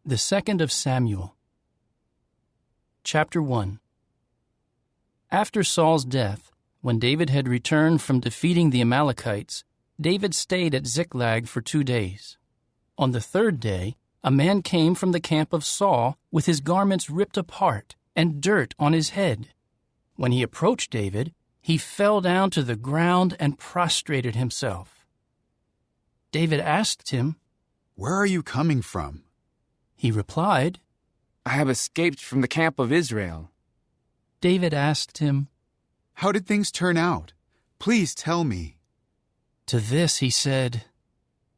The second of Samuel. Chapter 1. After Saul's death, when David had returned from defeating the Amalekites, David stayed at Ziklag for 2 days. On the third day, a man came from the camp of Saul with his garments ripped apart and dirt on his head. When he approached David, he fell down to the ground and prostrated himself. David asked him, "Where are you coming from?" He replied, "I have escaped from the camp of Israel." David asked him, "How did things turn out? Please tell me." To this he said,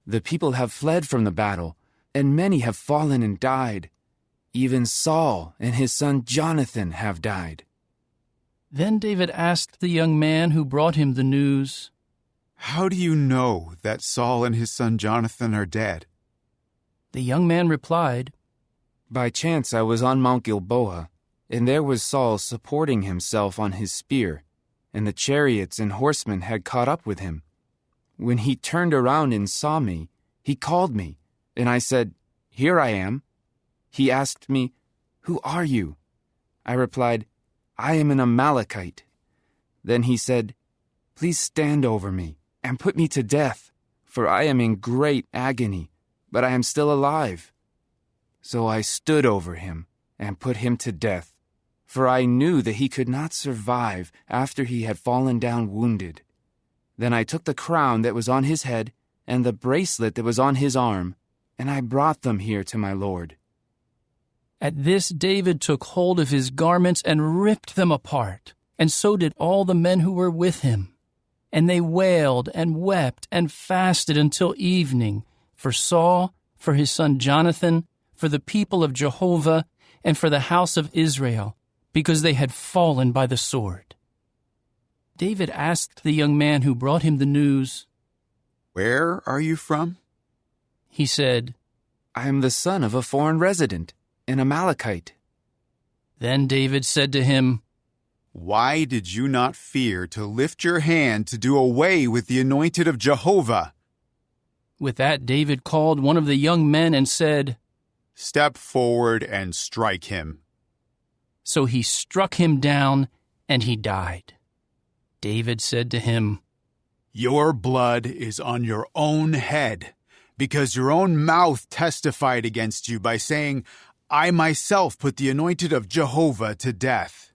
"The people have fled from the battle, and many have fallen and died. Even Saul and his son Jonathan have died." Then David asked the young man who brought him the news, "How do you know that Saul and his son Jonathan are dead?" The young man replied, "By chance I was on Mount Gilboa, and there was Saul supporting himself on his spear, and the chariots and horsemen had caught up with him. When he turned around and saw me, he called me, and I said, 'Here I am.' He asked me, 'Who are you?' I replied, 'I am an Amalekite.' Then he said, 'Please stand over me and put me to death, for I am in great agony, but I am still alive.' So I stood over him and put him to death, for I knew that he could not survive after he had fallen down wounded. Then I took the crown that was on his head and the bracelet that was on his arm, and I brought them here to my lord." At this David took hold of his garments and ripped them apart, and so did all the men who were with him. And they wailed and wept and fasted until evening, for Saul, for his son Jonathan, for the people of Jehovah, and for the house of Israel, because they had fallen by the sword. David asked the young man who brought him the news, "Where are you from?" He said, "I am the son of a foreign resident, an Amalekite." Then David said to him, "Why did you not fear to lift your hand to do away with the anointed of Jehovah?" With that David called one of the young men and said, "Step forward and strike him." So he struck him down, and he died. David said to him, "Your blood is on your own head, because your own mouth testified against you by saying, 'I myself put the anointed of Jehovah to death.'"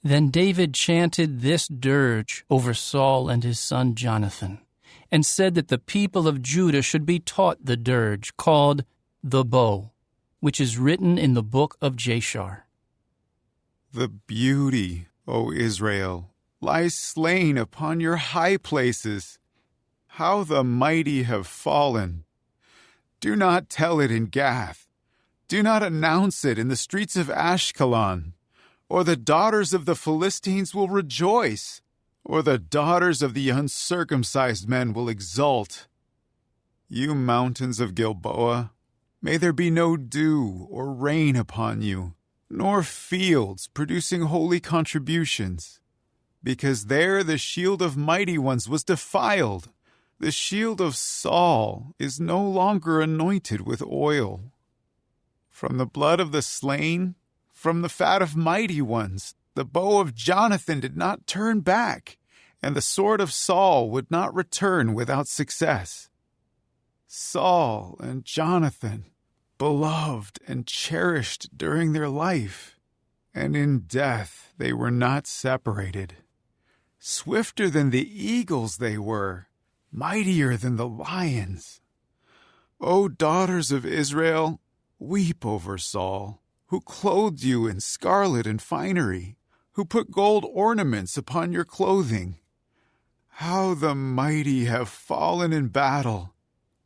Then David chanted this dirge over Saul and his son Jonathan, and said that the people of Judah should be taught the dirge called the bow, which is written in the book of Jashar. "The beauty, O Israel, lies slain upon your high places. How the mighty have fallen. Do not tell it in Gath. Do not announce it in the streets of Ashkelon. Or the daughters of the Philistines will rejoice, or the daughters of the uncircumcised men will exult. You mountains of Gilboa, may there be no dew or rain upon you, nor fields producing holy contributions. Because there the shield of mighty ones was defiled. The shield of Saul is no longer anointed with oil. From the blood of the slain, from the fat of mighty ones, the bow of Jonathan did not turn back, and the sword of Saul would not return without success. Saul and Jonathan, beloved and cherished during their life, and in death they were not separated. Swifter than the eagles they were, mightier than the lions. O daughters of Israel, weep over Saul, who clothed you in scarlet and finery, who put gold ornaments upon your clothing. How the mighty have fallen in battle.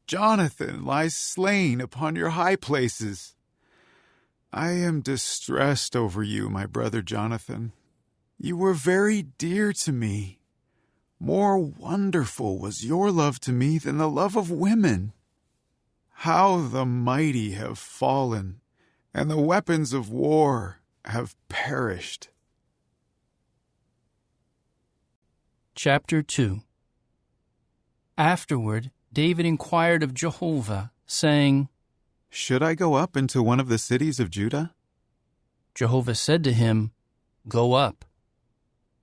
Jonathan lies slain upon your high places. I am distressed over you, my brother Jonathan. You were very dear to me. More wonderful was your love to me than the love of women. How the mighty have fallen, and the weapons of war have perished." Chapter 2. Afterward, David inquired of Jehovah, saying, "Should I go up into one of the cities of Judah?" Jehovah said to him, "Go up."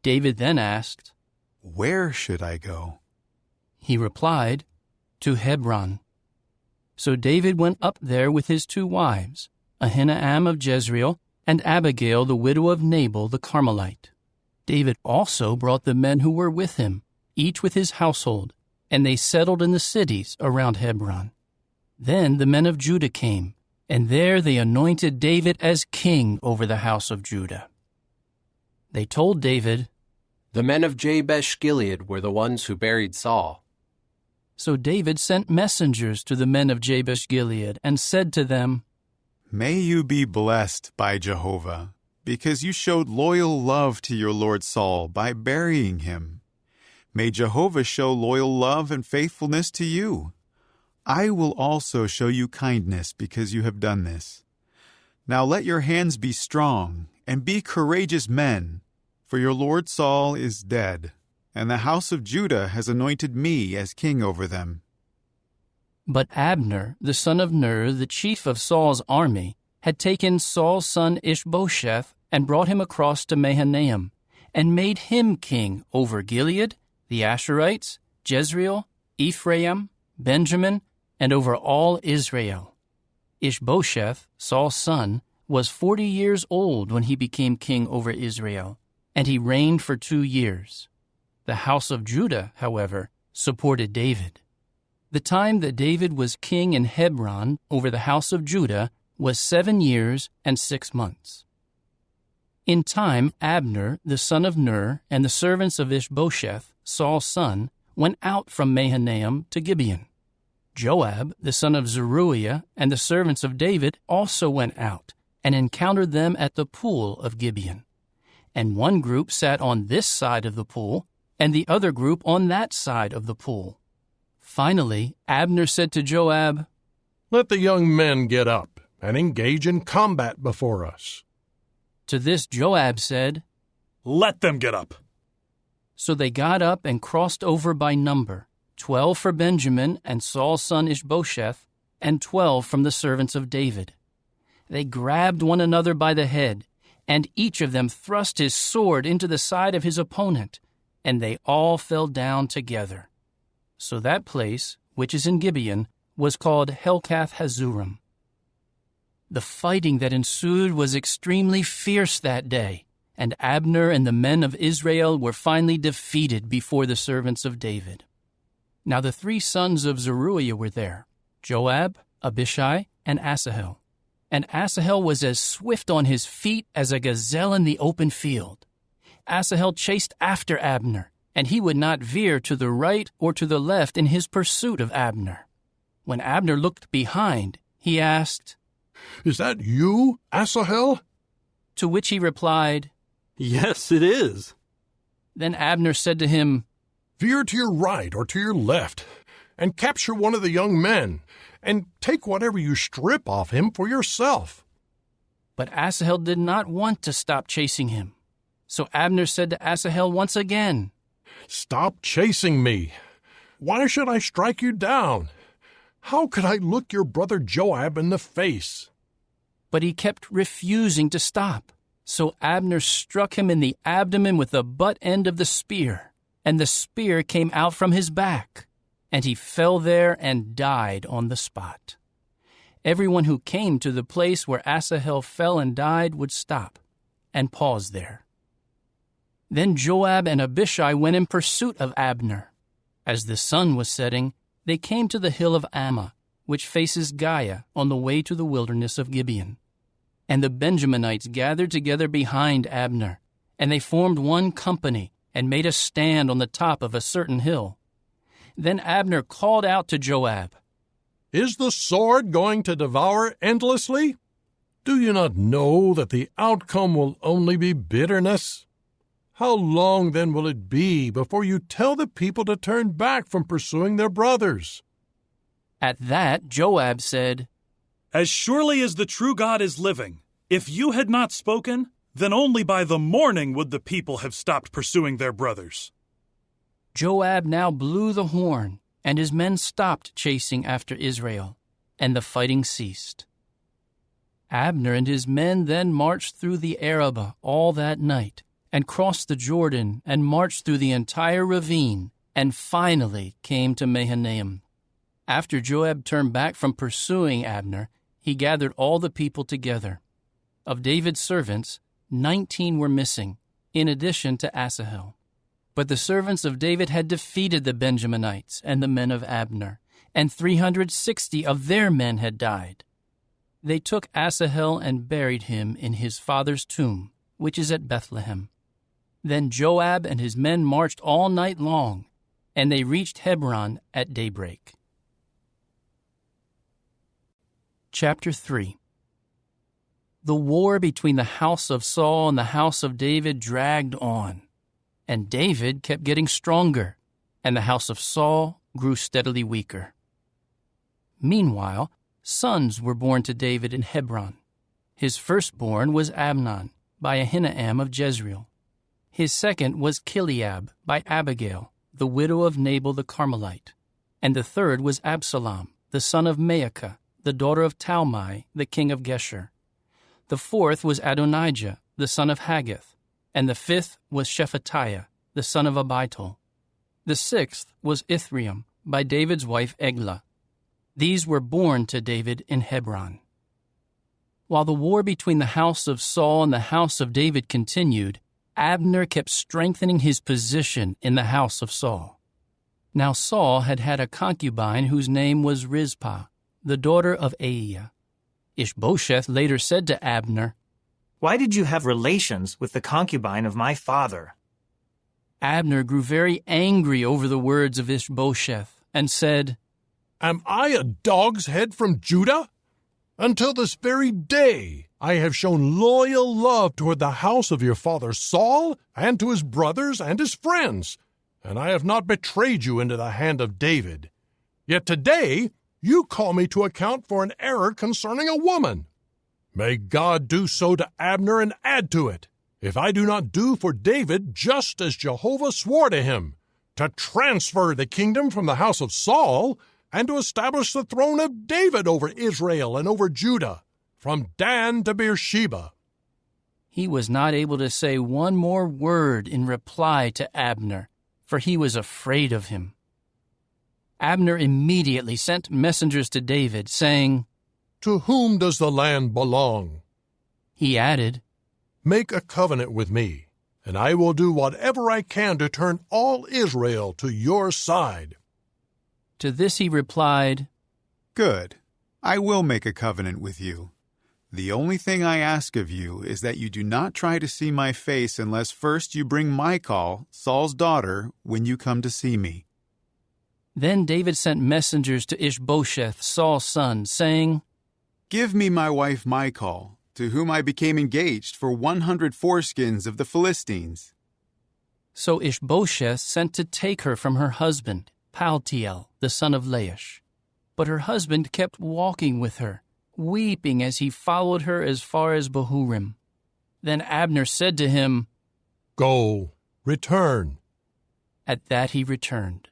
David then asked, "Where should I go?" He replied, "To Hebron." So David went up there with his 2 wives, Ahinoam of Jezreel and Abigail the widow of Nabal the Carmelite. David also brought the men who were with him, each with his household, and they settled in the cities around Hebron. Then the men of Judah came, and there they anointed David as king over the house of Judah. They told David, "The men of Jabesh Gilead were the ones who buried Saul." So David sent messengers to the men of Jabesh Gilead and said to them, "May you be blessed by Jehovah, because you showed loyal love to your lord Saul by burying him. May Jehovah show loyal love and faithfulness to you. I will also show you kindness because you have done this. Now let your hands be strong and be courageous men, for your lord Saul is dead, and the house of Judah has anointed me as king over them." But Abner, the son of Ner, the chief of Saul's army, had taken Saul's son Ishbosheth and brought him across to Mahanaim, and made him king over Gilead, the Asherites, Jezreel, Ephraim, Benjamin, and over all Israel. Ishbosheth, Saul's son, was 40 years old when he became king over Israel, and he reigned for 2 years. The house of Judah, however, supported David. The time that David was king in Hebron over the house of Judah was 7 years and 6 months. In time, Abner, the son of Ner, and the servants of Ishbosheth, Saul's son, went out from Mahanaim to Gibeon. Joab, the son of Zeruiah, and the servants of David also went out and encountered them at the pool of Gibeon. And one group sat on this side of the pool, and the other group on that side of the pool. Finally, Abner said to Joab, "Let the young men get up and engage in combat before us." To this Joab said, "Let them get up." So they got up and crossed over by number, 12 for Benjamin and Saul's son Ishbosheth, and 12 from the servants of David. They grabbed one another by the head, and each of them thrust his sword into the side of his opponent, and they all fell down together. So that place, which is in Gibeon, was called Helkath Hazurim. The fighting that ensued was extremely fierce that day, and Abner and the men of Israel were finally defeated before the servants of David. Now the 3 sons of Zeruiah were there, Joab, Abishai, and Asahel. And Asahel was as swift on his feet as a gazelle in the open field. Asahel chased after Abner, and he would not veer to the right or to the left in his pursuit of Abner. When Abner looked behind, he asked, "Is that you, Asahel?" To which he replied, "Yes, it is." Then Abner said to him, "Veer to your right or to your left, and capture one of the young men, and take whatever you strip off him for yourself." But Asahel did not want to stop chasing him. So Abner said to Asahel once again, "Stop chasing me. Why should I strike you down? How could I look your brother Joab in the face?" But he kept refusing to stop. So Abner struck him in the abdomen with the butt end of the spear, and the spear came out from his back, and he fell there and died on the spot. Everyone who came to the place where Asahel fell and died would stop and pause there. Then Joab and Abishai went in pursuit of Abner. As the sun was setting, they came to the hill of Ammah, which faces Giah on the way to the wilderness of Gibeon. And the Benjaminites gathered together behind Abner, and they formed one company and made a stand on the top of a certain hill. Then Abner called out to Joab, "Is the sword going to devour endlessly? Do you not know that the outcome will only be bitterness? How long then will it be before you tell the people to turn back from pursuing their brothers?" At that, Joab said, "As surely as the true God is living, if you had not spoken, then only by the morning would the people have stopped pursuing their brothers." Joab now blew the horn, and his men stopped chasing after Israel. and the fighting ceased. Abner and his men then marched through the Arabah all that night, and crossed the Jordan, and marched through the entire ravine, and finally came to Mahanaim. After Joab turned back from pursuing Abner, he gathered all the people together. Of David's servants, 19 were missing, in addition to Asahel. But the servants of David had defeated the Benjaminites and the men of Abner, and 360 of their men had died. They took Asahel and buried him in his father's tomb, which is at Bethlehem. Then Joab and his men marched all night long, and they reached Hebron at daybreak. Chapter 3. The war between the house of Saul and the house of David dragged on, and David kept getting stronger, and the house of Saul grew steadily weaker. Meanwhile, sons were born to David in Hebron. His firstborn was Amnon, by Ahinoam of Jezreel. His second was Chileab, by Abigail, the widow of Nabal the Carmelite. And the third was Absalom, the son of Maacah, the daughter of Talmai, the king of Geshur. The fourth was Adonijah, the son of Haggith. And the fifth was Shephatiah, the son of Abital. The sixth was Ithream, by David's wife Eglah. These were born to David in Hebron. While the war between the house of Saul and the house of David continued, Abner kept strengthening his position in the house of Saul. Now Saul had had a concubine whose name was Rizpah, the daughter of Aiah. Ishbosheth later said to Abner, "Why did you have relations with the concubine of my father?" Abner grew very angry over the words of Ishbosheth and said, Am I a dog's head from Judah? Until this very day I have shown loyal love toward the house of your father Saul and to his brothers and his friends, and I have not betrayed you into the hand of David. Yet today you call me to account for an error concerning a woman. May God do so to Abner and add to it, if I do not do for David just as Jehovah swore to him, to transfer the kingdom from the house of Saul and to establish the throne of David over Israel and over Judah, from Dan to Beersheba." He was not able to say one more word in reply to Abner, for he was afraid of him. Abner immediately sent messengers to David, saying, "To whom does the land belong?" He added, "Make a covenant with me, and I will do whatever I can to turn all Israel to your side." To this he replied, Good. I will make a covenant with you. The only thing I ask of you is that you do not try to see my face unless first you bring Michal, Saul's daughter, when you come to see me. Then David sent messengers to Ishbosheth, Saul's son, saying, Give me my wife Michal, to whom I became engaged for 100 foreskins of the Philistines. So Ishbosheth sent to take her from her husband, Paltiel, the son of Laish. But her husband kept walking with her, weeping as he followed her as far as Bahurim. Then Abner said to him, "Go, return." At that he returned.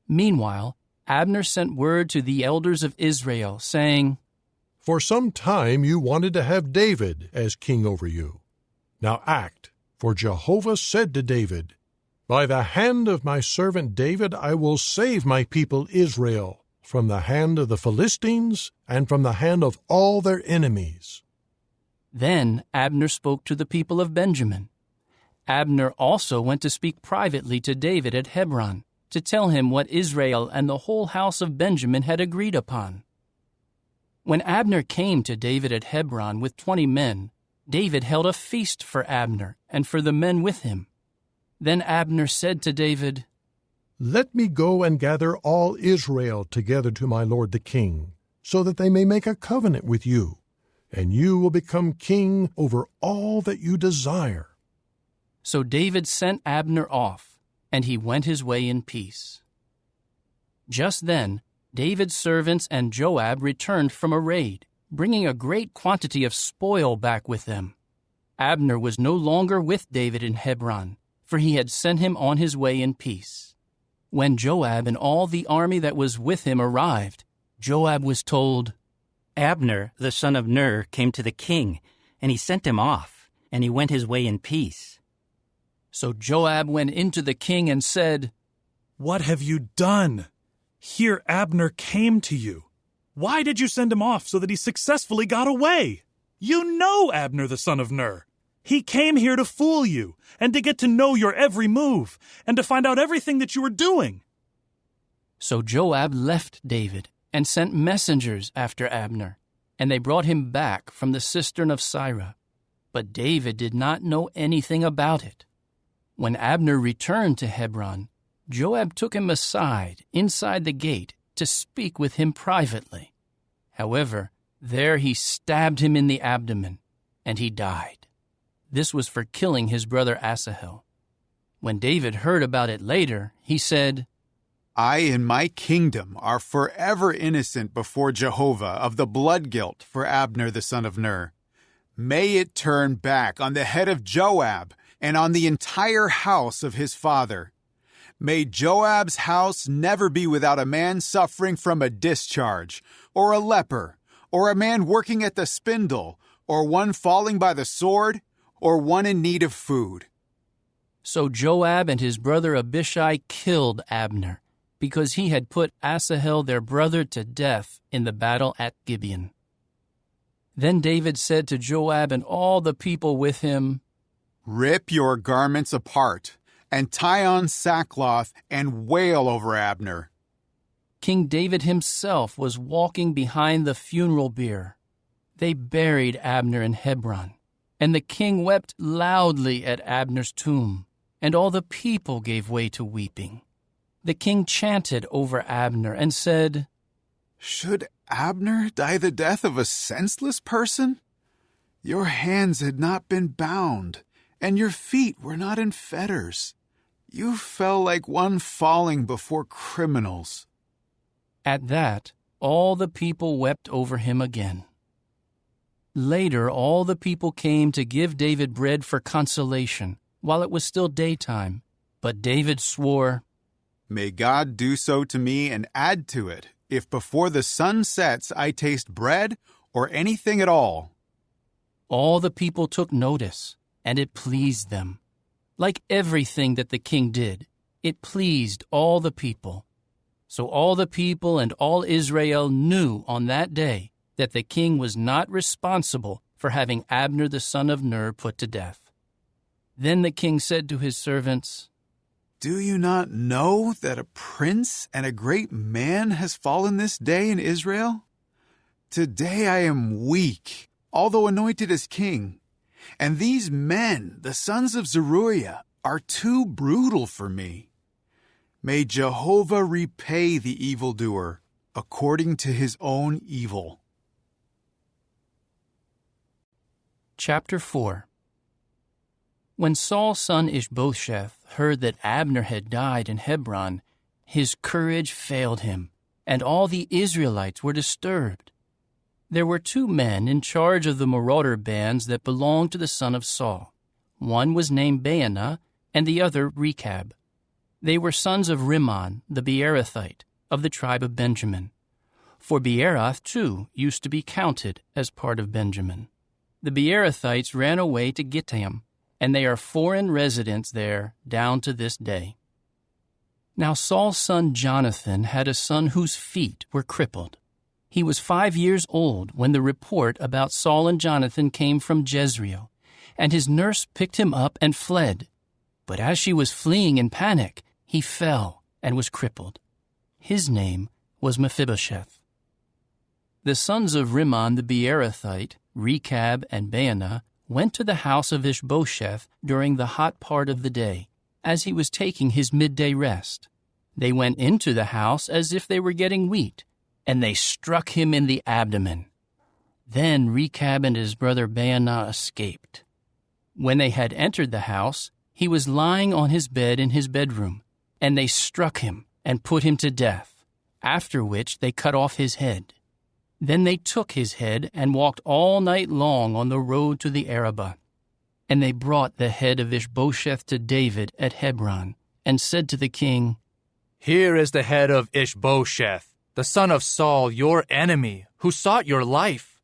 Meanwhile, Abner sent word to the elders of Israel, saying, For some time you wanted to have David as king over you. Now act, for Jehovah said to David, By the hand of my servant David I will save my people Israel from the hand of the Philistines and from the hand of all their enemies. Then Abner spoke to the people of Benjamin. Abner also went to speak privately to David at Hebron, to tell him what Israel and the whole house of Benjamin had agreed upon. When Abner came to David at Hebron with 20 men, David held a feast for Abner and for the men with him. Then Abner said to David, Let me go and gather all Israel together to my lord the king, so that they may make a covenant with you, and you will become king over all that you desire. So David sent Abner off, and he went his way in peace. Just then, David's servants and Joab returned from a raid, bringing a great quantity of spoil back with them. Abner was no longer with David in Hebron, for he had sent him on his way in peace. When Joab and all the army that was with him arrived, Joab was told, Abner, the son of Ner, came to the king, and he sent him off, and he went his way in peace. So Joab went into the king and said, What have you done? Here Abner came to you. Why did you send him off so that he successfully got away? You know Abner the son of Ner. He came here to fool you, and to get to know your every move, and to find out everything that you were doing. So Joab left David and sent messengers after Abner, and they brought him back from the cistern of Sirah. But David did not know anything about it. When Abner returned to Hebron, Joab took him aside inside the gate to speak with him privately. However, there he stabbed him in the abdomen, and he died. This was for killing his brother Asahel. When David heard about it later, he said, I and my kingdom are forever innocent before Jehovah of the blood guilt for Abner the son of Ner. May it turn back on the head of Joab and on the entire house of his father. May Joab's house never be without a man suffering from a discharge, or a leper, or a man working at the spindle, or one falling by the sword, or one in need of food. So Joab and his brother Abishai killed Abner, because he had put Asahel their brother to death in the battle at Gibeon. Then David said to Joab and all the people with him, Rip your garments apart, and tie on sackcloth, and wail over Abner. King David himself was walking behind the funeral bier. They buried Abner in Hebron, and the king wept loudly at Abner's tomb, and all the people gave way to weeping. The king chanted over Abner and said, Should Abner die the death of a senseless person? Your hands had not been bound, and your feet were not in fetters. You fell like one falling before criminals. At that, all the people wept over him again. Later, all the people came to give David bread for consolation, while it was still daytime. But David swore, May God do so to me and add to it, if before the sun sets I taste bread or anything at all. All the people took notice, and it pleased them. Like everything that the king did, it pleased all the people. So all the people and all Israel knew on that day that the king was not responsible for having Abner the son of Ner put to death. Then the king said to his servants, Do you not know that a prince and a great man has fallen this day in Israel? Today I am weak, although anointed as king. And these men, the sons of Zeruiah, are too brutal for me. May Jehovah repay the evildoer according to his own evil. Chapter 4. When Saul's son Ishbosheth heard that Abner had died in Hebron, his courage failed him, and all the Israelites were disturbed. There were 2 men in charge of the marauder bands that belonged to the son of Saul. One was named Baanah, and the other Rechab. They were sons of Rimmon, the Beerothite, of the tribe of Benjamin. For Beeroth, too, used to be counted as part of Benjamin. The Beerothites ran away to Gittaim, and they are foreign residents there down to this day. Now Saul's son Jonathan had a son whose feet were crippled. He was 5 years old when the report about Saul and Jonathan came from Jezreel, and his nurse picked him up and fled. But as she was fleeing in panic, he fell and was crippled. His name was Mephibosheth. The sons of Rimmon the Beerothite, Rechab and Baanah, went to the house of Ishbosheth during the hot part of the day, as he was taking his midday rest. They went into the house as if they were getting wheat, and they struck him in the abdomen. Then Rechab and his brother Baanah escaped. When they had entered the house, he was lying on his bed in his bedroom, and they struck him and put him to death, after which they cut off his head. Then they took his head and walked all night long on the road to the Arabah. And they brought the head of Ishbosheth to David at Hebron, and said to the king, Here is the head of Ishbosheth, the son of Saul, your enemy, who sought your life.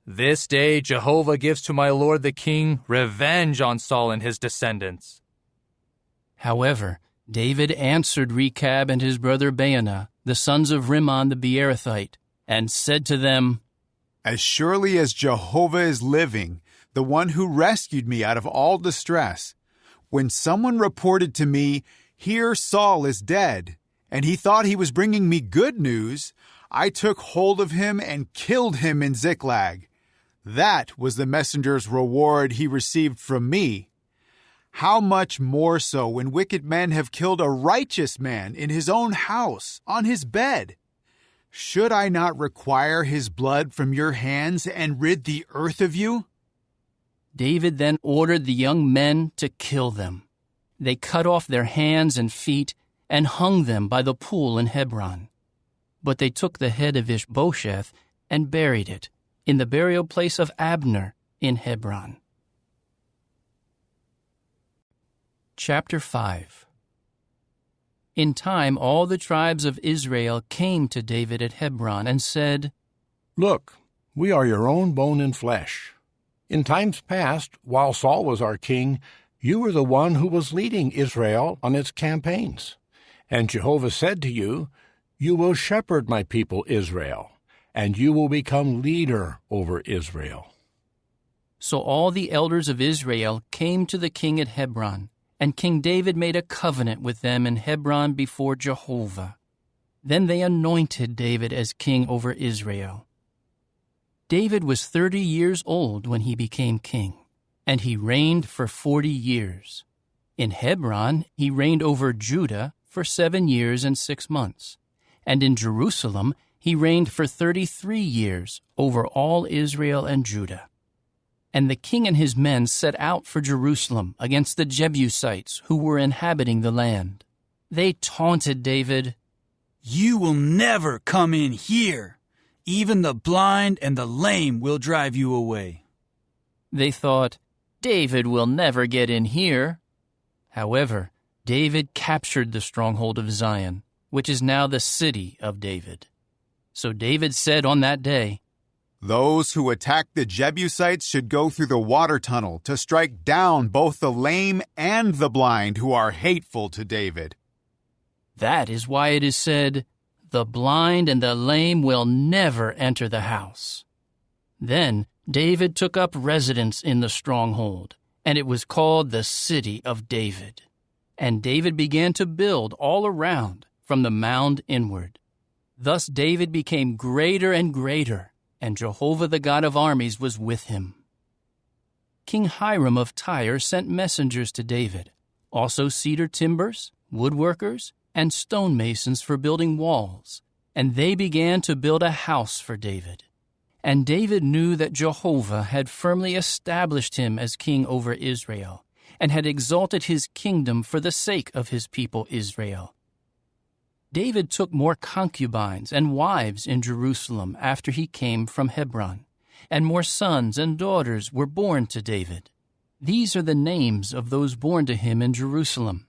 This day Jehovah gives to my lord the king revenge on Saul and his descendants." However, David answered Rechab and his brother Baanah, the sons of Rimmon the Beerothite, and said to them, "As surely as Jehovah is living, the one who rescued me out of all distress, when someone reported to me, 'Here Saul is dead,' and he thought he was bringing me good news, I took hold of him and killed him in Ziklag. That was the messenger's reward he received from me. How much more so when wicked men have killed a righteous man in his own house, on his bed? Should I not require his blood from your hands and rid the earth of you?" David then ordered the young men to kill them. They cut off their hands and feet and hung them by the pool in Hebron. But they took the head of Ishbosheth and buried it in the burial place of Abner in Hebron. Chapter 5. In time all the tribes of Israel came to David at Hebron and said, "Look, we are your own bone and flesh. In times past, while Saul was our king, you were the one who was leading Israel on its campaigns. And Jehovah said to you, 'You will shepherd my people Israel, and you will become leader over Israel.'" So all the elders of Israel came to the king at Hebron, and King David made a covenant with them in Hebron before Jehovah. Then they anointed David as king over Israel. David was 30 years old when he became king, and he reigned for 40 years. In Hebron, he reigned over Judah for 7 years and 6 months, and in Jerusalem, he reigned for 33 years over all Israel and Judah. And the king and his men set out for Jerusalem against the Jebusites who were inhabiting the land. They taunted David, "You will never come in here. Even the blind and the lame will drive you away." They thought, "David will never get in here." However, David captured the stronghold of Zion, which is now the city of David. So David said on that day, "Those who attack the Jebusites should go through the water tunnel to strike down both the lame and the blind who are hateful to David." That is why it is said, "The blind and the lame will never enter the house." Then David took up residence in the stronghold, and it was called the City of David. And David began to build all around, from the mound inward. Thus David became greater and greater, and Jehovah the God of armies was with him. King Hiram of Tyre sent messengers to David, also cedar timbers, woodworkers, and stonemasons for building walls, and they began to build a house for David. And David knew that Jehovah had firmly established him as king over Israel, and had exalted his kingdom for the sake of his people Israel. David took more concubines and wives in Jerusalem after he came from Hebron, and more sons and daughters were born to David. These are the names of those born to him in Jerusalem: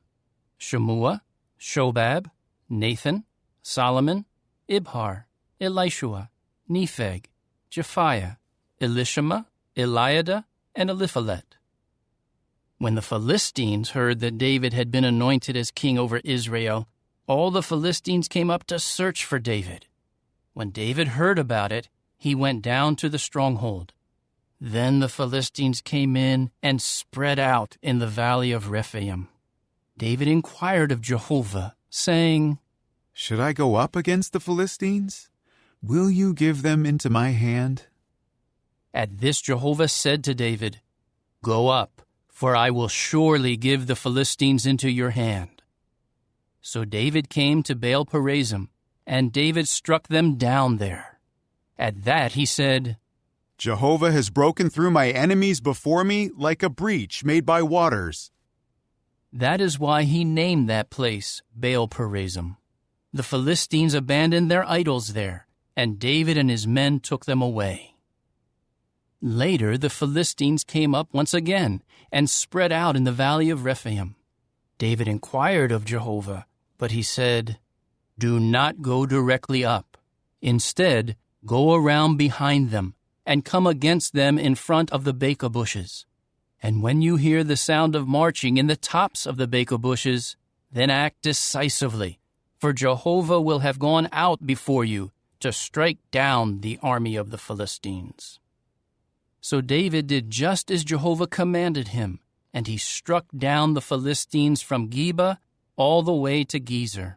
Shemua, Shobab, Nathan, Solomon, Ibhar, Elishua, Nepheg, Japhiah, Elishama, Eliada, and Eliphalet. When the Philistines heard that David had been anointed as king over Israel, all the Philistines came up to search for David. When David heard about it, he went down to the stronghold. Then the Philistines came in and spread out in the valley of Rephaim. David inquired of Jehovah, saying, "Should I go up against the Philistines? Will you give them into my hand?" At this Jehovah said to David, "Go up, for I will surely give the Philistines into your hand." So David came to Baal-perazim, and David struck them down there. At that he said, "Jehovah has broken through my enemies before me like a breach made by waters." That is why he named that place Baal-perazim. The Philistines abandoned their idols there, and David and his men took them away. Later the Philistines came up once again and spread out in the valley of Rephaim. David inquired of Jehovah, but he said, "Do not go directly up, Instead, go around behind them and come against them in front of the beka bushes. And when you hear the sound of marching in the tops of the beka bushes, then act decisively, for Jehovah will have gone out before you to strike down the army of the Philistines." So David did just as Jehovah commanded him, and he struck down the Philistines from Geba all the way to Gezer.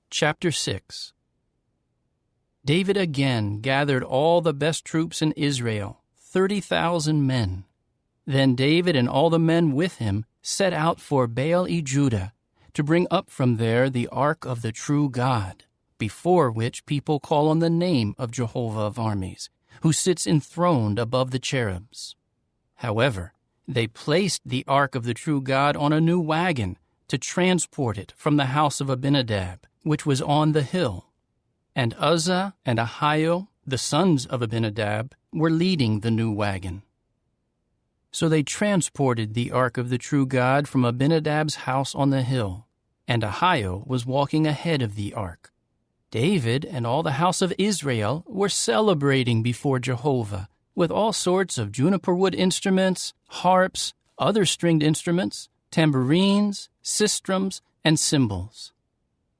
Chapter 6. David again gathered all the best troops in Israel, 30,000 men. Then David and all the men with him set out for Baal-e-Judah to bring up from there the ark of the true God, before which people call on the name of Jehovah of armies, who sits enthroned above the cherubs. However, they placed the ark of the true God on a new wagon to transport it from the house of Abinadab, which was on the hill. And Uzzah and Ahio, the sons of Abinadab, were leading the new wagon. So they transported the ark of the true God from Abinadab's house on the hill, and Ahio was walking ahead of the ark. David and all the house of Israel were celebrating before Jehovah with all sorts of juniper wood instruments, harps, other stringed instruments, tambourines, sistrums, and cymbals.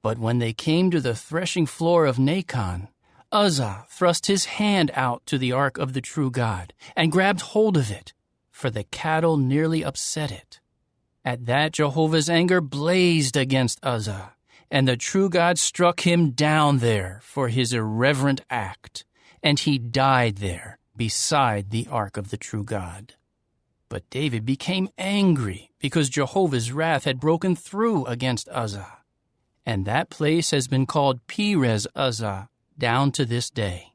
But when they came to the threshing floor of Nacon, Uzzah thrust his hand out to the ark of the true God and grabbed hold of it, for the cattle nearly upset it. At that Jehovah's anger blazed against Uzzah, and the true God struck him down there for his irreverent act, and he died there beside the ark of the true God. But David became angry because Jehovah's wrath had broken through against Uzzah, and that place has been called Perez Uzzah down to this day.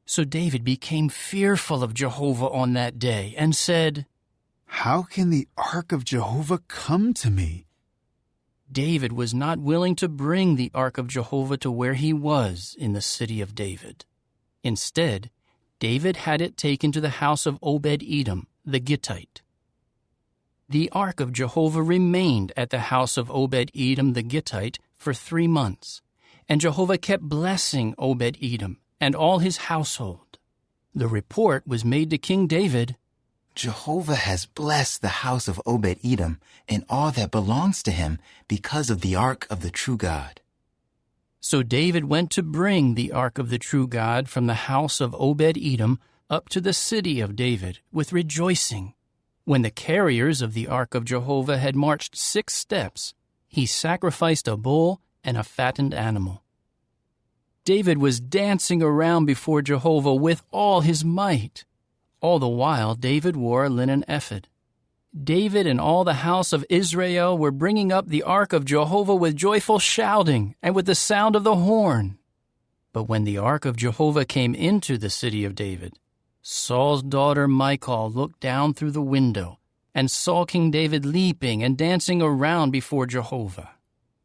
So David became fearful of Jehovah on that day and said, "How can the ark of Jehovah come to me?" David was not willing to bring the ark of Jehovah to where he was in the city of David. Instead, David had it taken to the house of Obed-Edom, the Gittite. The ark of Jehovah remained at the house of Obed-Edom the Gittite for 3 months, and Jehovah kept blessing Obed-Edom and all his household. The report was made to King David, "Jehovah has blessed the house of Obed-Edom and all that belongs to him because of the ark of the true God." So David went to bring the ark of the true God from the house of Obed-Edom up to the city of David with rejoicing. When the carriers of the ark of Jehovah had marched 6 steps, he sacrificed a bull and a fattened animal. David was dancing around before Jehovah with all his might. All the while, David wore a linen ephod. David and all the house of Israel were bringing up the ark of Jehovah with joyful shouting and with the sound of the horn. But when the ark of Jehovah came into the city of David, Saul's daughter Michal looked down through the window and saw King David leaping and dancing around before Jehovah,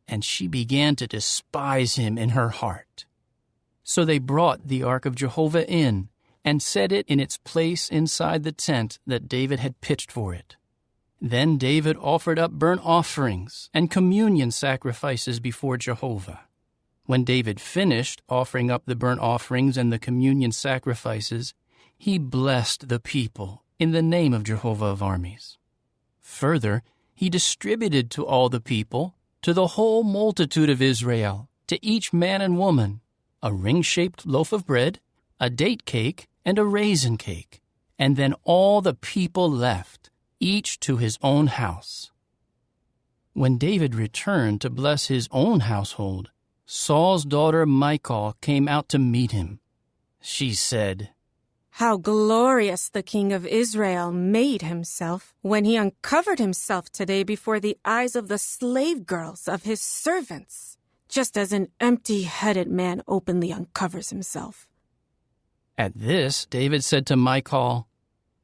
and she began to despise him in her heart. So they brought the ark of Jehovah in and set it in its place inside the tent that David had pitched for it. Then David offered up burnt offerings and communion sacrifices before Jehovah. When David finished offering up the burnt offerings and the communion sacrifices, he blessed the people in the name of Jehovah of armies. Further, he distributed to all the people, to the whole multitude of Israel, to each man and woman, a ring-shaped loaf of bread, a date cake, and a raisin cake. And then all the people left, each to his own house. When David returned to bless his own household, Saul's daughter Michal came out to meet him. She said, "How glorious the king of Israel made himself when he uncovered himself today before the eyes of the slave girls of his servants, just as an empty-headed man openly uncovers himself." At this, David said to Michal,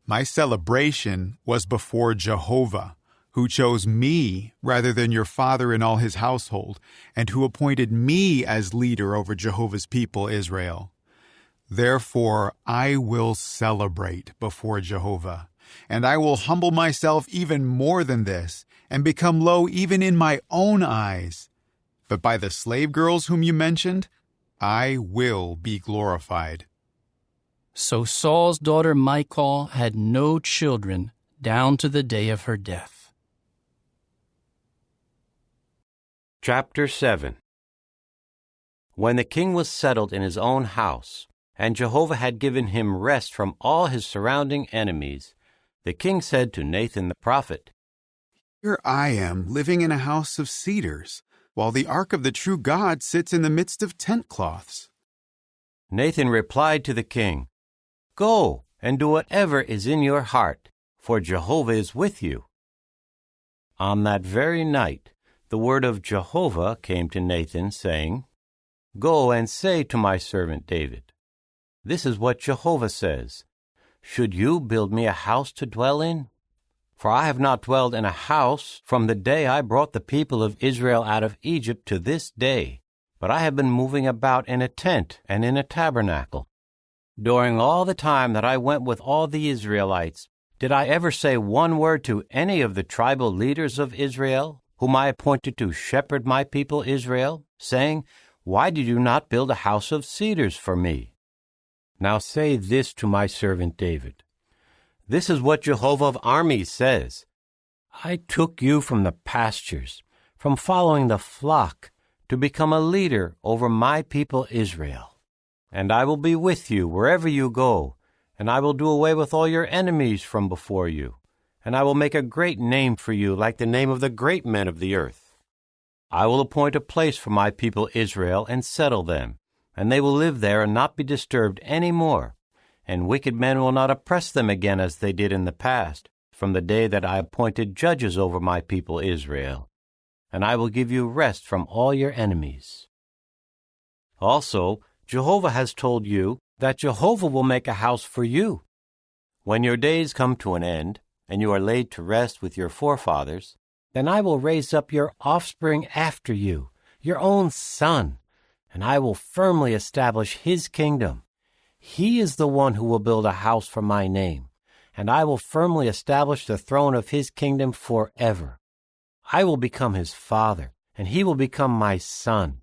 "My celebration was before Jehovah, who chose me rather than your father and all his household, and who appointed me as leader over Jehovah's people Israel. Therefore I will celebrate before Jehovah, and I will humble myself even more than this, and become low even in my own eyes. But by the slave girls whom you mentioned, I will be glorified." So Saul's daughter Michal had no children down to the day of her death. Chapter 7. When the king was settled in his own house, and Jehovah had given him rest from all his surrounding enemies, the king said to Nathan the prophet, "Here I am living in a house of cedars, while the ark of the true God sits in the midst of tent cloths." Nathan replied to the king, "Go and do whatever is in your heart, for Jehovah is with you." On that very night, the word of Jehovah came to Nathan, saying, "Go and say to my servant David, this is what Jehovah says, should you build me a house to dwell in? For I have not dwelled in a house from the day I brought the people of Israel out of Egypt to this day, but I have been moving about in a tent and in a tabernacle. During all the time that I went with all the Israelites, did I ever say one word to any of the tribal leaders of Israel, whom I appointed to shepherd my people Israel, saying, 'Why did you not build a house of cedars for me?' Now say this to my servant David. This is what Jehovah of armies says. I took you from the pastures, from following the flock, to become a leader over my people Israel. And I will be with you wherever you go, and I will do away with all your enemies from before you, and I will make a great name for you like the name of the great men of the earth. I will appoint a place for my people Israel and settle them, and they will live there and not be disturbed any more, and wicked men will not oppress them again as they did in the past, from the day that I appointed judges over my people Israel. And I will give you rest from all your enemies. Also, Jehovah has told you that Jehovah will make a house for you. When your days come to an end, and you are laid to rest with your forefathers, then I will raise up your offspring after you, your own son, and I will firmly establish his kingdom. He is the one who will build a house for my name, and I will firmly establish the throne of his kingdom forever. I will become his father, and he will become my son.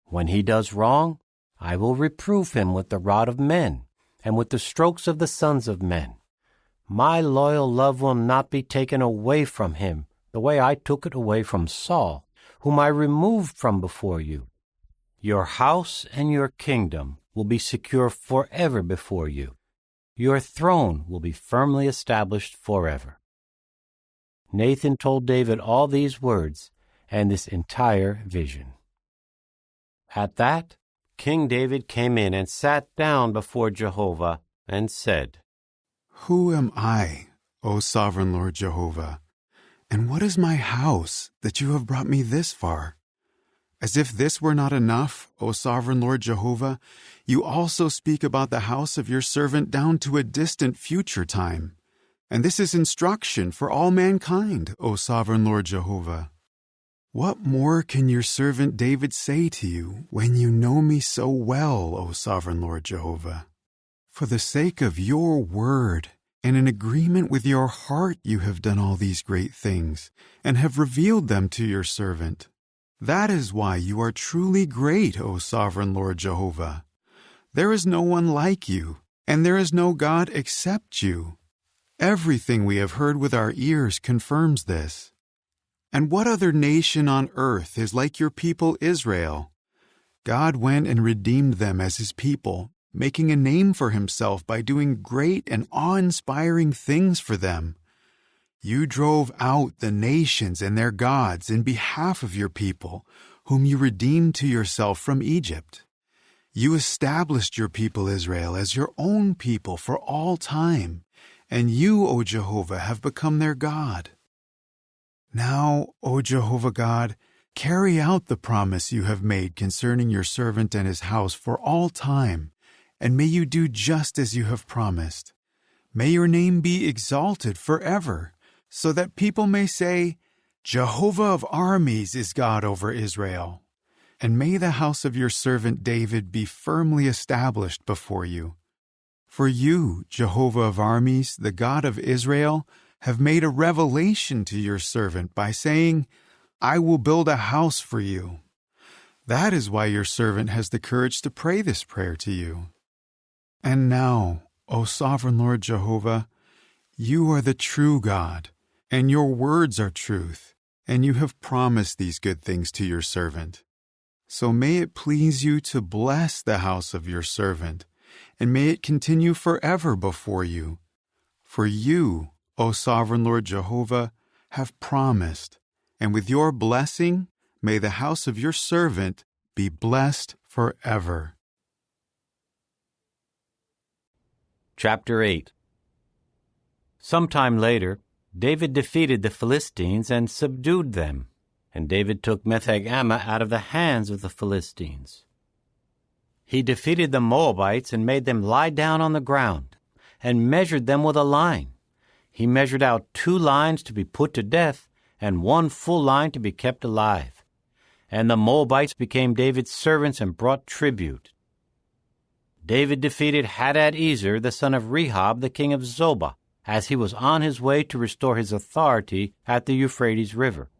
When he does wrong, I will reprove him with the rod of men, and with the strokes of the sons of men. My loyal love will not be taken away from him, the way I took it away from Saul, whom I removed from before you. Your house and your kingdom will be secure forever before you. Your throne will be firmly established forever." Nathan told David all these words and this entire vision. At that, King David came in and sat down before Jehovah and said, "Who am I, O sovereign Lord Jehovah? And what is my house that you have brought me this far? As if this were not enough, O sovereign Lord Jehovah, you also speak about the house of your servant down to a distant future time. And this is instruction for all mankind, O sovereign Lord Jehovah. What more can your servant David say to you when you know me so well, O sovereign Lord Jehovah? For the sake of your word and in agreement with your heart you have done all these great things and have revealed them to your servant. That is why you are truly great, O sovereign Lord Jehovah. There is no one like you, and there is no God except you. Everything we have heard with our ears confirms this. And what other nation on earth is like your people Israel? God went and redeemed them as his people, making a name for himself by doing great and awe-inspiring things for them. You drove out the nations and their gods in behalf of your people, whom you redeemed to yourself from Egypt. You established your people Israel as your own people for all time, and you, O Jehovah, have become their God. Now, O Jehovah God, carry out the promise you have made concerning your servant and his house for all time, and may you do just as you have promised. May your name be exalted forever, so that people may say, Jehovah of armies is God over Israel. And may the house of your servant David be firmly established before you. For you, Jehovah of armies, the God of Israel, have made a revelation to your servant by saying, I will build a house for you. That is why your servant has the courage to pray this prayer to you. And now, O sovereign Lord Jehovah, you are the true God, and your words are truth, and you have promised these good things to your servant. So may it please you to bless the house of your servant, and may it continue forever before you. For you, O sovereign Lord Jehovah, have promised, and with your blessing, may the house of your servant be blessed forever. Chapter 8. Sometime later, David defeated the Philistines and subdued them, and David took Metheg-Ammah out of the hands of the Philistines. He defeated the Moabites and made them lie down on the ground, and measured them with a line. He measured out 2 lines to be put to death, and 1 full line to be kept alive. And the Moabites became David's servants and brought tribute. David defeated Hadad-ezer, the son of Rehob, the king of Zobah, as he was on his way to restore his authority at the Euphrates River.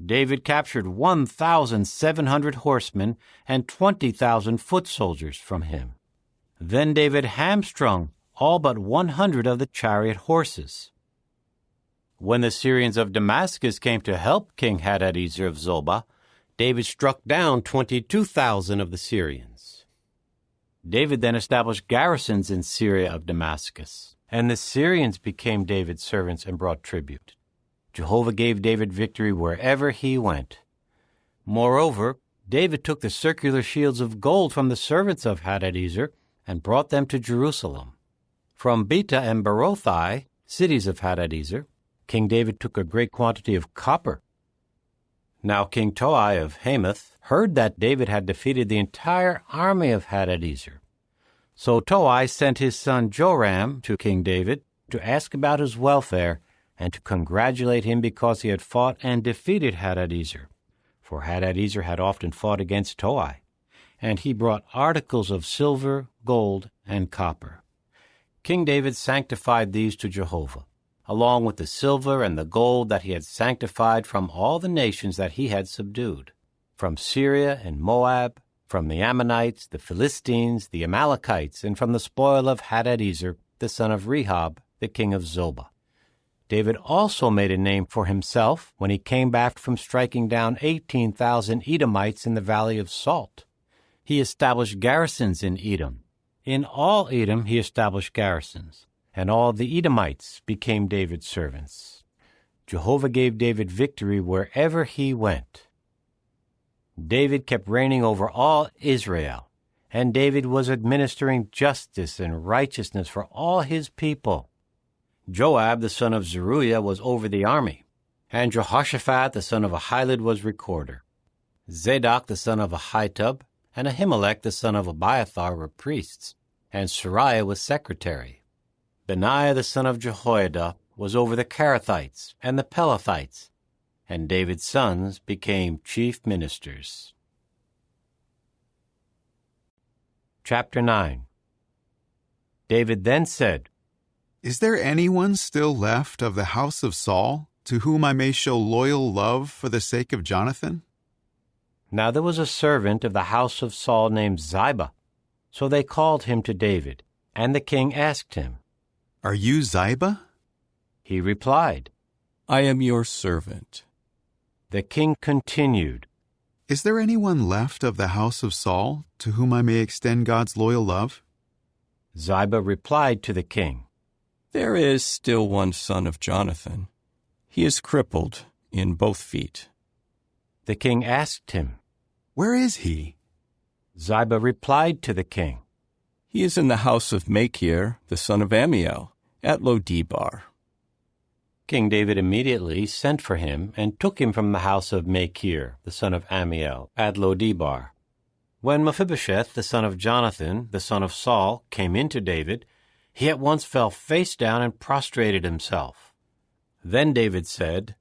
David captured 1,700 horsemen and 20,000 foot soldiers from him. Then David hamstrung all but 100 of the chariot horses. When the Syrians of Damascus came to help King Hadad-ezer of Zobah, David struck down 22,000 of the Syrians. David then established garrisons in Syria of Damascus, and the Syrians became David's servants and brought tribute. Jehovah gave David victory wherever he went. Moreover, David took the circular shields of gold from the servants of Hadad-ezer and brought them to Jerusalem. From Beta and Berothai, cities of Hadad-ezer, King David took a great quantity of copper. Now King Toi of Hamath heard that David had defeated the entire army of Hadad-ezer. So Toi sent his son Joram to King David to ask about his welfare and to congratulate him because he had fought and defeated Hadad-ezer. For Hadad-ezer had often fought against Toi, and he brought articles of silver, gold, and copper. King David sanctified these to Jehovah, along with the silver and the gold that he had sanctified from all the nations that he had subdued, from Syria and Moab, from the Ammonites, the Philistines, the Amalekites, and from the spoil of Hadad-ezer, the son of Rehob, the king of Zobah. David also made a name for himself when he came back from striking down 18,000 Edomites in the Valley of Salt. He established garrisons in Edom. In all Edom he established garrisons, and all the Edomites became David's servants. Jehovah gave David victory wherever he went. David kept reigning over all Israel, and David was administering justice and righteousness for all his people. Joab the son of Zeruiah was over the army, and Jehoshaphat the son of Ahilud was recorder. Zadok the son of Ahitub and Ahimelech the son of Abiathar were priests, and Sariah was secretary. Benaiah the son of Jehoiada was over the Kerethites and the Pelethites, and David's sons became chief ministers. Chapter 9. David then said, Is there anyone still left of the house of Saul, to whom I may show loyal love for the sake of Jonathan? Now there was a servant of the house of Saul named Ziba. So they called him to David, and the king asked him, Are you Ziba? He replied, I am your servant. The king continued, Is there anyone left of the house of Saul, to whom I may extend God's loyal love? Ziba replied to the king, There is still one son of Jonathan. He is crippled in both feet. The king asked him, Where is he? Ziba replied to the king, He is in the house of Machir, the son of Ammiel, at Lo-debar. King David immediately sent for him and took him from the house of Machir, the son of Ammiel, at Lo-debar. When Mephibosheth, the son of Jonathan, the son of Saul, came in to David, he at once fell face down and prostrated himself. Then David said,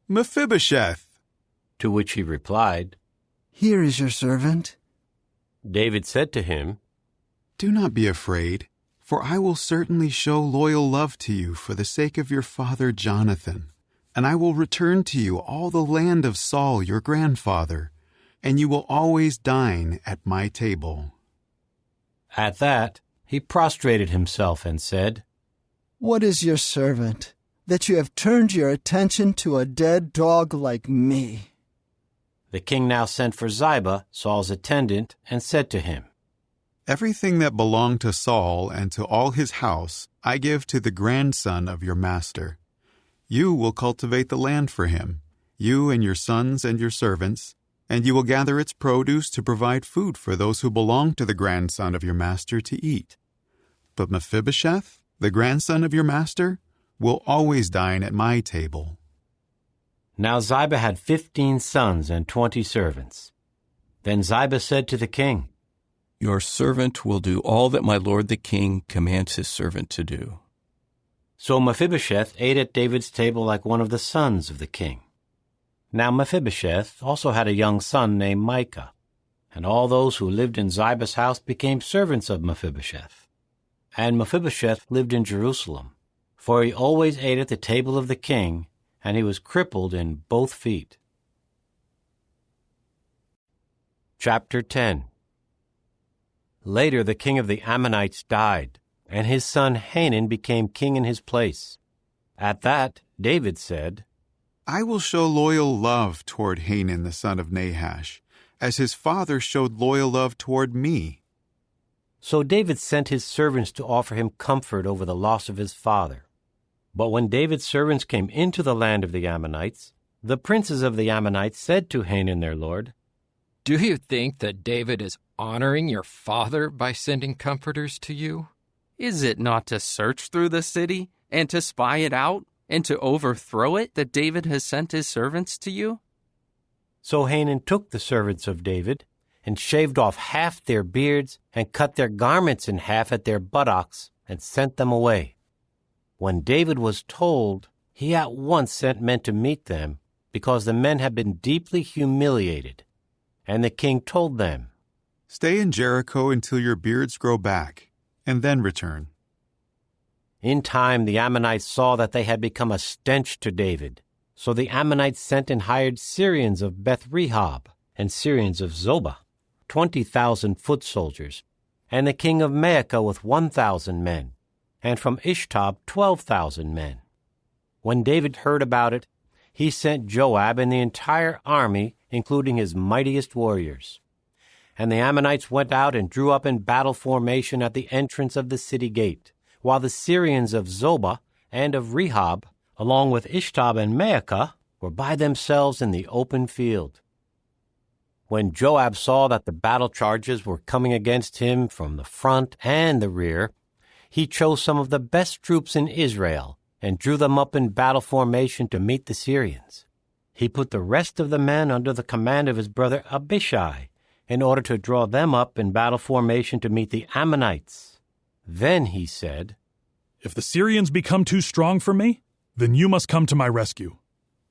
Mephibosheth! To which he replied, Here is your servant. David said to him, Do not be afraid, for I will certainly show loyal love to you for the sake of your father Jonathan, and I will return to you all the land of Saul your grandfather, and you will always dine at my table." At that, he prostrated himself and said, "What is your servant, that you have turned your attention to a dead dog like me?" The king now sent for Ziba, Saul's attendant, and said to him, "Everything that belonged to Saul and to all his house I give to the grandson of your master. You will cultivate the land for him, you and your sons and your servants, and you will gather its produce to provide food for those who belong to the grandson of your master to eat. But Mephibosheth, the grandson of your master, will always dine at my table." Now Ziba had 15 sons and 20 servants. Then Ziba said to the king, "Your servant will do all that my lord the king commands his servant to do." So Mephibosheth ate at David's table like one of the sons of the king. Now Mephibosheth also had a young son named Micah, and all those who lived in Ziba's house became servants of Mephibosheth. And Mephibosheth lived in Jerusalem, for he always ate at the table of the king, and he was crippled in both feet. Chapter 10. Later the king of the Ammonites died, and his son Hanun became king in his place. At that, David said, "I will show loyal love toward Hanun the son of Nahash, as his father showed loyal love toward me." So David sent his servants to offer him comfort over the loss of his father. But when David's servants came into the land of the Ammonites, the princes of the Ammonites said to Hanun their lord, "Do you think that David is honoring your father by sending comforters to you? Is it not to search through the city and to spy it out and to overthrow it that David has sent his servants to you?" So Hanun took the servants of David and shaved off half their beards and cut their garments in half at their buttocks and sent them away. When David was told, he at once sent men to meet them, because the men had been deeply humiliated. And the king told them, "Stay in Jericho until your beards grow back, and then return." In time the Ammonites saw that they had become a stench to David. So the Ammonites sent and hired Syrians of Beth-rehob and Syrians of Zobah, 20,000 foot soldiers, and the king of Maacah with 1,000 men, and from Ishtab 12,000 men. When David heard about it, he sent Joab and the entire army, including his mightiest warriors. And the Ammonites went out and drew up in battle formation at the entrance of the city gate, while the Syrians of Zobah and of Rehob, along with Ishtab and Maacah, were by themselves in the open field. When Joab saw that the battle charges were coming against him from the front and the rear, he chose some of the best troops in Israel and drew them up in battle formation to meet the Syrians. He put the rest of the men under the command of his brother Abishai in order to draw them up in battle formation to meet the Ammonites. Then he said, "If the Syrians become too strong for me, then you must come to my rescue.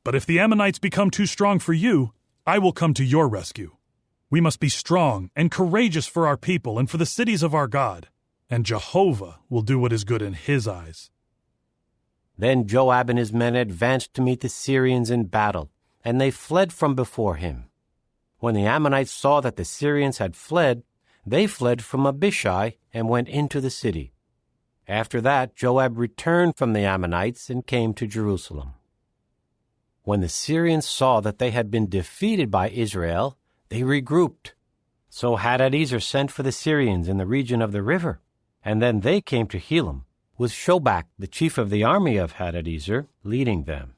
But if the Ammonites become too strong for you, I will come to your rescue. We must be strong and courageous for our people and for the cities of our God, and Jehovah will do what is good in his eyes." Then Joab and his men advanced to meet the Syrians in battle, and they fled from before him. When the Ammonites saw that the Syrians had fled, they fled from Abishai and went into the city. After that, Joab returned from the Ammonites and came to Jerusalem. When the Syrians saw that they had been defeated by Israel, they regrouped. So Hadadezer sent for the Syrians in the region of the river, and then they came to Helam, with Shobak, the chief of the army of Hadadezer, leading them.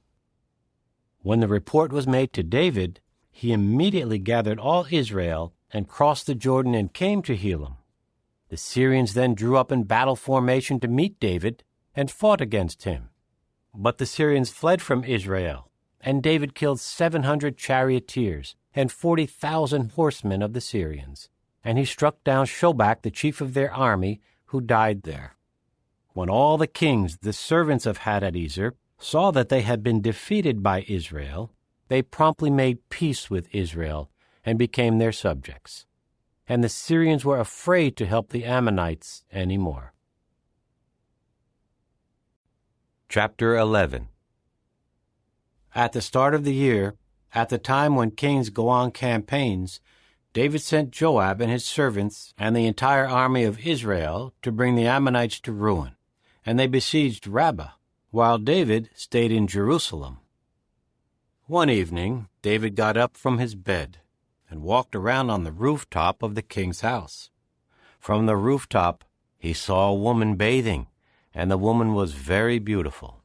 When the report was made to David, he immediately gathered all Israel and crossed the Jordan and came to Helam. The Syrians then drew up in battle formation to meet David and fought against him. But the Syrians fled from Israel, and David killed 700 charioteers and 40,000 horsemen of the Syrians, and he struck down Shobak, the chief of their army, who died there. When all the kings, the servants of Hadadezer, saw that they had been defeated by Israel, they promptly made peace with Israel and became their subjects. And the Syrians were afraid to help the Ammonites any more. Chapter 11. At the start of the year, At the time when kings go on campaigns, David sent Joab and his servants and the entire army of Israel to bring the Ammonites to ruin, and they besieged Rabbah, while David stayed in Jerusalem. One evening, David got up from his bed and walked around on the rooftop of the king's house. From the rooftop, he saw a woman bathing, and the woman was very beautiful.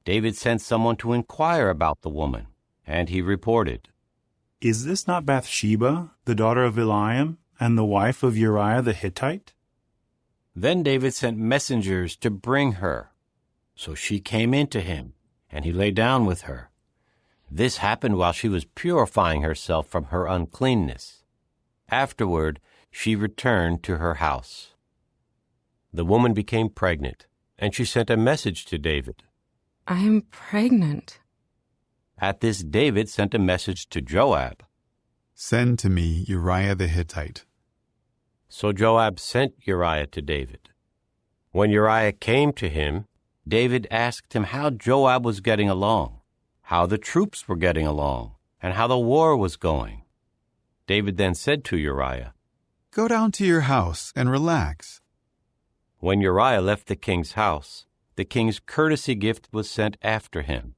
David sent someone to inquire about the woman, and he reported, "Is this not Bathsheba, the daughter of Eliam, and the wife of Uriah the Hittite?" Then David sent messengers to bring her. So she came in to him, and he lay down with her. This happened while she was purifying herself from her uncleanness. Afterward, she returned to her house. The woman became pregnant, and she sent a message to David. "I am pregnant." At this, David sent a message to Joab. "Send to me Uriah the Hittite." So Joab sent Uriah to David. When Uriah came to him, David asked him how Joab was getting along, how the troops were getting along, and how the war was going. David then said to Uriah, "Go down to your house and relax." When Uriah left the king's house, the king's courtesy gift was sent after him.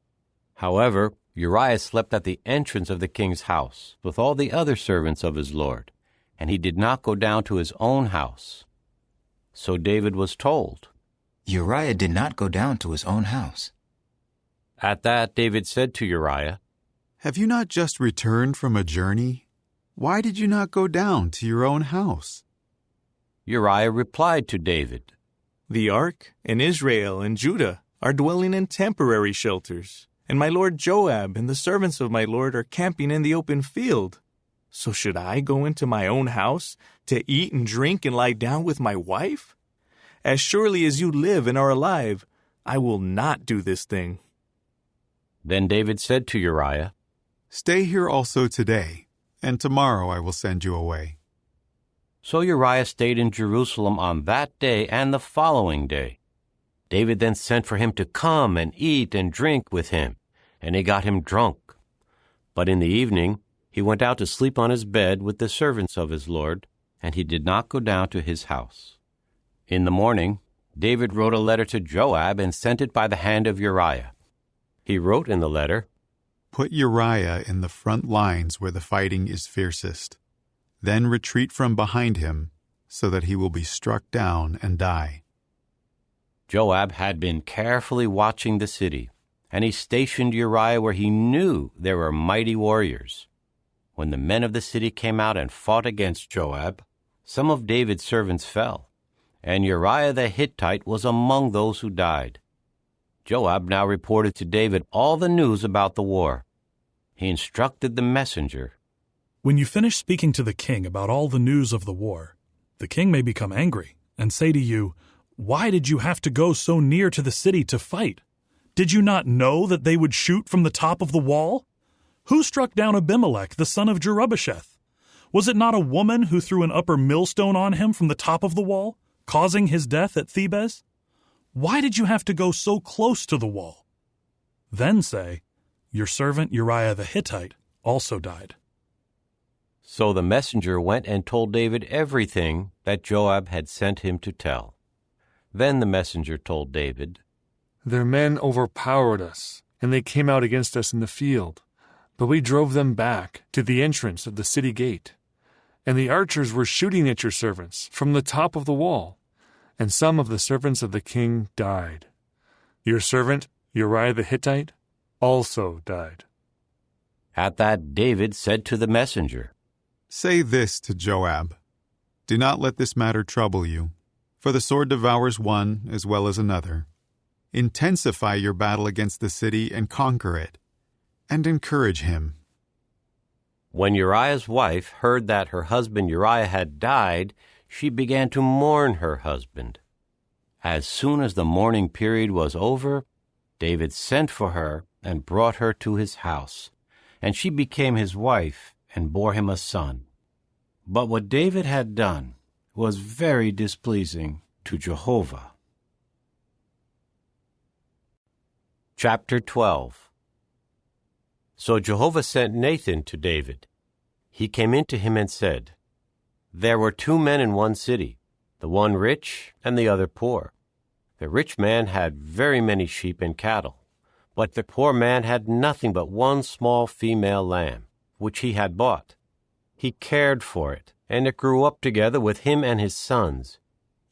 However, Uriah slept at the entrance of the king's house with all the other servants of his lord, and he did not go down to his own house. So David was told, Uriah did not go down to his own house. At that, David said to Uriah, "Have you not just returned from a journey? Why did you not go down to your own house?" Uriah replied to David, "The ark and Israel and Judah are dwelling in temporary shelters, and my lord Joab and the servants of my lord are camping in the open field. So should I go into my own house to eat and drink and lie down with my wife? As surely as you live and are alive, I will not do this thing." Then David said to Uriah, "Stay here also today, and tomorrow I will send you away." So Uriah stayed in Jerusalem on that day and the following day. David then sent for him to come and eat and drink with him, and he got him drunk. But in the evening he went out to sleep on his bed with the servants of his lord, and he did not go down to his house. In the morning, David wrote a letter to Joab and sent it by the hand of Uriah. He wrote in the letter, "Put Uriah in the front lines where the fighting is fiercest. Then retreat from behind him, so that he will be struck down and die." Joab had been carefully watching the city, and he stationed Uriah where he knew there were mighty warriors. When the men of the city came out and fought against Joab, some of David's servants fell, and Uriah the Hittite was among those who died. Joab now reported to David all the news about the war. He instructed the messenger, "When you finish speaking to the king about all the news of the war, the king may become angry and say to you, 'Why did you have to go so near to the city to fight? Did you not know that they would shoot from the top of the wall? Who struck down Abimelech, the son of Jerubbesheth? Was it not a woman who threw an upper millstone on him from the top of the wall, causing his death at Thebez? Why did you have to go so close to the wall?' Then say, 'Your servant Uriah the Hittite also died.'" So the messenger went and told David everything that Joab had sent him to tell. Then the messenger told David, "Their men overpowered us, and they came out against us in the field. But we drove them back to the entrance of the city gate. And the archers were shooting at your servants from the top of the wall, and some of the servants of the king died. Your servant, Uriah the Hittite, also died." At that David said to the messenger, "Say this to Joab. Do not let this matter trouble you, for the sword devours one as well as another. Intensify your battle against the city and conquer it, and encourage him." When Uriah's wife heard that her husband Uriah had died, she began to mourn her husband. As soon as the mourning period was over, David sent for her and brought her to his house, and she became his wife and bore him a son. But what David had done was very displeasing to Jehovah. Chapter 12. So Jehovah sent Nathan to David. He came in to him and said, There were 2 men in one city, the one rich and the other poor. The rich man had very many sheep and cattle, but the poor man had nothing but one small female lamb, which he had bought. He cared for it, and it grew up together with him and his sons.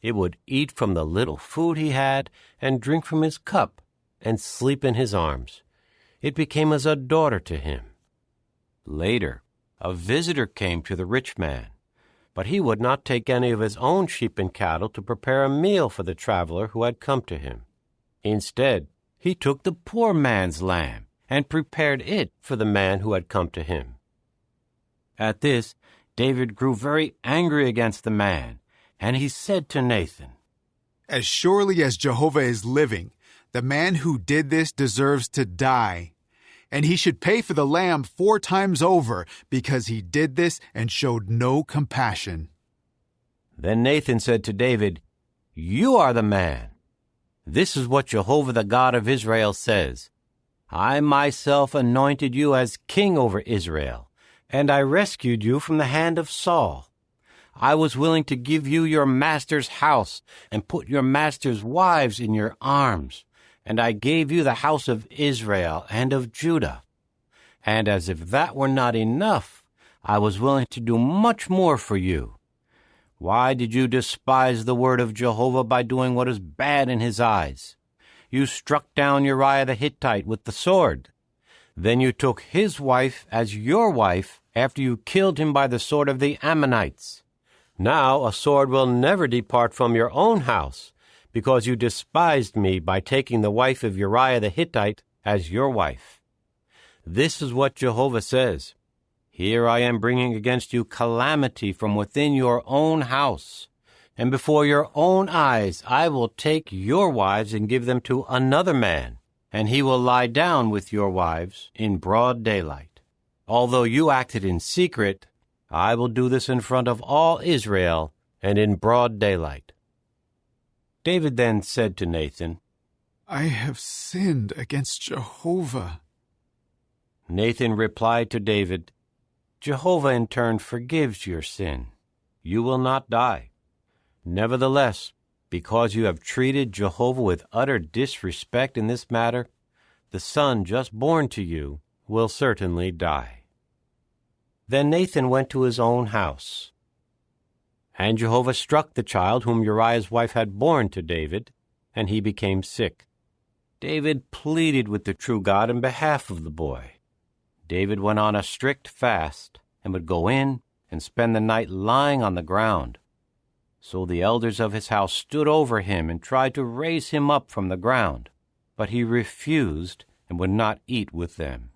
It would eat from the little food he had, and drink from his cup, and sleep in his arms. It became as a daughter to him. Later, a visitor came to the rich man, but he would not take any of his own sheep and cattle to prepare a meal for the traveler who had come to him. Instead, he took the poor man's lamb and prepared it for the man who had come to him. At this, David grew very angry against the man, and he said to Nathan, As surely as Jehovah is living, the man who did this deserves to die. And he should pay for the lamb 4 times over, because he did this and showed no compassion. Then Nathan said to David, You are the man. This is what Jehovah the God of Israel says. I myself anointed you as king over Israel, and I rescued you from the hand of Saul. I was willing to give you your master's house and put your master's wives in your arms. And I gave you the house of Israel and of Judah. And as if that were not enough, I was willing to do much more for you. Why did you despise the word of Jehovah by doing what is bad in his eyes? You struck down Uriah the Hittite with the sword. Then you took his wife as your wife after you killed him by the sword of the Ammonites. Now a sword will never depart from your own house, because you despised me by taking the wife of Uriah the Hittite as your wife. This is what Jehovah says. Here I am bringing against you calamity from within your own house, and before your own eyes I will take your wives and give them to another man, and he will lie down with your wives in broad daylight. Although you acted in secret, I will do this in front of all Israel and in broad daylight. David then said to Nathan, I have sinned against Jehovah. Nathan replied to David, Jehovah in turn forgives your sin. You will not die. Nevertheless, because you have treated Jehovah with utter disrespect in this matter, the son just born to you will certainly die. Then Nathan went to his own house. And Jehovah struck the child whom Uriah's wife had borne to David, and he became sick. David pleaded with the true God in behalf of the boy. David went on a strict fast, and would go in and spend the night lying on the ground. So the elders of his house stood over him and tried to raise him up from the ground, but he refused and would not eat with them.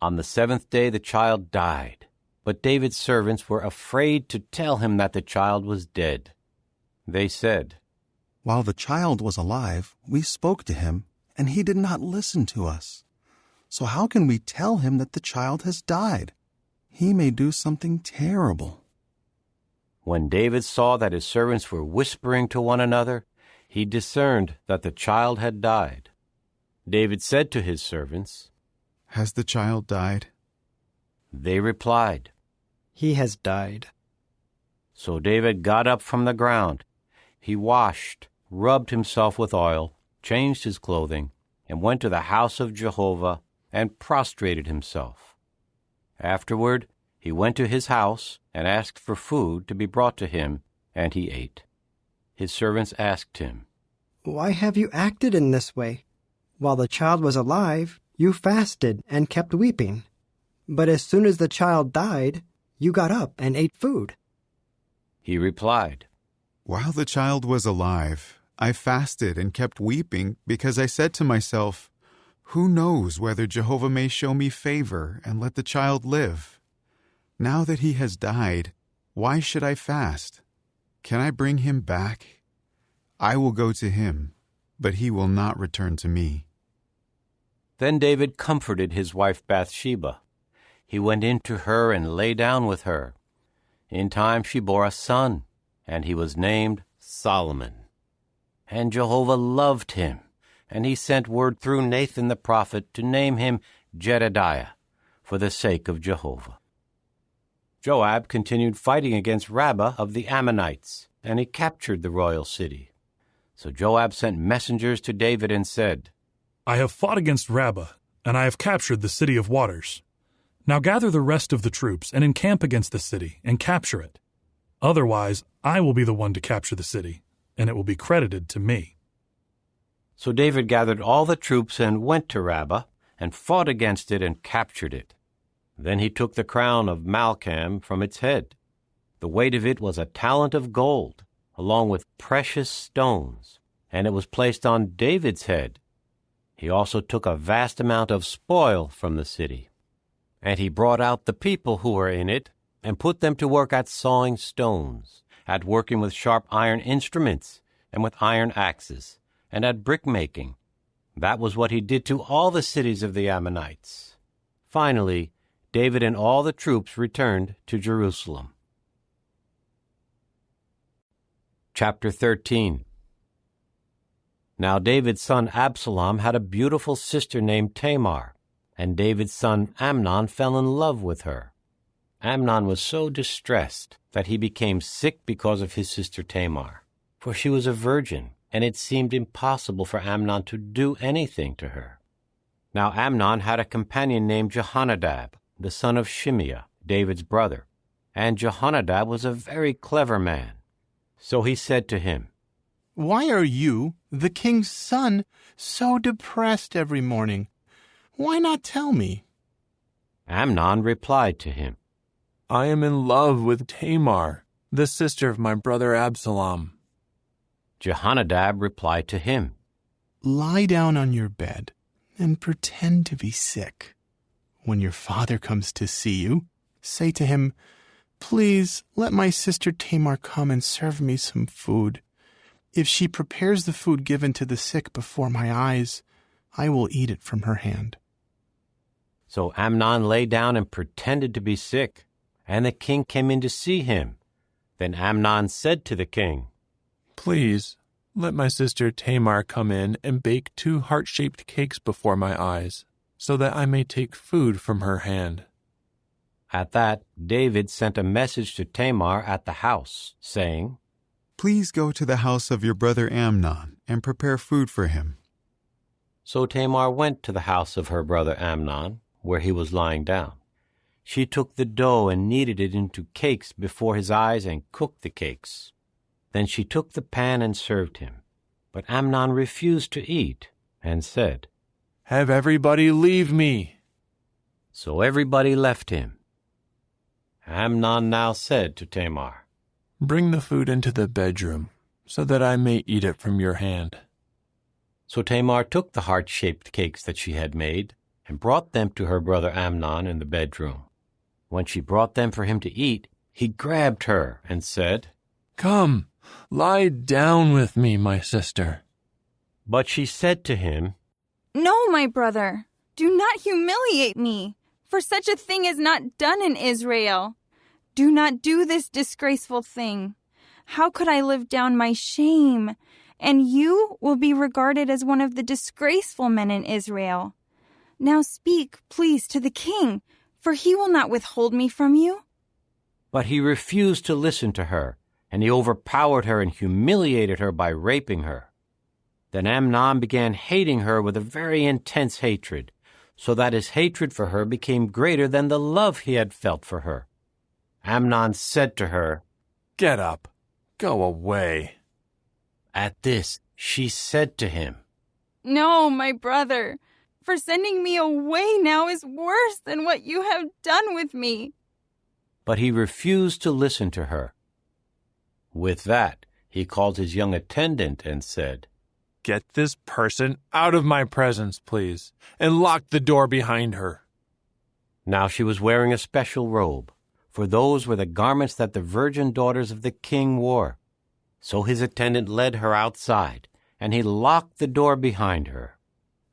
On the 7th day the child died. But David's servants were afraid to tell him that the child was dead. They said, While the child was alive, we spoke to him, and he did not listen to us. So how can we tell him that the child has died? He may do something terrible. When David saw that his servants were whispering to one another, he discerned that the child had died. David said to his servants, Has the child died? They replied, He has died. So David got up from the ground. He washed, rubbed himself with oil, changed his clothing, and went to the house of Jehovah and prostrated himself. Afterward, he went to his house and asked for food to be brought to him, and he ate. His servants asked him, Why have you acted in this way? While the child was alive, you fasted and kept weeping. But as soon as the child died, you got up and ate food. He replied, While the child was alive, I fasted and kept weeping because I said to myself, Who knows whether Jehovah may show me favor and let the child live? Now that he has died, why should I fast? Can I bring him back? I will go to him, but he will not return to me. Then David comforted his wife Bathsheba. He went in to her and lay down with her. In time she bore a son, and he was named Solomon. And Jehovah loved him, and he sent word through Nathan the prophet to name him Jedediah, for the sake of Jehovah. Joab continued fighting against Rabbah of the Ammonites, and he captured the royal city. So Joab sent messengers to David and said, I have fought against Rabbah, and I have captured the city of waters. Now gather the rest of the troops and encamp against the city and capture it. Otherwise, I will be the one to capture the city, and it will be credited to me. So David gathered all the troops and went to Rabbah, and fought against it and captured it. Then he took the crown of Malcham from its head. The weight of it was a talent of gold, along with precious stones, and it was placed on David's head. He also took a vast amount of spoil from the city. And he brought out the people who were in it, and put them to work at sawing stones, at working with sharp iron instruments, and with iron axes, and at brick-making. That was what he did to all the cities of the Ammonites. Finally, David and all the troops returned to Jerusalem. Chapter 13. Now David's son Absalom had a beautiful sister named Tamar, and David's son Amnon fell in love with her. Amnon was so distressed that he became sick because of his sister Tamar, for she was a virgin, and it seemed impossible for Amnon to do anything to her. Now Amnon had a companion named Jehonadab, the son of Shimeah, David's brother, and Jehonadab was a very clever man. So he said to him, Why are you, the king's son, so depressed every morning? Why not tell me? Amnon replied to him, I am in love with Tamar, the sister of my brother Absalom. Jehonadab replied to him, Lie down on your bed and pretend to be sick. When your father comes to see you, say to him, Please let my sister Tamar come and serve me some food. If she prepares the food given to the sick before my eyes, I will eat it from her hand. So Amnon lay down and pretended to be sick, and the king came in to see him. Then Amnon said to the king, Please, let my sister Tamar come in and bake 2 heart-shaped cakes before my eyes, so that I may take food from her hand. At that, David sent a message to Tamar at the house, saying, Please go to the house of your brother Amnon and prepare food for him. So Tamar went to the house of her brother Amnon, where he was lying down. She took the dough and kneaded it into cakes before his eyes and cooked the cakes. Then she took the pan and served him. But Amnon refused to eat and said, Have everybody leave me. So everybody left him. Amnon now said to Tamar, Bring the food into the bedroom, so that I may eat it from your hand. So Tamar took the heart-shaped cakes that she had made, and brought them to her brother Amnon in the bedroom. When she brought them for him to eat, he grabbed her and said, Come, lie down with me, my sister. But she said to him, No, my brother, do not humiliate me, for such a thing is not done in Israel. Do not do this disgraceful thing. How could I live down my shame? And you will be regarded as one of the disgraceful men in Israel. Now speak, please, to the king, for he will not withhold me from you. But he refused to listen to her, and he overpowered her and humiliated her by raping her. Then Amnon began hating her with a very intense hatred, so that his hatred for her became greater than the love he had felt for her. Amnon said to her, Get up, go away. At this, she said to him, No, my brother, for sending me away now is worse than what you have done with me. But he refused to listen to her. With that, he called his young attendant and said, Get this person out of my presence, please, and lock the door behind her. Now she was wearing a special robe, for those were the garments that the virgin daughters of the king wore. So his attendant led her outside, and he locked the door behind her.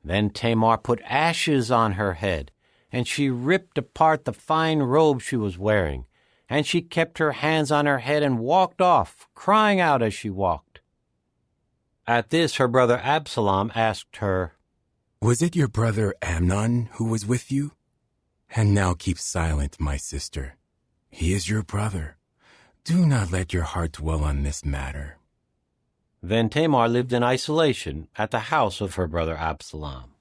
Then Tamar put ashes on her head, and she ripped apart the fine robe she was wearing, and she kept her hands on her head and walked off, crying out as she walked. At this her brother Absalom asked her, Was it your brother Amnon who was with you? And now keep silent, my sister. He is your brother. Do not let your heart dwell on this matter. Then Tamar lived in isolation at the house of her brother Absalom.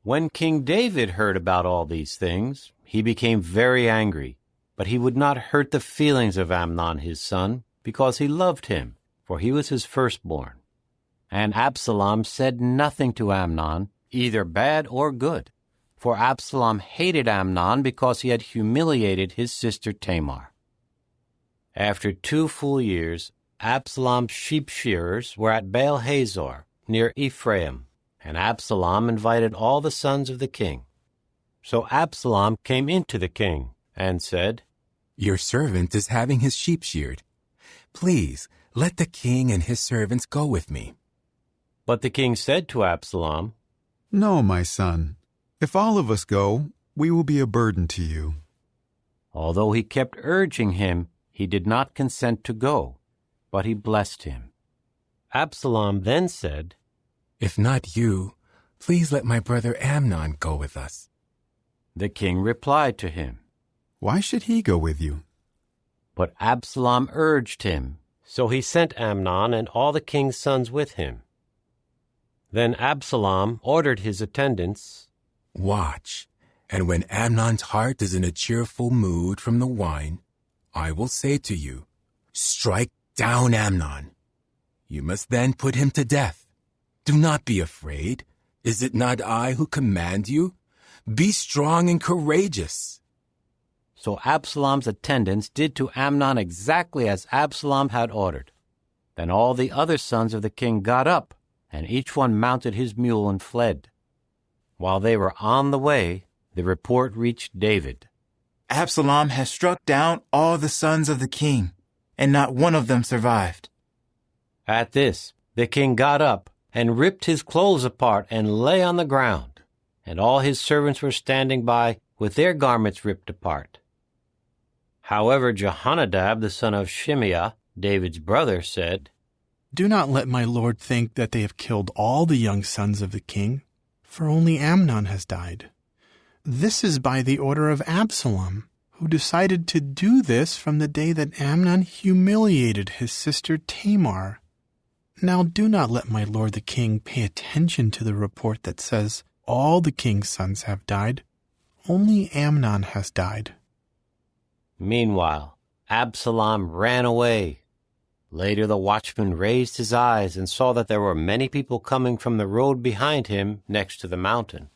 When King David heard about all these things, he became very angry, but he would not hurt the feelings of Amnon his son, because he loved him, for he was his firstborn. And Absalom said nothing to Amnon, either bad or good, for Absalom hated Amnon because he had humiliated his sister Tamar. After 2 full years, Absalom's sheep shearers were at Baal Hazor, near Ephraim, and Absalom invited all the sons of the king. So Absalom came into the king and said, Your servant is having his sheep sheared. Please, let the king and his servants go with me. But the king said to Absalom, No, my son. If all of us go, we will be a burden to you. Although he kept urging him, he did not consent to go, but he blessed him. Absalom then said, If not you, please let my brother Amnon go with us. The king replied to him, Why should he go with you? But Absalom urged him, so he sent Amnon and all the king's sons with him. Then Absalom ordered his attendants, Watch, and when Amnon's heart is in a cheerful mood from the wine, I will say to you, Strike down Amnon. You must then put him to death. Do not be afraid. Is it not I who command you? Be strong and courageous. So Absalom's attendants did to Amnon exactly as Absalom had ordered. Then all the other sons of the king got up, and each one mounted his mule and fled. While they were on the way, the report reached David. Absalom has struck down all the sons of the king, and not one of them survived. At this, the king got up and ripped his clothes apart and lay on the ground, and all his servants were standing by with their garments ripped apart. However, Jehonadab, the son of Shimeah, David's brother, said, Do not let my lord think that they have killed all the young sons of the king, for only Amnon has died. This is by the order of Absalom, who decided to do this from the day that Amnon humiliated his sister Tamar. Now do not let my lord the king pay attention to the report that says all the king's sons have died. Only Amnon has died. Meanwhile, Absalom ran away. Later the watchman raised his eyes and saw that there were many people coming from the road behind him next to the mountain.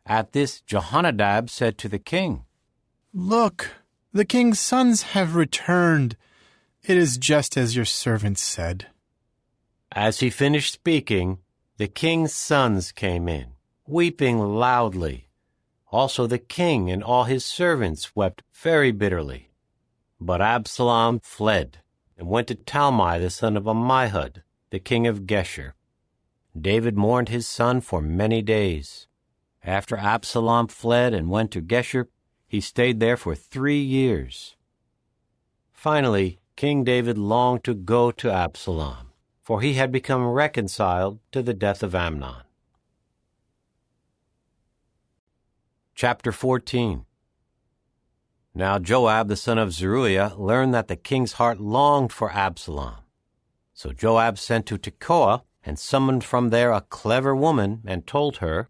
At this, Jehonadab said to the king, Look, the king's sons have returned. It is just as your servant said. As he finished speaking, the king's sons came in, weeping loudly. Also the king and all his servants wept very bitterly. But Absalom fled and went to Talmai the son of Ammihud, the king of Geshur. David mourned his son for many days. After Absalom fled and went to Geshur, he stayed there for 3 years. Finally, King David longed to go to Absalom, for he had become reconciled to the death of Amnon. Chapter 14. Now Joab the son of Zeruiah learned that the king's heart longed for Absalom. So Joab sent to Tekoa and summoned from there a clever woman and told her,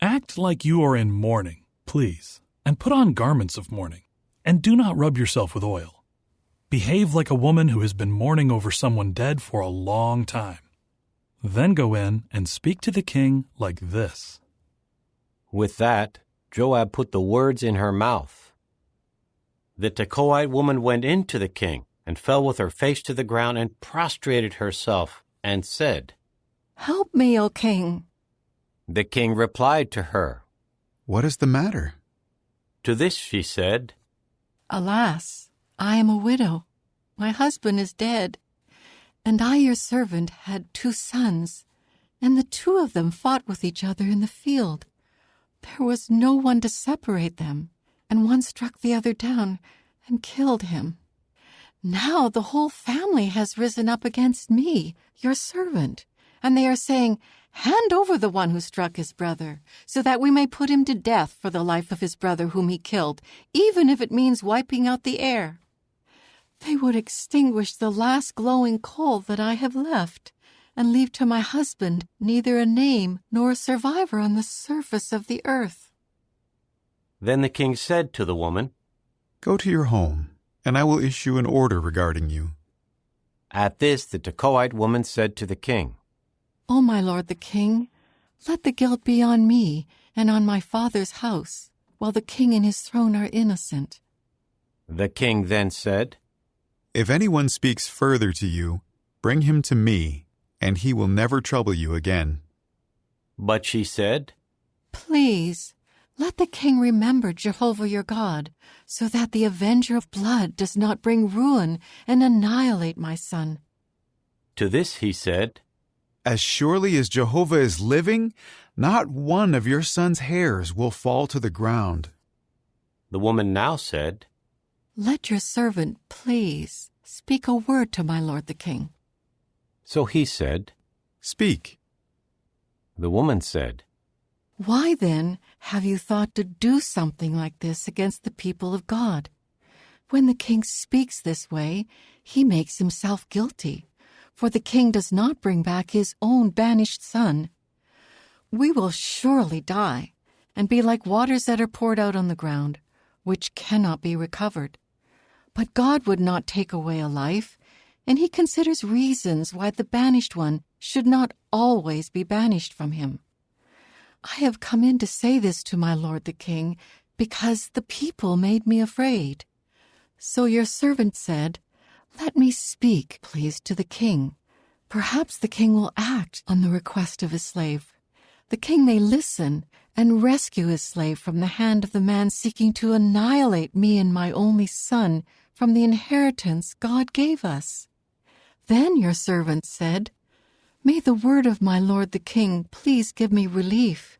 Act like you are in mourning, please, and put on garments of mourning, and do not rub yourself with oil. Behave like a woman who has been mourning over someone dead for a long time. Then go in and speak to the king like this. With that, Joab put the words in her mouth. The Tekoite woman went in to the king and fell with her face to the ground and prostrated herself and said, Help me, O king. The king replied to her, What is the matter? To this she said, Alas, I am a widow. My husband is dead, and I, your servant, had 2 sons, and the 2 of them fought with each other in the field. There was no one to separate them, and one struck the other down and killed him. Now the whole family has risen up against me, your servant, and they are saying, 'Hand over the one who struck his brother, so that we may put him to death for the life of his brother whom he killed, even if it means wiping out the air.' They would extinguish the last glowing coal that I have left, and leave to my husband neither a name nor a survivor on the surface of the earth." Then the king said to the woman, "Go to your home, and I will issue an order regarding you." At this the Tekoite woman said to the king, "O my lord the king, let the guilt be on me and on my father's house, while the king and his throne are innocent." The king then said, "If anyone speaks further to you, bring him to me, and he will never trouble you again." But she said, "Please, let the king remember Jehovah your God, so that the avenger of blood does not bring ruin and annihilate my son." To this he said, "As surely as Jehovah is living, not one of your son's hairs will fall to the ground." The woman now said, "Let your servant, please, speak a word to my lord the king." So he said, "Speak." The woman said, "Why then have you thought to do something like this against the people of God? When the king speaks this way, he makes himself guilty, for the king does not bring back his own banished son. We will surely die and be like waters that are poured out on the ground, which cannot be recovered. But God would not take away a life, and he considers reasons why the banished one should not always be banished from him. I have come in to say this to my lord the king, because the people made me afraid. So your servant said, 'Let me speak, please, to the king. Perhaps the king will act on the request of his slave. The king may listen and rescue his slave from the hand of the man seeking to annihilate me and my only son from the inheritance God gave us.' Then your servant said, 'May the word of my lord the king please give me relief.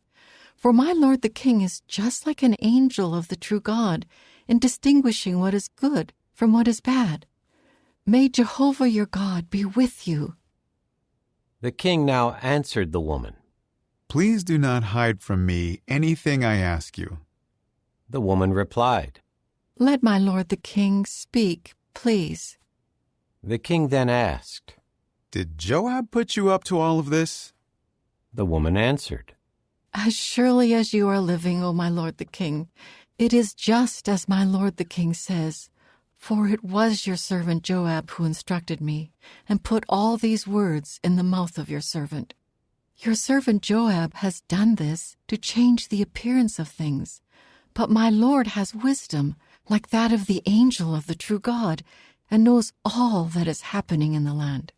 For my lord the king is just like an angel of the true God in distinguishing what is good from what is bad. May Jehovah your God be with you.'" The king now answered the woman, "Please do not hide from me anything I ask you." The woman replied, "Let my lord the king speak, please." The king then asked, "Did Joab put you up to all of this?" The woman answered, "As surely as you are living, O my lord the king, it is just as my lord the king says, for it was your servant Joab who instructed me, and put all these words in the mouth of your servant. Your servant Joab has done this to change the appearance of things, but my lord has wisdom like that of the angel of the true God, and knows all that is happening in the land."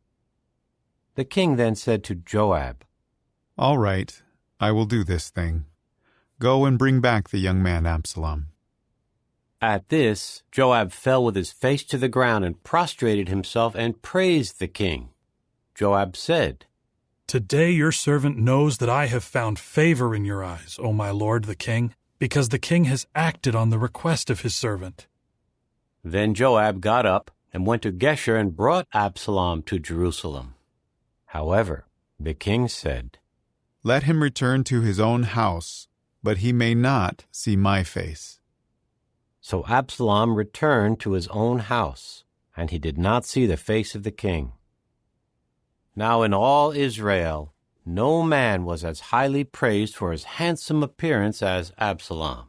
The king then said to Joab, "All right, I will do this thing. Go and bring back the young man Absalom." At this, Joab fell with his face to the ground and prostrated himself and praised the king. Joab said, "Today your servant knows that I have found favor in your eyes, O my lord the king, because the king has acted on the request of his servant." Then Joab got up and went to Geshur and brought Absalom to Jerusalem. However, the king said, "Let him return to his own house, but he may not see my face." So Absalom returned to his own house, and he did not see the face of the king. Now in all Israel, no man was as highly praised for his handsome appearance as Absalom.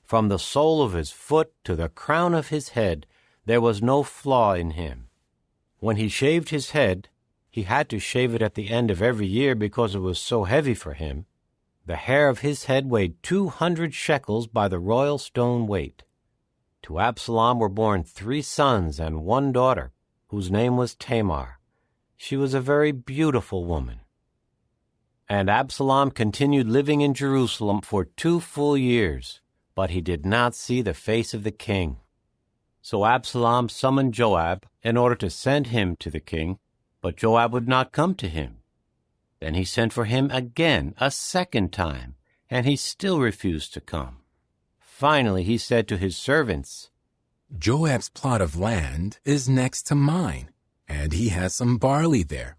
From the sole of his foot to the crown of his head, there was no flaw in him. When he shaved his head, he had to shave it at the end of every year because it was so heavy for him. The hair of his head weighed 200 shekels by the royal stone weight. To Absalom were born 3 sons and 1 daughter, whose name was Tamar. She was a very beautiful woman. And Absalom continued living in Jerusalem for 2 full years, but he did not see the face of the king. So Absalom summoned Joab in order to send him to the king, but Joab would not come to him. Then he sent for him again a second time, and he still refused to come. Finally he said to his servants, "Joab's plot of land is next to mine, and he has some barley there.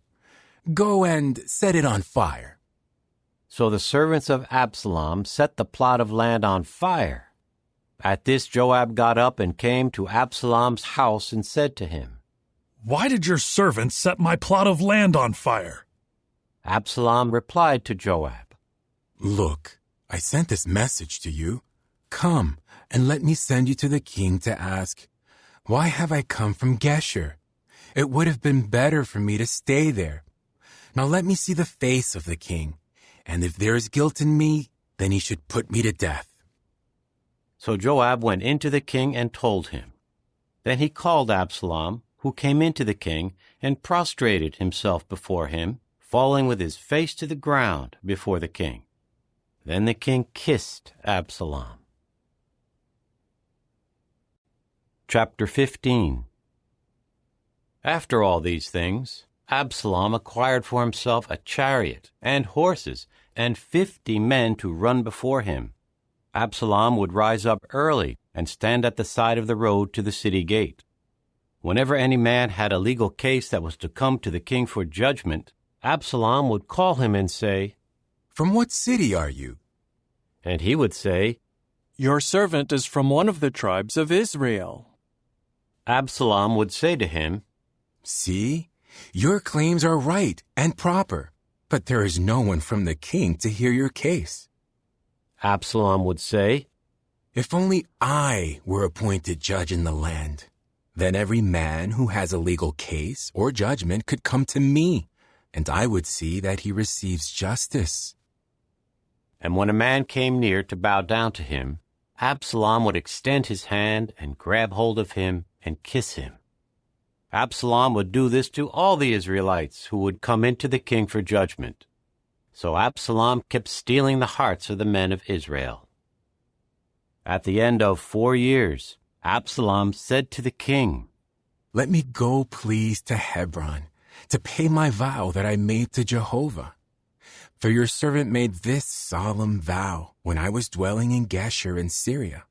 Go and set it on fire." So the servants of Absalom set the plot of land on fire. At this Joab got up and came to Absalom's house and said to him, "Why did your servants set my plot of land on fire?" Absalom replied to Joab, "Look, I sent this message to you. Come, and let me send you to the king to ask, why have I come from Geshur? It would have been better for me to stay there. Now let me see the face of the king, and if there is guilt in me, then he should put me to death." So Joab went in to the king and told him. Then he called Absalom, who came into the king, and prostrated himself before him, falling with his face to the ground before the king. Then the king kissed Absalom. Chapter 15. After all these things, Absalom acquired for himself a chariot and horses and 50 men to run before him. Absalom would rise up early and stand at the side of the road to the city gate. Whenever any man had a legal case that was to come to the king for judgment, Absalom would call him and say, "From what city are you?" And he would say, "Your servant is from one of the tribes of Israel." Absalom would say to him, "See, your claims are right and proper, but there is no one from the king to hear your case." Absalom would say, "If only I were appointed judge in the land, then every man who has a legal case or judgment could come to me, and I would see that he receives justice." And when a man came near to bow down to him, Absalom would extend his hand and grab hold of him and kiss him. Absalom would do this to all the Israelites who would come into the king for judgment. So Absalom kept stealing the hearts of the men of Israel. At the end of 4 years, Absalom said to the king, "Let me go, please, to Hebron, to pay my vow that I made to Jehovah. For your servant made this solemn vow when I was dwelling in Geshur in Syria.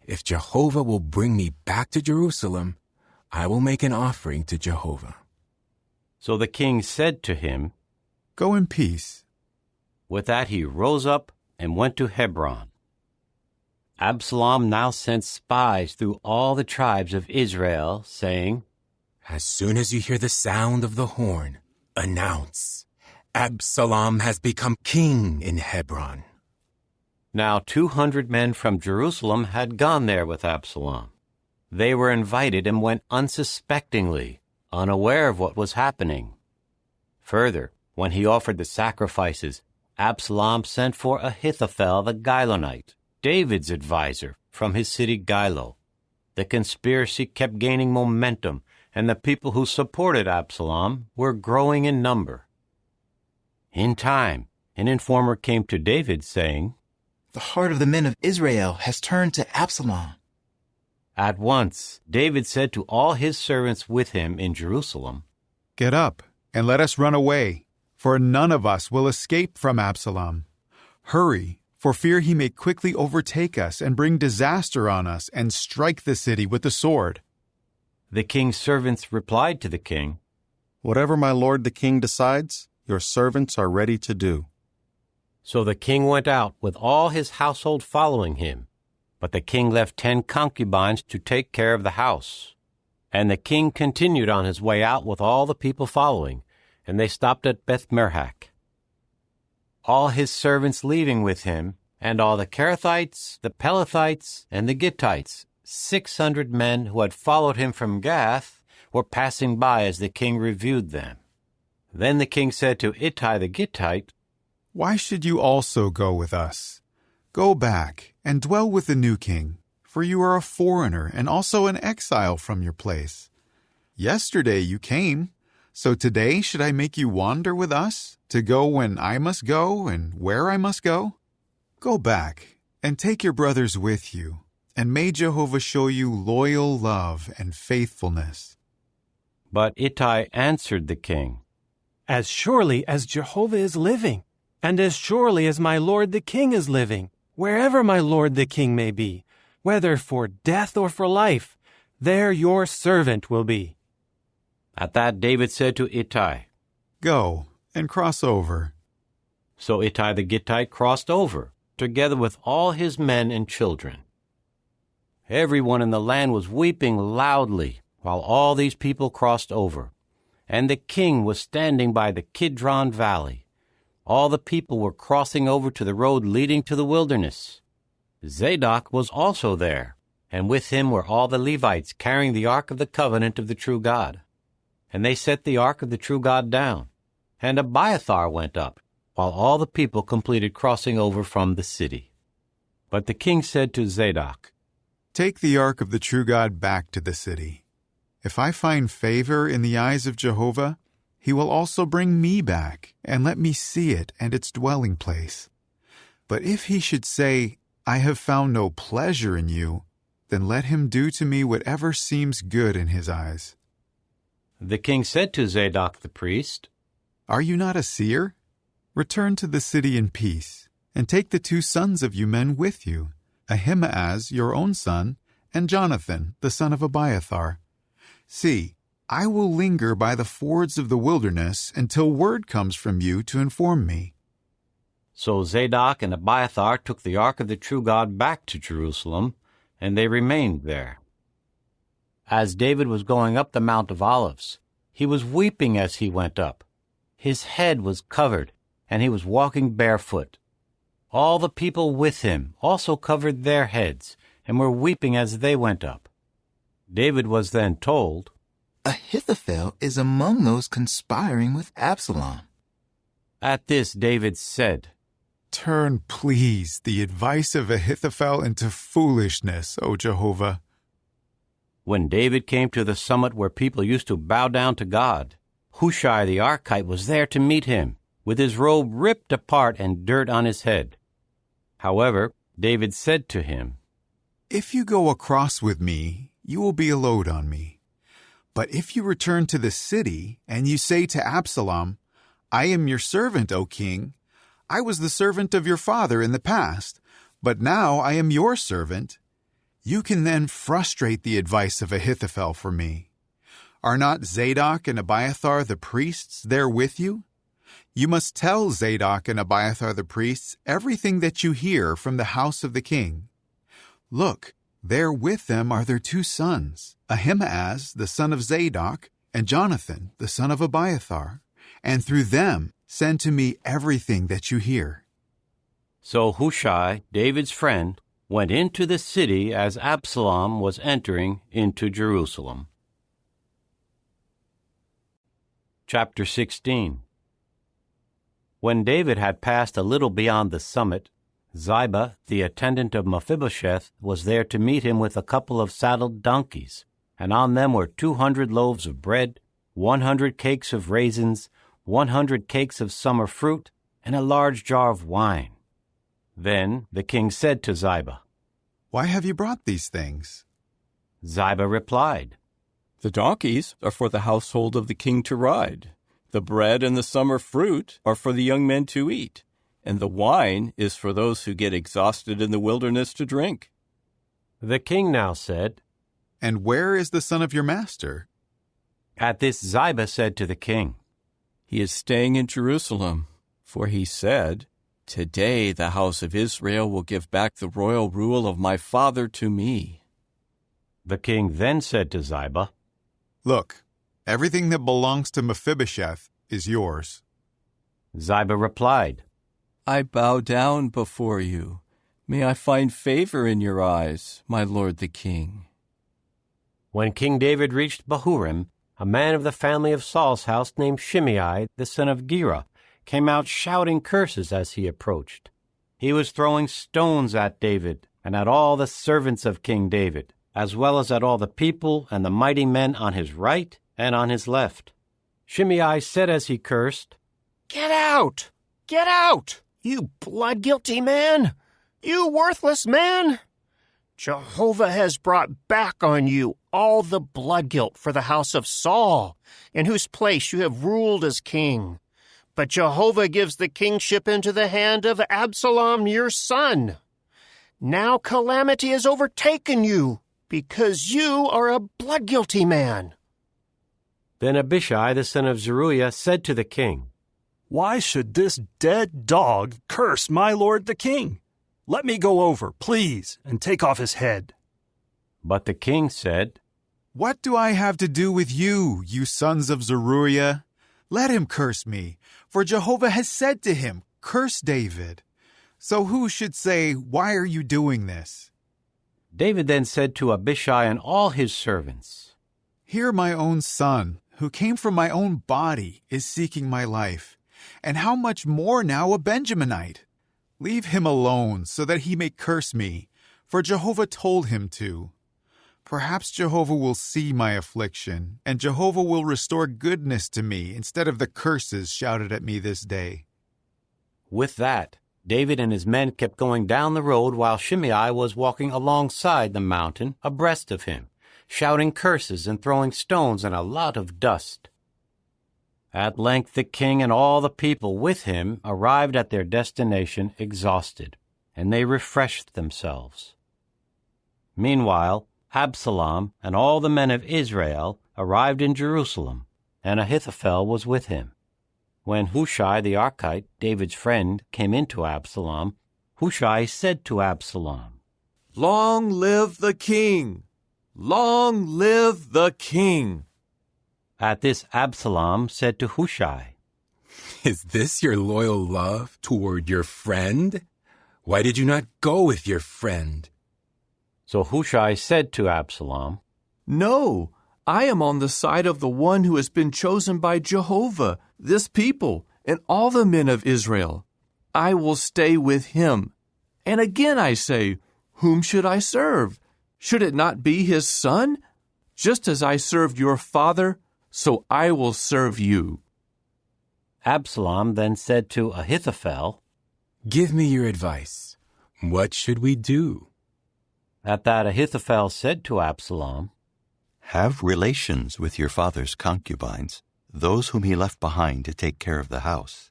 If Jehovah will bring me back to Jerusalem, I will make an offering to Jehovah." So the king said to him, "Go in peace." With that he rose up and went to Hebron. Absalom now sent spies through all the tribes of Israel, saying, "As soon as you hear the sound of the horn, announce, Absalom has become king in Hebron." Now 200 men from Jerusalem had gone there with Absalom. They were invited and went unsuspectingly, unaware of what was happening. Further, when he offered the sacrifices, Absalom sent for Ahithophel the Gilonite, David's adviser, from his city Gilo. The conspiracy kept gaining momentum, and the people who supported Absalom were growing in number. In time, an informer came to David, saying, "The heart of the men of Israel has turned to Absalom." At once, David said to all his servants with him in Jerusalem, "Get up, and let us run away, for none of us will escape from Absalom. Hurry, for fear he may quickly overtake us and bring disaster on us and strike the city with the sword." The king's servants replied to the king, "Whatever my lord the king decides, your servants are ready to do." So the king went out with all his household following him. But the king left 10 concubines to take care of the house. And the king continued on his way out with all the people following, and they stopped at Beth-merhak. All his servants leaving with him, and all the Kerethites, the Pelethites, and the Gittites, 600 men who had followed him from Gath, were passing by as the king reviewed them. Then the king said to Ittai the Gittite, "Why should you also go with us? Go back and dwell with the new king, for you are a foreigner and also an exile from your place. Yesterday you came, so today should I make you wander with us, to go when I must go and where I must go? Go back and take your brothers with you, and may Jehovah show you loyal love and faithfulness." But Ittai answered the king, "As surely as Jehovah is living, and as surely as my lord the king is living, wherever my lord the king may be, whether for death or for life, there your servant will be." At that David said to Ittai, Go and cross over." So Ittai the Gittite crossed over, together with all his men and children. Everyone in the land was weeping loudly while all these people crossed over, and the king was standing by the Kidron Valley. All the people were crossing over to the road leading to the wilderness. Zadok was also there, and with him were all the Levites carrying the ark of the covenant of the true God. And they set the ark of the true God down, and Abiathar went up, while all the people completed crossing over from the city. But the king said to Zadok, "Take the ark of the true God back to the city. If I find favor in the eyes of Jehovah, he will also bring me back and let me see it and its dwelling place. But if he should say, 'I have found no pleasure in you,' then let him do to me whatever seems good in his eyes." The king said to Zadok the priest, "Are you not a seer? Return to the city in peace, and take the 2 sons of you men with you, Ahimaaz your own son, and Jonathan the son of Abiathar. See, I will linger by the fords of the wilderness until word comes from you to inform me." So Zadok and Abiathar took the ark of the true God back to Jerusalem, and they remained there. As David was going up the Mount of Olives, he was weeping as he went up. His head was covered, and he was walking barefoot. All the people with him also covered their heads, and were weeping as they went up. David was then told, "Ahithophel is among those conspiring with Absalom." At this David said, "Turn, please, the advice of Ahithophel into foolishness, O Jehovah." When David came to the summit where people used to bow down to God, Hushai the Archite was there to meet him, with his robe ripped apart and dirt on his head. However, David said to him, "If you go across with me, you will be a load on me. But if you return to the city, and you say to Absalom, 'I am your servant, O king. I was the servant of your father in the past, but now I am your servant,' you can then frustrate the advice of Ahithophel for me. Are not Zadok and Abiathar the priests there with you? You must tell Zadok and Abiathar the priests everything that you hear from the house of the king. Look, there with them are their 2 sons, Ahimaaz the son of Zadok, and Jonathan the son of Abiathar, and through them send to me everything that you hear." So Hushai, David's friend, went into the city as Absalom was entering into Jerusalem. Chapter 16. When David had passed a little beyond the summit, Ziba, the attendant of Mephibosheth, was there to meet him with a couple of saddled donkeys, and on them were 200 loaves of bread, 100 cakes of raisins, 100 cakes of summer fruit, and a large jar of wine. Then the king said to Ziba, "Why have you brought these things?" Ziba replied, "The donkeys are for the household of the king to ride. The bread and the summer fruit are for the young men to eat, and the wine is for those who get exhausted in the wilderness to drink." The king now said, "And where is the son of your master?" At this Ziba said to the king, "He is staying in Jerusalem, for he said, 'Today the house of Israel will give back the royal rule of my father to me.'" The king then said to Ziba, "Look, everything that belongs to Mephibosheth is yours." Ziba replied, "I bow down before you. May I find favor in your eyes, my lord the king." When King David reached Bahurim, a man of the family of Saul's house named Shimei, the son of Gera, came out shouting curses as he approached. He was throwing stones at David and at all the servants of King David, as well as at all the people and the mighty men on his right and on his left. Shimei said as he cursed, "Get out! Get out, you blood-guilty man! You worthless man! Jehovah has brought back on you all the blood guilt for the house of Saul, in whose place you have ruled as king. But Jehovah gives the kingship into the hand of Absalom your son. Now calamity has overtaken you, because you are a blood-guilty man." Then Abishai the son of Zeruiah said to the king, "Why should this dead dog curse my lord the king? Let me go over, please, and take off his head." But the king said, "What do I have to do with you, you sons of Zeruiah? Let him curse me, for Jehovah has said to him, 'Curse David.' So who should say, 'Why are you doing this?'" David then said to Abishai and all his servants, "Here my own son, who came from my own body, is seeking my life. And how much more now a Benjaminite? Leave him alone, so that he may curse me, for Jehovah told him to. Perhaps Jehovah will see my affliction, and Jehovah will restore goodness to me instead of the curses shouted at me this day." With that, David and his men kept going down the road while Shimei was walking alongside the mountain abreast of him, shouting curses and throwing stones and a lot of dust. At length the king and all the people with him arrived at their destination exhausted, and they refreshed themselves. Meanwhile, Absalom and all the men of Israel arrived in Jerusalem, and Ahithophel was with him. When Hushai the Archite, David's friend, came into Absalom, Hushai said to Absalom, "Long live the king! Long live the king!" At this Absalom said to Hushai, "Is this your loyal love toward your friend? Why did you not go with your friend?" So Hushai said to Absalom, "No, I am on the side of the one who has been chosen by Jehovah, this people, and all the men of Israel. I will stay with him. And again I say, whom should I serve? Should it not be his son? Just as I served your father, so I will serve you." Absalom then said to Ahithophel, "Give me your advice. What should we do?" At that Ahithophel said to Absalom, "Have relations with your father's concubines, those whom he left behind to take care of the house.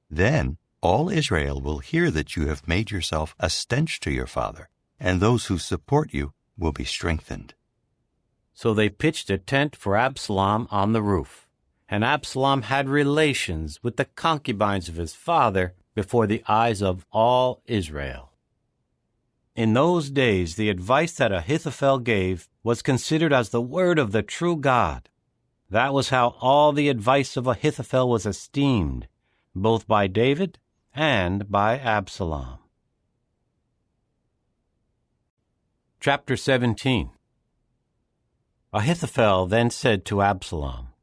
Then all Israel will hear that you have made yourself a stench to your father, and those who support you will be strengthened." So they pitched a tent for Absalom on the roof, and Absalom had relations with the concubines of his father before the eyes of all Israel. In those days, the advice that Ahithophel gave was considered as the word of the true God. That was how all the advice of Ahithophel was esteemed, both by David and by Absalom. Chapter 17. Ahithophel then said to Absalom,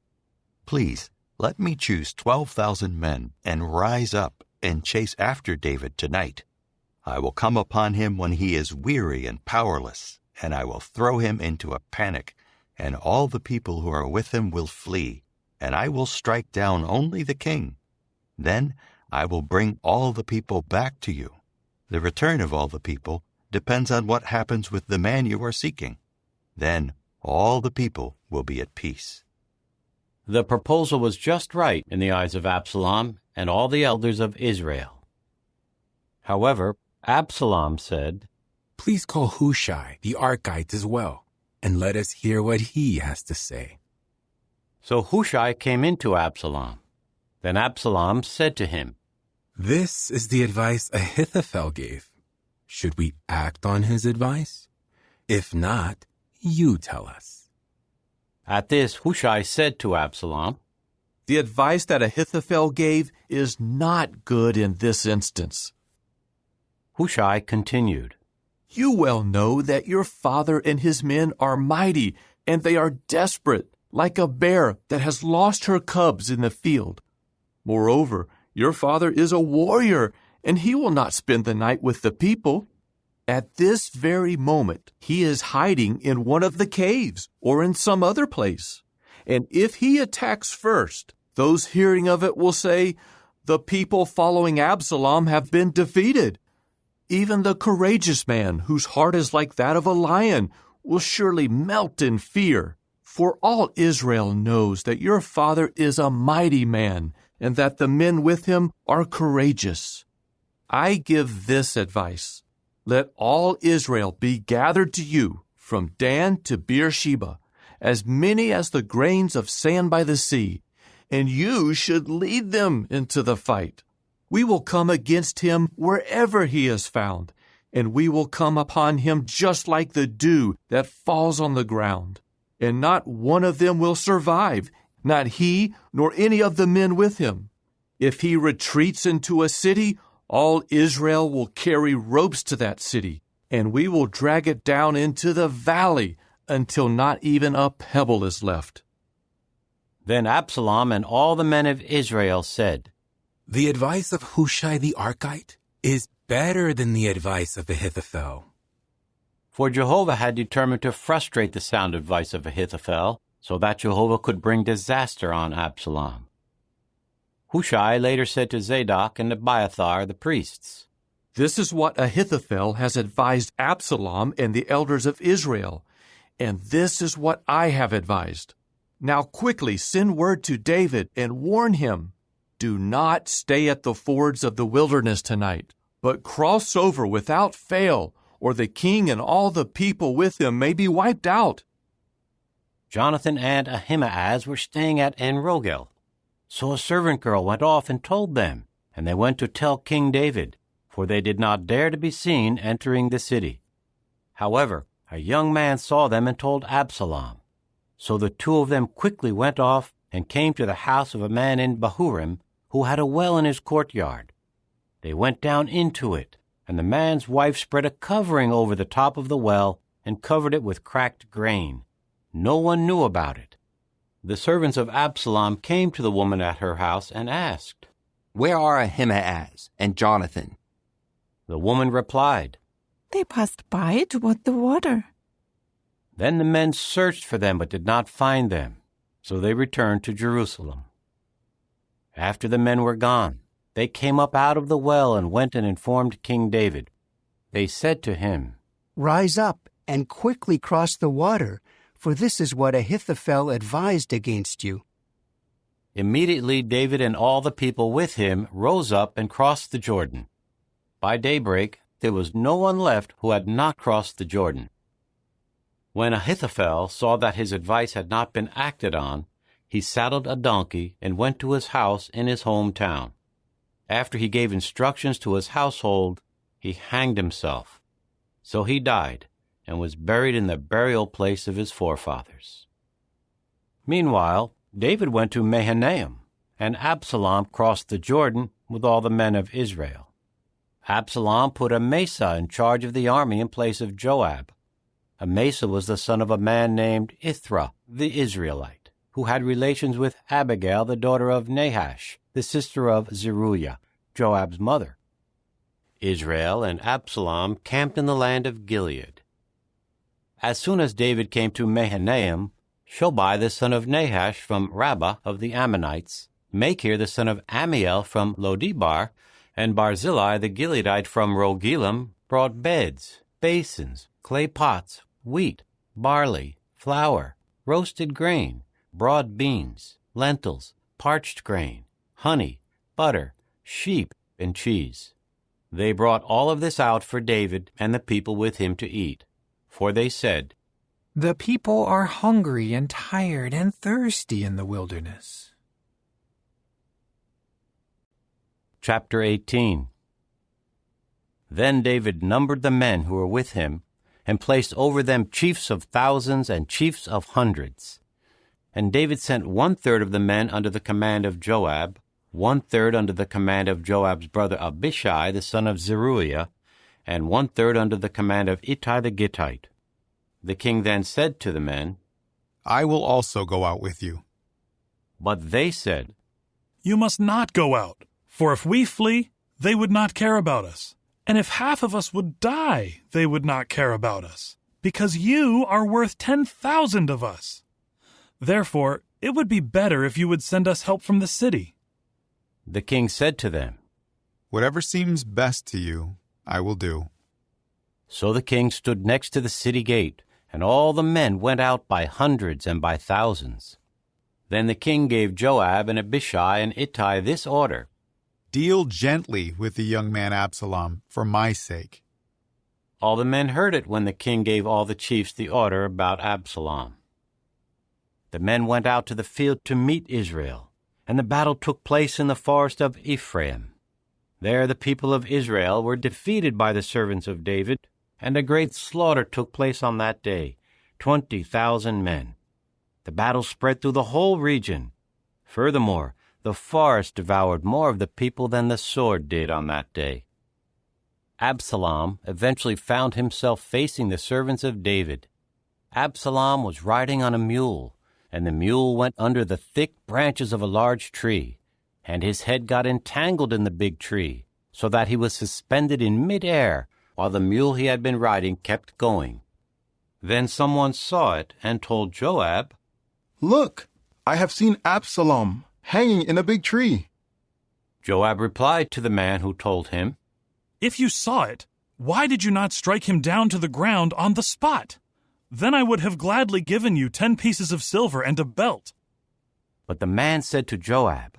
"Please, let me choose 12,000 men and rise up and chase after David tonight. I will come upon him when he is weary and powerless, and I will throw him into a panic, and all the people who are with him will flee, and I will strike down only the king. Then I will bring all the people back to you. The return of all the people depends on what happens with the man you are seeking. Then all the people will be at peace." The proposal was just right in the eyes of Absalom and all the elders of Israel. However, Absalom said, "Please call Hushai the Archite as well, and let us hear what he has to say." So Hushai came into Absalom. Then Absalom said to him, "This is the advice Ahithophel gave. Should we act on his advice? If not, you tell us." At this Hushai said to Absalom, "The advice that Ahithophel gave is not good in this instance." Hushai continued, "You well know that your father and his men are mighty, and they are desperate, like a bear that has lost her cubs in the field. Moreover, your father is a warrior, and he will not spend the night with the people. At this very moment, he is hiding in one of the caves or in some other place. And if he attacks first, those hearing of it will say, 'The people following Absalom have been defeated.' Even the courageous man, whose heart is like that of a lion, will surely melt in fear. For all Israel knows that your father is a mighty man, and that the men with him are courageous. I give this advice. Let all Israel be gathered to you, from Dan to Beersheba, as many as the grains of sand by the sea, and you should lead them into the fight. We will come against him wherever he is found, and we will come upon him just like the dew that falls on the ground. And not one of them will survive, not he nor any of the men with him. If he retreats into a city, all Israel will carry ropes to that city, and we will drag it down into the valley until not even a pebble is left." Then Absalom and all the men of Israel said, "The advice of Hushai the Archite is better than the advice of Ahithophel." For Jehovah had determined to frustrate the sound advice of Ahithophel, so that Jehovah could bring disaster on Absalom. Hushai later said to Zadok and Abiathar the priests, "This is what Ahithophel has advised Absalom and the elders of Israel, and this is what I have advised. Now quickly send word to David and warn him, do not stay at the fords of the wilderness tonight, but cross over without fail, or the king and all the people with him may be wiped out." Jonathan and Ahimaaz were staying at En-Rogel. So a servant girl went off and told them, and they went to tell King David, for they did not dare to be seen entering the city. However, a young man saw them and told Absalom. So the two of them quickly went off and came to the house of a man in Bahurim who had a well in his courtyard. They went down into it, and the man's wife spread a covering over the top of the well and covered it with cracked grain. No one knew about it. The servants of Absalom came to the woman at her house and asked, "Where are Ahimaaz and Jonathan?" The woman replied, "They passed by toward the water." Then the men searched for them but did not find them, so they returned to Jerusalem. After the men were gone, they came up out of the well and went and informed King David. They said to him, "Rise up and quickly cross the water, for this is what Ahithophel advised against you." Immediately David and all the people with him rose up and crossed the Jordan. By daybreak there was no one left who had not crossed the Jordan. When Ahithophel saw that his advice had not been acted on, he saddled a donkey and went to his house in his hometown. After he gave instructions to his household, he hanged himself. So he died and was buried in the burial place of his forefathers. Meanwhile, David went to Mahanaim, and Absalom crossed the Jordan with all the men of Israel. Absalom put Amasa in charge of the army in place of Joab. Amasa was the son of a man named Ithra the Israelite, who had relations with Abigail, the daughter of Nahash, the sister of Zeruiah, Joab's mother. Israel and Absalom camped in the land of Gilead. As soon as David came to Mahanaim, Shobai the son of Nahash from Rabbah of the Ammonites, Machir the son of Ammiel from Lodebar, and Barzillai the Gileadite from Rogelim brought beds, basins, clay pots, wheat, barley, flour, roasted grain, broad beans, lentils, parched grain, honey, butter, sheep, and cheese. They brought all of this out for David and the people with him to eat. For they said, "The people are hungry and tired and thirsty in the wilderness." Chapter 18. Then David numbered the men who were with him, and placed over them chiefs of thousands and chiefs of hundreds. And David sent 1/3 of the men under the command of Joab, 1/3 under the command of Joab's brother Abishai the son of Zeruiah, and 1/3 under the command of Ittai the Gittite. The king then said to the men, "I will also go out with you." But they said, "You must not go out, for if we flee, they would not care about us. And if half of us would die, they would not care about us, because you are worth 10,000 of us. Therefore, it would be better if you would send us help from the city." The king said to them, "Whatever seems best to you, I will do." So the king stood next to the city gate, and all the men went out by hundreds and by thousands. Then the king gave Joab and Abishai and Ittai this order: "Deal gently with the young man Absalom, for my sake." All the men heard it when the king gave all the chiefs the order about Absalom. the men went out to the field to meet Israel, and the battle took place in the forest of Ephraim. There the people of Israel were defeated by the servants of David, and a great slaughter took place on that day, 20,000 men. The battle spread through the whole region. Furthermore, the forest devoured more of the people than the sword did on that day. Absalom eventually found himself facing the servants of David. Absalom was riding on a mule, and the mule went under the thick branches of a large tree, and his head got entangled in the big tree, so that he was suspended in mid-air, while the mule he had been riding kept going. Then someone saw it and told Joab, "Look, I have seen Absalom hanging in a big tree." Joab replied to the man who told him, "If you saw it, why did you not strike him down to the ground on the spot? Then I would have gladly given you 10 pieces of silver and a belt." But the man said to Joab,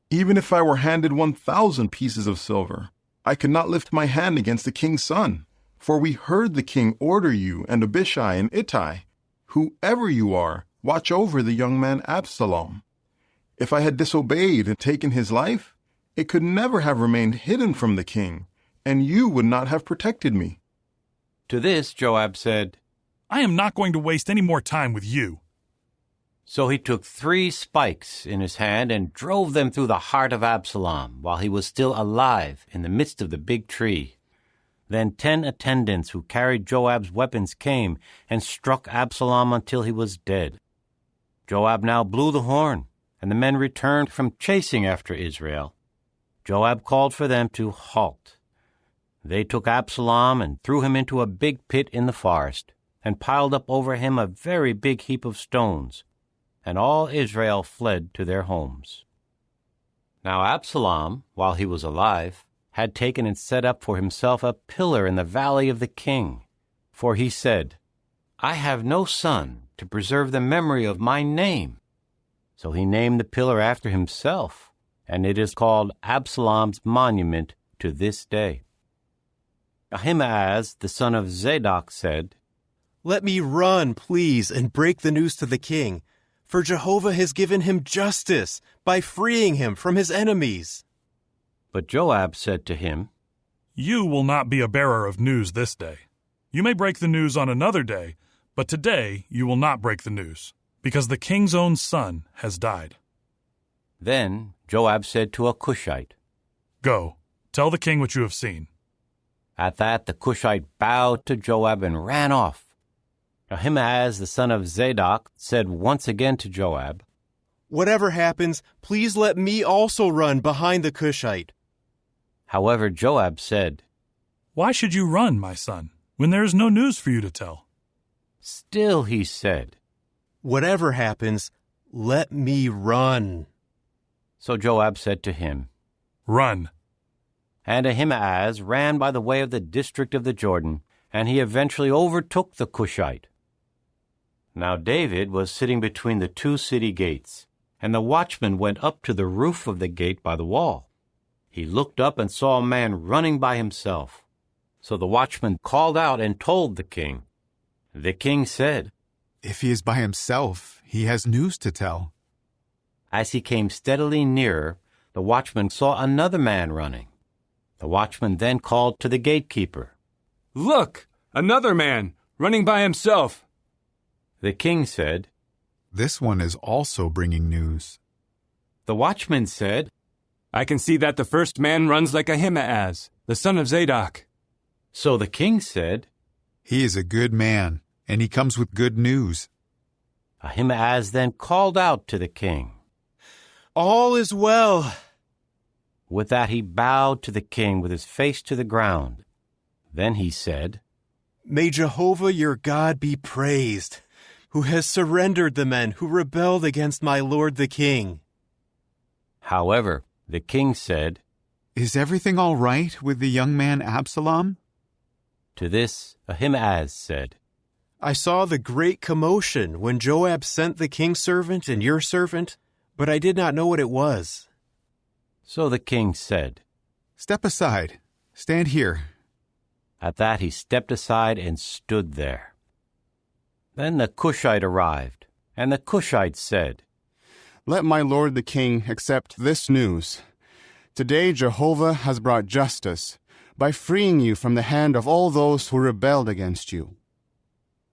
"Even if I were handed 1,000 pieces of silver, I could not lift my hand against the king's son. For we heard the king order you and Abishai and Ittai, whoever you are, watch over the young man Absalom. If I had disobeyed and taken his life, it could never have remained hidden from the king, and you would not have protected me." To this Joab said, "I am not going to waste any more time with you." So he took 3 spikes in his hand and drove them through the heart of Absalom while he was still alive in the midst of the big tree. Then 10 attendants who carried Joab's weapons came and struck Absalom until he was dead. Joab now blew the horn, and the men returned from chasing after Israel. Joab called for them to halt. They took Absalom and threw him into a big pit in the forest, and piled up over him a very big heap of stones, and all Israel fled to their homes. Now Absalom, while he was alive, had taken and set up for himself a pillar in the valley of the king. For he said, "I have no son to preserve the memory of my name." So he named the pillar after himself, and it is called Absalom's monument to this day. Ahimaaz, the son of Zadok, said, "Let me run, please, and break the news to the king, for Jehovah has given him justice by freeing him from his enemies." But Joab said to him, "You will not be a bearer of news this day. You may break the news on another day, but today you will not break the news, because the king's own son has died." Then Joab said to a Cushite, "Go, tell the king what you have seen." At that the Cushite bowed to Joab and ran off. Ahimaaz, the son of Zadok, said once again to Joab, "Whatever happens, please let me also run behind the Cushite." However, Joab said, "Why should you run, my son, when there is no news for you to tell?" Still he said, "Whatever happens, let me run." So Joab said to him, "Run." And Ahimaaz ran by the way of the district of the Jordan, and he eventually overtook the Cushite. Now David was sitting between the 2 city gates, and the watchman went up to the roof of the gate by the wall. He looked up and saw a man running by himself. So the watchman called out and told the king. The king said, "If he is by himself, he has news to tell." As he came steadily nearer, the watchman saw another man running. The watchman then called to the gatekeeper, "Look, another man running by himself." The king said, "This one is also bringing news." The watchman said, "I can see that the first man runs like Ahimaaz, the son of Zadok." So the king said, "He is a good man, and he comes with good news." Ahimaaz then called out to the king, "All is well." With that he bowed to the king with his face to the ground. Then he said, "May Jehovah your God be praised, who has surrendered the men who rebelled against my lord the king." However, the king said, "Is everything all right with the young man Absalom?" To this Ahimaaz said, "I saw the great commotion when Joab sent the king's servant and your servant, but I did not know what it was." So the king said, "Step aside. Stand here." At that he stepped aside and stood there. Then the Cushite arrived, And the Cushites said, Let my lord the king accept this news. Today Jehovah has brought justice by freeing you from the hand of all those who rebelled against you.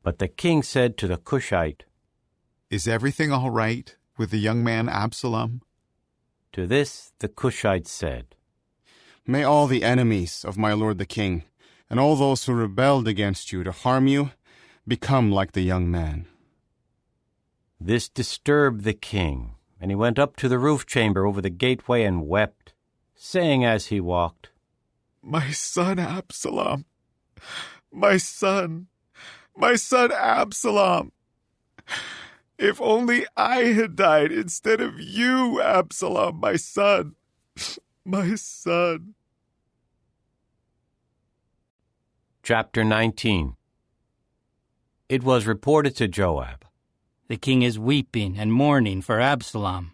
But the king said to the Cushite, Is everything all right with the young man Absalom? To this the Cushite said, May all the enemies of my lord the king, and all those who rebelled against you to harm you, become like the young man. This disturbed the king, and he went up to the roof chamber over the gateway and wept, saying as he walked, My son Absalom, my son Absalom. If only I had died instead of you, Absalom, my son, my son. Chapter 19. It was reported to Joab, The king is weeping and mourning for Absalom.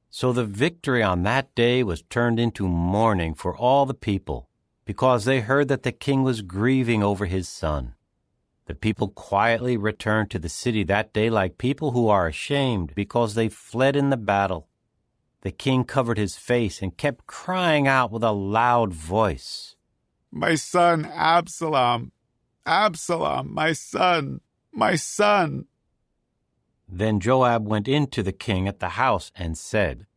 So the victory on that day was turned into mourning for all the people, because they heard that the king was grieving over his son. The people quietly returned to the city that day like people who are ashamed because they fled in the battle. The king covered his face and kept crying out with a loud voice, My son Absalom, Absalom, my son, my son. Then Joab went in to the king at the house and said,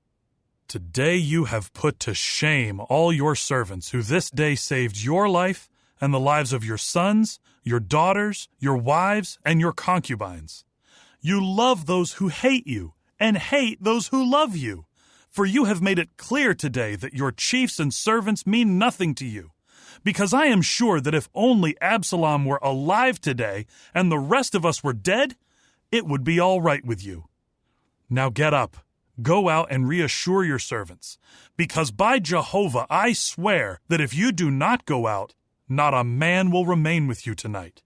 Today you have put to shame all your servants who this day saved your life and the lives of your sons, your daughters, your wives, and your concubines. You love those who hate you and hate those who love you. For you have made it clear today that your chiefs and servants mean nothing to you. Because I am sure that if only Absalom were alive today and the rest of us were dead, it would be all right with you. Now get up, go out and reassure your servants, because by Jehovah I swear that if you do not go out, not a man will remain with you tonight.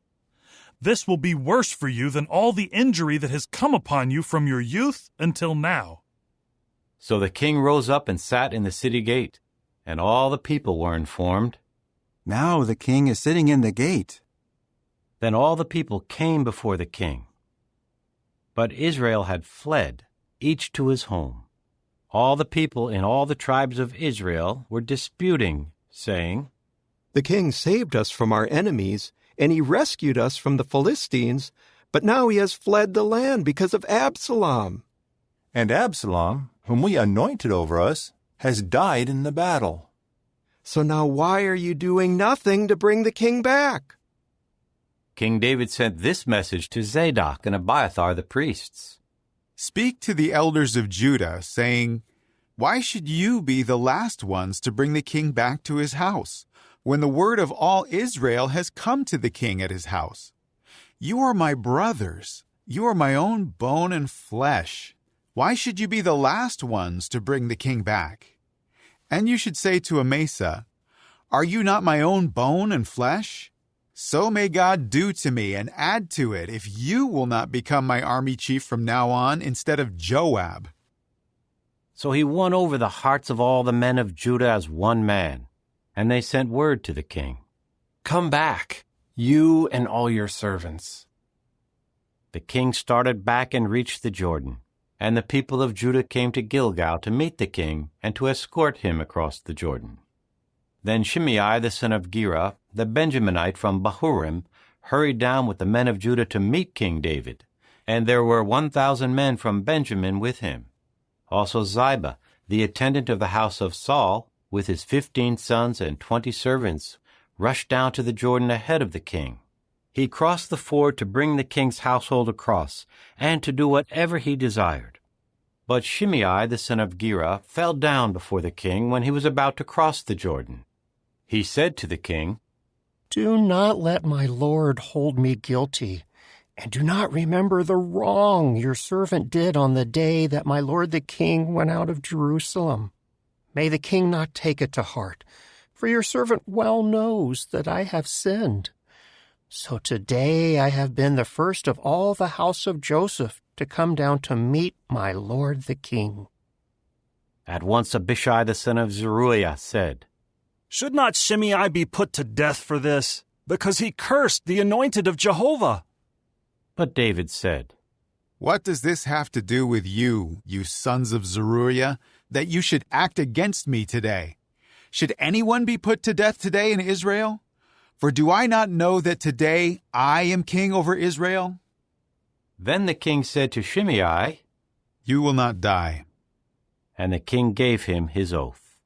This will be worse for you than all the injury that has come upon you from your youth until now. So the king rose up and sat in the city gate, and all the people were informed. Now the king is sitting in the gate. Then all the people came before the king. But Israel had fled, each to his home. All the people in all the tribes of Israel were disputing, saying, The king saved us from our enemies, and he rescued us from the Philistines, but now he has fled the land because of Absalom. And Absalom, whom we anointed over us, has died in the battle. So now why are you doing nothing to bring the king back? King David sent this message to Zadok and Abiathar the priests. Speak to the elders of Judah, saying, Why should you be the last ones to bring the king back to his house, when the word of all Israel has come to the king at his house? You are my brothers. You are my own bone and flesh. Why should you be the last ones to bring the king back? And you should say to Amasa, Are you not my own bone and flesh? So may God do to me and add to it if you will not become my army chief from now on instead of Joab. So he won over the hearts of all the men of Judah as one man, and they sent word to the king, Come back, you and all your servants. The king started back and reached the Jordan, and the people of Judah came to Gilgal to meet the king and to escort him across the Jordan. Then Shimei the son of Gera, the Benjaminite from Bahurim, hurried down with the men of Judah to meet King David, and there were 1,000 men from Benjamin with him. Also Ziba, the attendant of the house of Saul, with his 15 sons and 20 servants, rushed down to the Jordan ahead of the king. He crossed the ford to bring the king's household across, and to do whatever he desired. But Shimei the son of Gera fell down before the king when he was about to cross the Jordan. He said to the king, Do not let my lord hold me guilty, and do not remember the wrong your servant did on the day that my lord the king went out of Jerusalem. May the king not take it to heart, for your servant well knows that I have sinned. So today I have been the first of all the house of Joseph to come down to meet my lord the king. At once Abishai the son of Zeruiah said, Should not Shimei be put to death for this, because he cursed the anointed of Jehovah? But David said, What does this have to do with you, you sons of Zeruiah, that you should act against me today? Should anyone be put to death today in Israel? For do I not know that today I am king over Israel? Then the king said to Shimei, You will not die. And the king gave him his oath.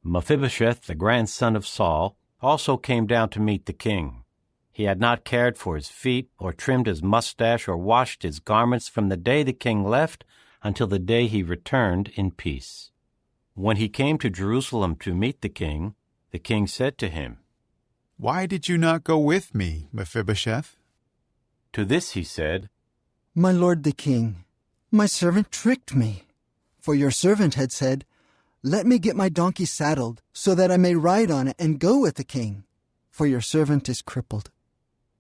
Mephibosheth, the grandson of Saul, also came down to meet the king. He had not cared for his feet, or trimmed his mustache, or washed his garments from the day the king left until the day he returned in peace. When he came to Jerusalem to meet the king said to him, Why did you not go with me, Mephibosheth? To this he said, My lord the king, my servant tricked me. For your servant had said, Let me get my donkey saddled, so that I may ride on it and go with the king, for your servant is crippled.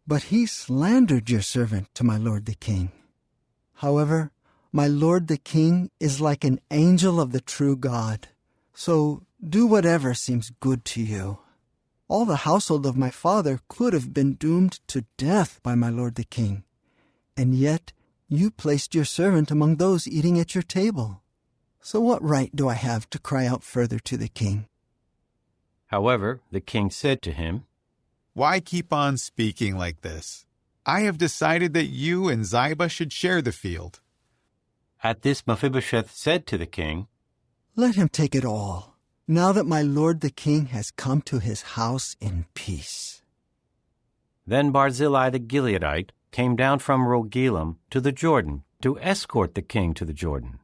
But he slandered your servant to my lord the king. However, my lord the king is like an angel of the true God. So do whatever seems good to you. All the household of my father could have been doomed to death by my lord the king. And yet you placed your servant among those eating at your table. So what right do I have to cry out further to the king? However, the king said to him, Why keep on speaking like this? I have decided that you and Ziba should share the field. At this Mephibosheth said to the king, Let him take it all, now that my lord the king has come to his house in peace. Then Barzillai the Gileadite came down from Rogelim to the Jordan to escort the king to the Jordan.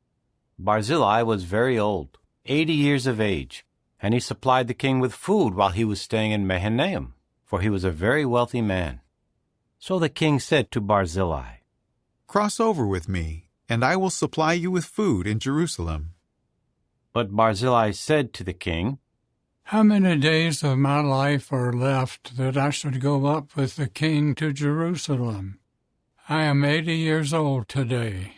Barzillai was very old, 80 years of age, and he supplied the king with food while he was staying in Mahanaim, for he was a very wealthy man. So the king said to Barzillai, Cross over with me, and I will supply you with food in Jerusalem. But Barzillai said to the king, How many days of my life are left that I should go up with the king to Jerusalem? I am 80 years old today.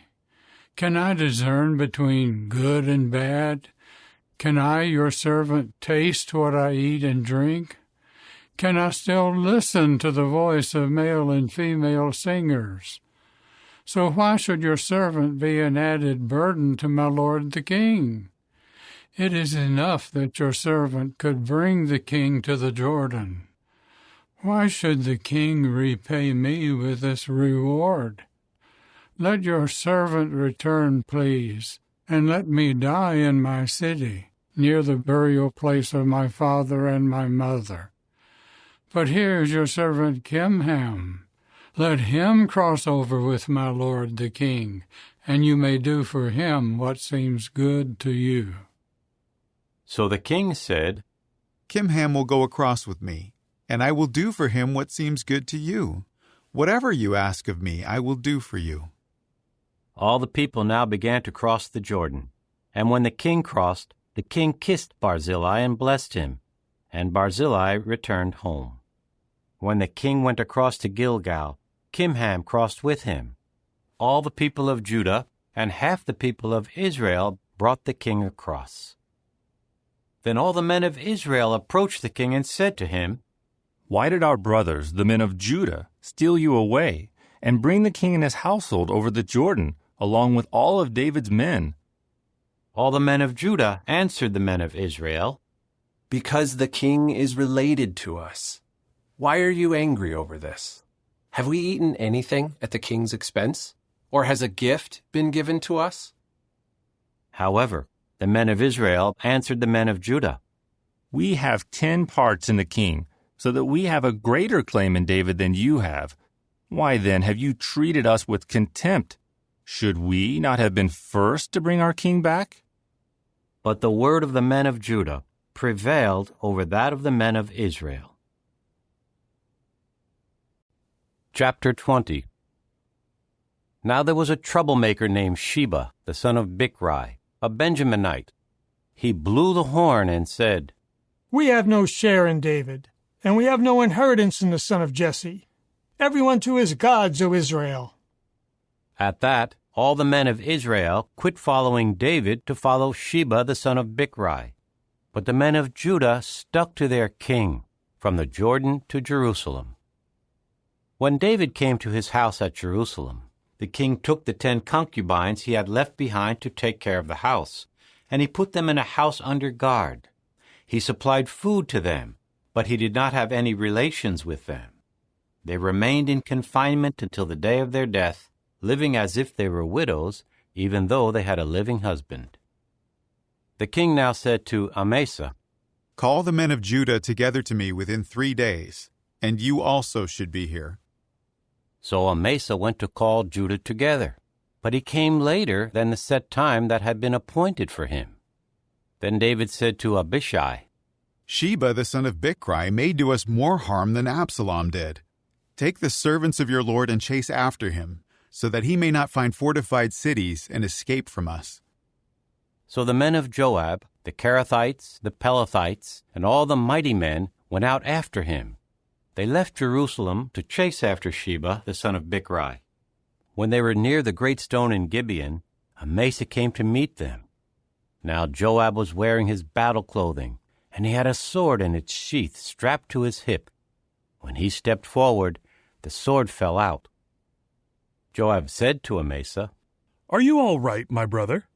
Can I discern between good and bad? Can I, your servant, taste what I eat and drink? Can I still listen to the voice of male and female singers? So why should your servant be an added burden to my lord the king? It is enough that your servant could bring the king to the Jordan. Why should the king repay me with this reward? Let your servant return, please, and let me die in my city, near the burial place of my father and my mother. But here is your servant Kimham. Let him cross over with my lord the king, and you may do for him what seems good to you. So the king said, Kimham will go across with me, and I will do for him what seems good to you. Whatever you ask of me, I will do for you. All the people now began to cross the Jordan. And when the king crossed, the king kissed Barzillai and blessed him, and Barzillai returned home. When the king went across to Gilgal, Kimham crossed with him. All the people of Judah and half the people of Israel brought the king across. Then all the men of Israel approached the king and said to him, Why did our brothers, the men of Judah, steal you away and bring the king and his household over the Jordan, along with all of David's men? All the men of Judah answered the men of Israel, Because the king is related to us. Why are you angry over this? Have we eaten anything at the king's expense? Or has a gift been given to us? However, the men of Israel answered the men of Judah, We have 10 parts in the king, so that we have a greater claim in David than you have. Why then have you treated us with contempt? Should we not have been first to bring our king back? But the word of the men of Judah prevailed over that of the men of Israel. Chapter 20. Now there was a troublemaker named Sheba, the son of Bichri, a Benjaminite. He blew the horn and said, We have no share in David, and we have no inheritance in the son of Jesse. Everyone to his gods, O Israel. At that, all the men of Israel quit following David to follow Sheba the son of Bichri. But the men of Judah stuck to their king, from the Jordan to Jerusalem. When David came to his house at Jerusalem, the king took the 10 concubines he had left behind to take care of the house, and he put them in a house under guard. He supplied food to them, but he did not have any relations with them. They remained in confinement until the day of their death, living as if they were widows, even though they had a living husband. The king now said to Amasa, "Call the men of Judah together to me within 3 days, and you also should be here." So Amasa went to call Judah together, but he came later than the set time that had been appointed for him. Then David said to Abishai, "Sheba the son of Bichri made to us more harm than Absalom did. Take the servants of your Lord and chase after him, so that he may not find fortified cities and escape from us." So the men of Joab, the Kerethites, the Pelethites, and all the mighty men went out after him. They left Jerusalem to chase after Sheba the son of Bichri. When they were near the great stone in Gibeon, Amasa came to meet them. Now Joab was wearing his battle clothing, and he had a sword in its sheath strapped to his hip. When he stepped forward, the sword fell out. Joab said to Amasa, "Are you all right, my brother?"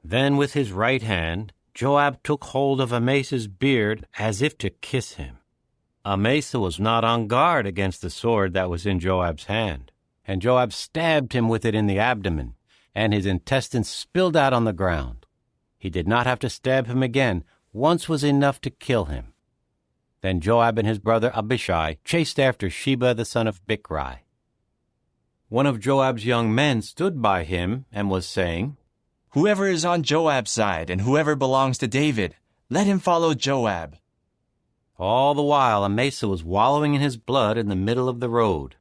Then with his right hand, Joab took hold of Amasa's beard as if to kiss him. Amasa was not on guard against the sword that was in Joab's hand, and Joab stabbed him with it in the abdomen, and his intestines spilled out on the ground. He did not have to stab him again. Once was enough to kill him. Then Joab and his brother Abishai chased after Sheba the son of Bichri. One of Joab's young men stood by him and was saying, "Whoever is on Joab's side and whoever belongs to David, let him follow Joab." All the while Amasa was wallowing in his blood in the middle of the road.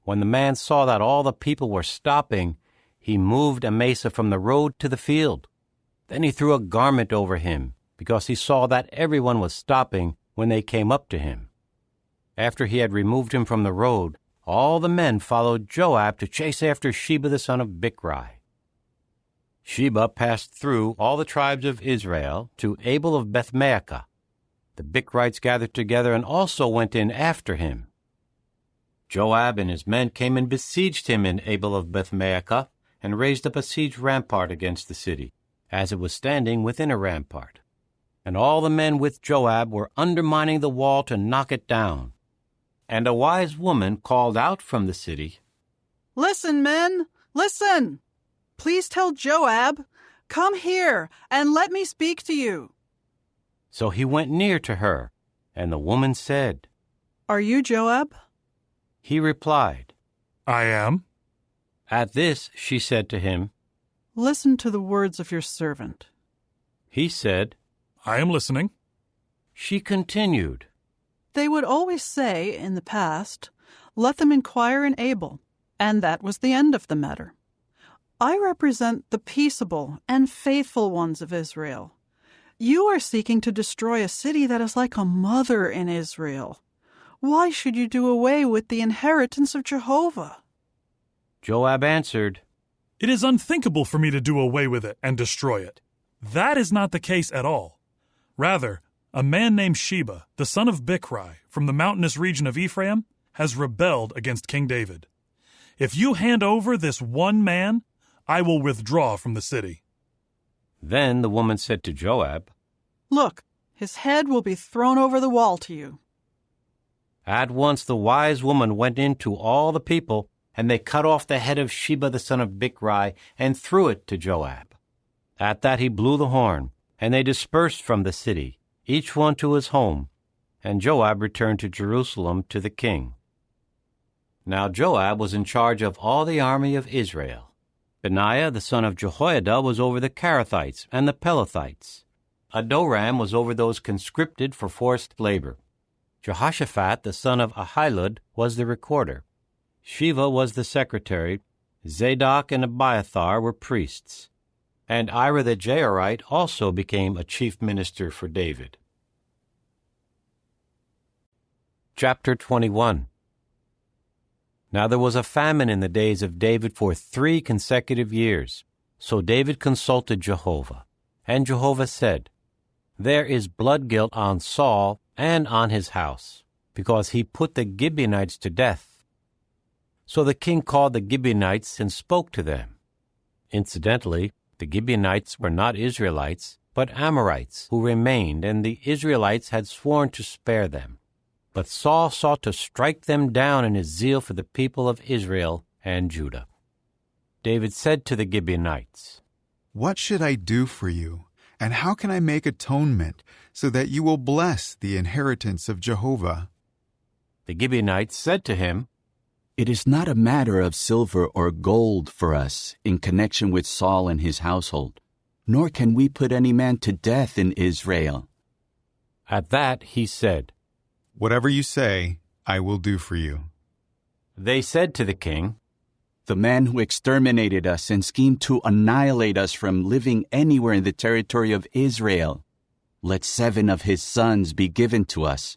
When the man saw that all the people were stopping, he moved Amasa from the road to the field. Then he threw a garment over him, because he saw that everyone was stopping when they came up to him. After he had removed him from the road, all the men followed Joab to chase after Sheba the son of Bichri. Sheba passed through all the tribes of Israel to Abel of Bethmaachah. The Bichrites gathered together and also went in after him. Joab and his men came and besieged him in Abel of Bethmaachah and raised up a siege rampart against the city, as it was standing within a rampart. And all the men with Joab were undermining the wall to knock it down. And a wise woman called out from the city, "Listen, men, listen! Please tell Joab, 'Come here, and let me speak to you.'" So he went near to her, and the woman said, "Are you Joab?" He replied, "I am." At this she said to him, "Listen to the words of your servant." He said, "I am listening." She continued, "They would always say, in the past, 'Let them inquire in Abel,' and that was the end of the matter. I represent the peaceable and faithful ones of Israel. You are seeking to destroy a city that is like a mother in Israel. Why should you do away with the inheritance of Jehovah?" Joab answered, "It is unthinkable for me to do away with it and destroy it. That is not the case at all. Rather, a man named Sheba, the son of Bichri, from the mountainous region of Ephraim, has rebelled against King David. If you hand over this one man, I will withdraw from the city." Then the woman said to Joab, "Look, his head will be thrown over the wall to you." At once the wise woman went in to all the people, and they cut off the head of Sheba the son of Bichri and threw it to Joab. At that he blew the horn, and they dispersed from the city, each one to his home, and Joab returned to Jerusalem to the king. Now Joab was in charge of all the army of Israel. Benaiah the son of Jehoiada was over the Kerethites and the Pelethites. Adoram was over those conscripted for forced labor. Jehoshaphat the son of Ahilud was the recorder. Sheva was the secretary. Zadok and Abiathar were priests. And Ira the Jairite also became a chief minister for David. Chapter 21. Now there was a famine in the days of David for 3 consecutive years. So David consulted Jehovah. And Jehovah said, "There is blood guilt on Saul and on his house, because he put the Gibeonites to death." So the king called the Gibeonites and spoke to them. Incidentally, the Gibeonites were not Israelites, but Amorites who remained, and the Israelites had sworn to spare them. But Saul sought to strike them down in his zeal for the people of Israel and Judah. David said to the Gibeonites, "What should I do for you, and how can I make atonement so that you will bless the inheritance of Jehovah?" The Gibeonites said to him, "It is not a matter of silver or gold for us in connection with Saul and his household, nor can we put any man to death in Israel." At that he said, "Whatever you say, I will do for you." They said to the king, "The man who exterminated us and schemed to annihilate us from living anywhere in the territory of Israel, let 7 of his sons be given to us.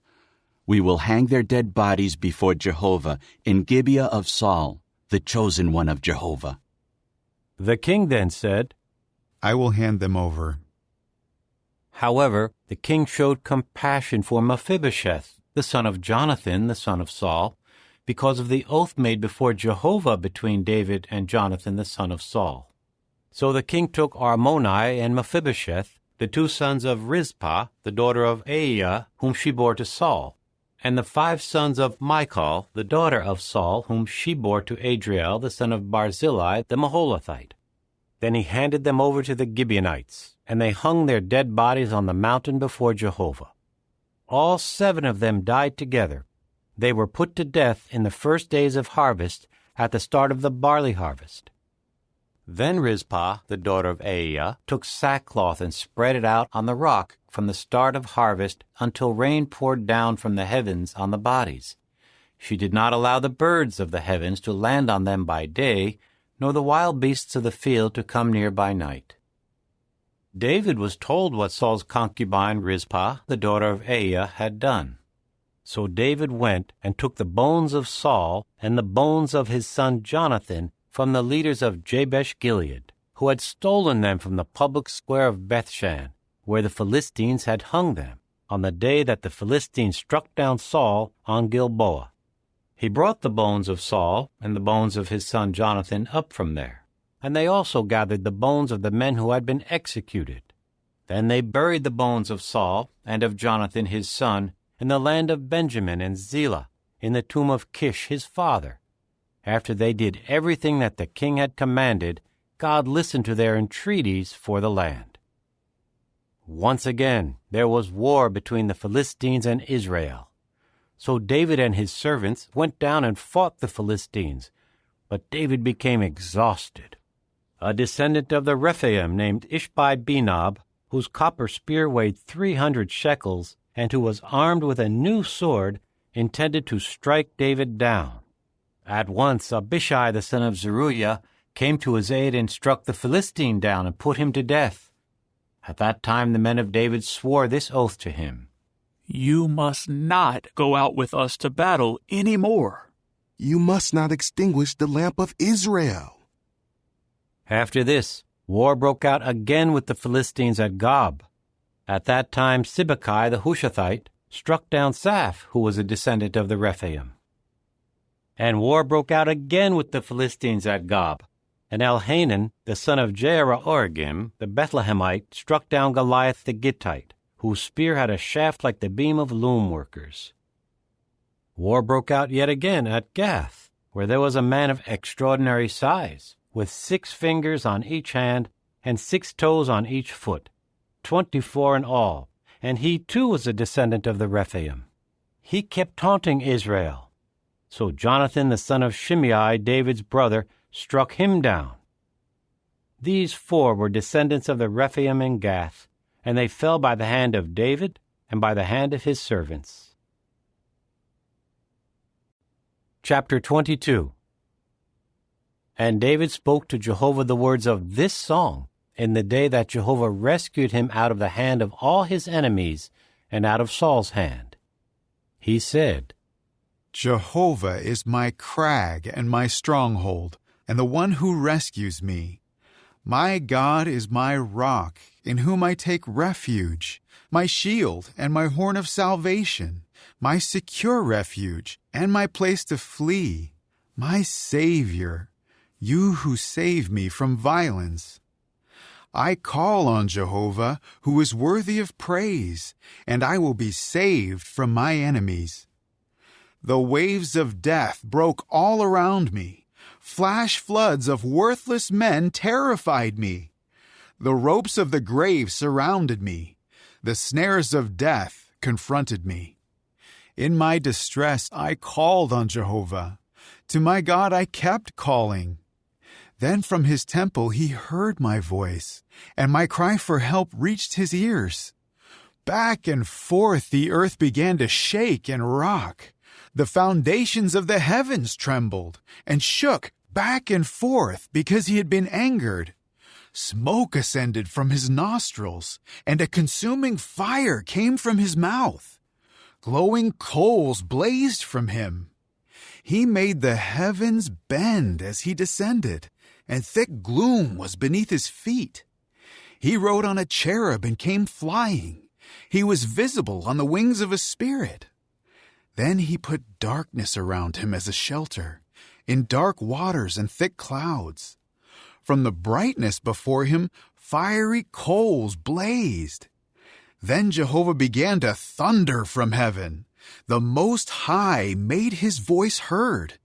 We will hang their dead bodies before Jehovah in Gibeah of Saul, the chosen one of Jehovah." The king then said, "I will hand them over." However, the king showed compassion for Mephibosheth, the son of Jonathan, the son of Saul, because of the oath made before Jehovah between David and Jonathan, the son of Saul. So the king took Armoni and Mephibosheth, the 2 sons of Rizpah, the daughter of Aiah, whom she bore to Saul, and the 5 sons of Michal, the daughter of Saul, whom she bore to Adriel, the son of Barzillai, the Maholathite. Then he handed them over to the Gibeonites, and they hung their dead bodies on the mountain before Jehovah. All 7 of them died together. They were put to death in the first days of harvest, at the start of the barley harvest. Then Rizpah, the daughter of Aiah, took sackcloth and spread it out on the rock from the start of harvest until rain poured down from the heavens on the bodies. She did not allow the birds of the heavens to land on them by day, nor the wild beasts of the field to come near by night. David was told what Saul's concubine Rizpah, the daughter of Aiah, had done. So David went and took the bones of Saul and the bones of his son Jonathan from the leaders of Jabesh-Gilead, who had stolen them from the public square of Bethshan, where the Philistines had hung them, on the day that the Philistines struck down Saul on Gilboa. He brought the bones of Saul and the bones of his son Jonathan up from there, and they also gathered the bones of the men who had been executed. Then they buried the bones of Saul and of Jonathan his son in the land of Benjamin and Zelah, in the tomb of Kish his father. After they did everything that the king had commanded, God listened to their entreaties for the land. Once again there was war between the Philistines and Israel. So David and his servants went down and fought the Philistines, but David became exhausted. A descendant of the Rephaim named Ishbi-Benob, whose copper spear weighed 300 shekels, and who was armed with a new sword, intended to strike David down. At once Abishai the son of Zeruiah came to his aid and struck the Philistine down and put him to death. At that time the men of David swore this oath to him: "You must not go out with us to battle any more. You must not extinguish the lamp of Israel." After this, war broke out again with the Philistines at Gob. At that time Sibbecai the Hushathite struck down Saph, who was a descendant of the Rephaim. And war broke out again with the Philistines at Gob. And Elhanan, the son of Jehoiargim, the Bethlehemite, struck down Goliath the Gittite, whose spear had a shaft like the beam of loom workers. War broke out yet again at Gath, where there was a man of extraordinary size, with 6 fingers on each hand and 6 toes on each foot, 24 in all, and he too was a descendant of the Rephaim. He kept taunting Israel. So Jonathan the son of Shimei, David's brother, struck him down. These 4 were descendants of the Rephaim in Gath, and they fell by the hand of David and by the hand of his servants. Chapter 22. And David spoke to Jehovah the words of this song in the day that Jehovah rescued him out of the hand of all his enemies and out of Saul's hand. He said, Jehovah is my crag and my stronghold, and the one who rescues me. My God is my rock, in whom I take refuge, my shield and my horn of salvation, my secure refuge and my place to flee, my Savior, you who save me from violence. I call on Jehovah, who is worthy of praise, and I will be saved from my enemies. The waves of death broke all around me. Flash floods of worthless men terrified me. The ropes of the grave surrounded me. The snares of death confronted me. In my distress I called on Jehovah. To my God I kept calling. Then from his temple he heard my voice, and my cry for help reached his ears. Back and forth the earth began to shake and rock. The foundations of the heavens trembled and shook back and forth because he had been angered. Smoke ascended from his nostrils, and a consuming fire came from his mouth. Glowing coals blazed from him. He made the heavens bend as he descended, and thick gloom was beneath his feet. He rode on a cherub and came flying. He was visible on the wings of a spirit. Then he put darkness around him as a shelter, in dark waters and thick clouds. From the brightness before him, fiery coals blazed. Then Jehovah began to thunder from heaven. The Most High made his voice heard.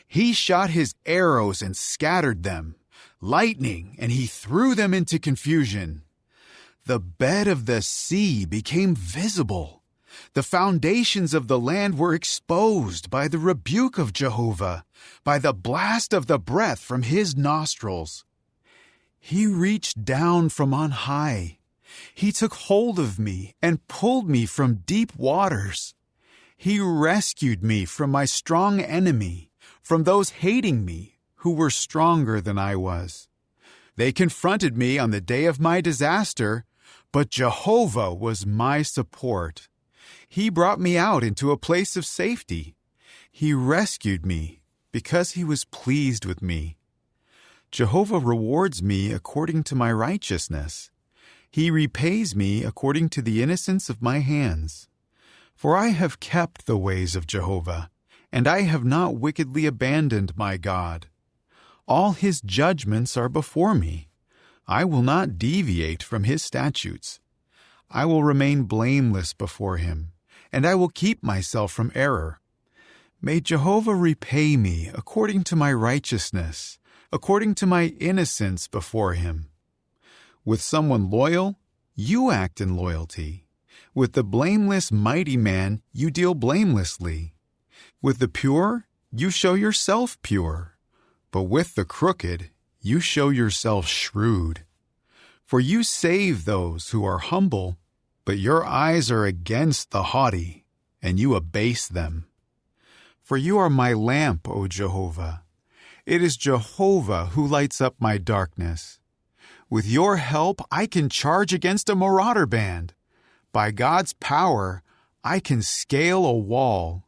He shot his arrows and scattered them, lightning, and he threw them into confusion. The bed of the sea became visible. The foundations of the land were exposed by the rebuke of Jehovah, by the blast of the breath from his nostrils. He reached down from on high. He took hold of me and pulled me from deep waters. He rescued me from my strong enemy, from those hating me who were stronger than I was. They confronted me on the day of my disaster, but Jehovah was my support. He brought me out into a place of safety. He rescued me because he was pleased with me. Jehovah rewards me according to my righteousness. He repays me according to the innocence of my hands. For I have kept the ways of Jehovah, and I have not wickedly abandoned my God. All his judgments are before me. I will not deviate from his statutes. I will remain blameless before him, and I will keep myself from error. May Jehovah repay me according to my righteousness, according to my innocence before him. With someone loyal, you act in loyalty. With the blameless mighty man, you deal blamelessly. With the pure, you show yourself pure. But with the crooked, you show yourself shrewd. For you save those who are humble, but your eyes are against the haughty, and you abase them. For you are my lamp, O Jehovah. It is Jehovah who lights up my darkness. With your help, I can charge against a marauder band. By God's power, I can scale a wall.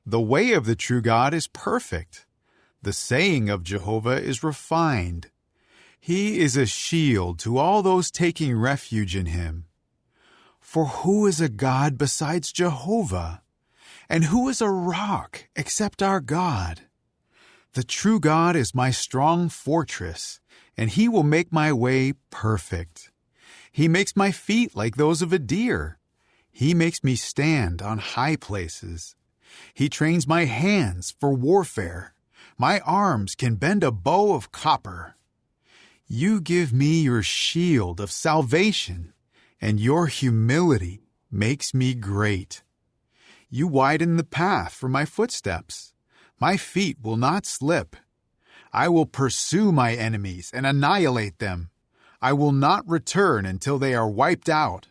The way of the true God is perfect. The saying of Jehovah is refined. He is a shield to all those taking refuge in him. For who is a God besides Jehovah? And who is a rock except our God? The true God is my strong fortress, and he will make my way perfect. He makes my feet like those of a deer. He makes me stand on high places. He trains my hands for warfare. My arms can bend a bow of copper. You give me your shield of salvation, and your humility makes me great. You widen the path for my footsteps. My feet will not slip. I will pursue my enemies and annihilate them. I will not return until they are wiped out,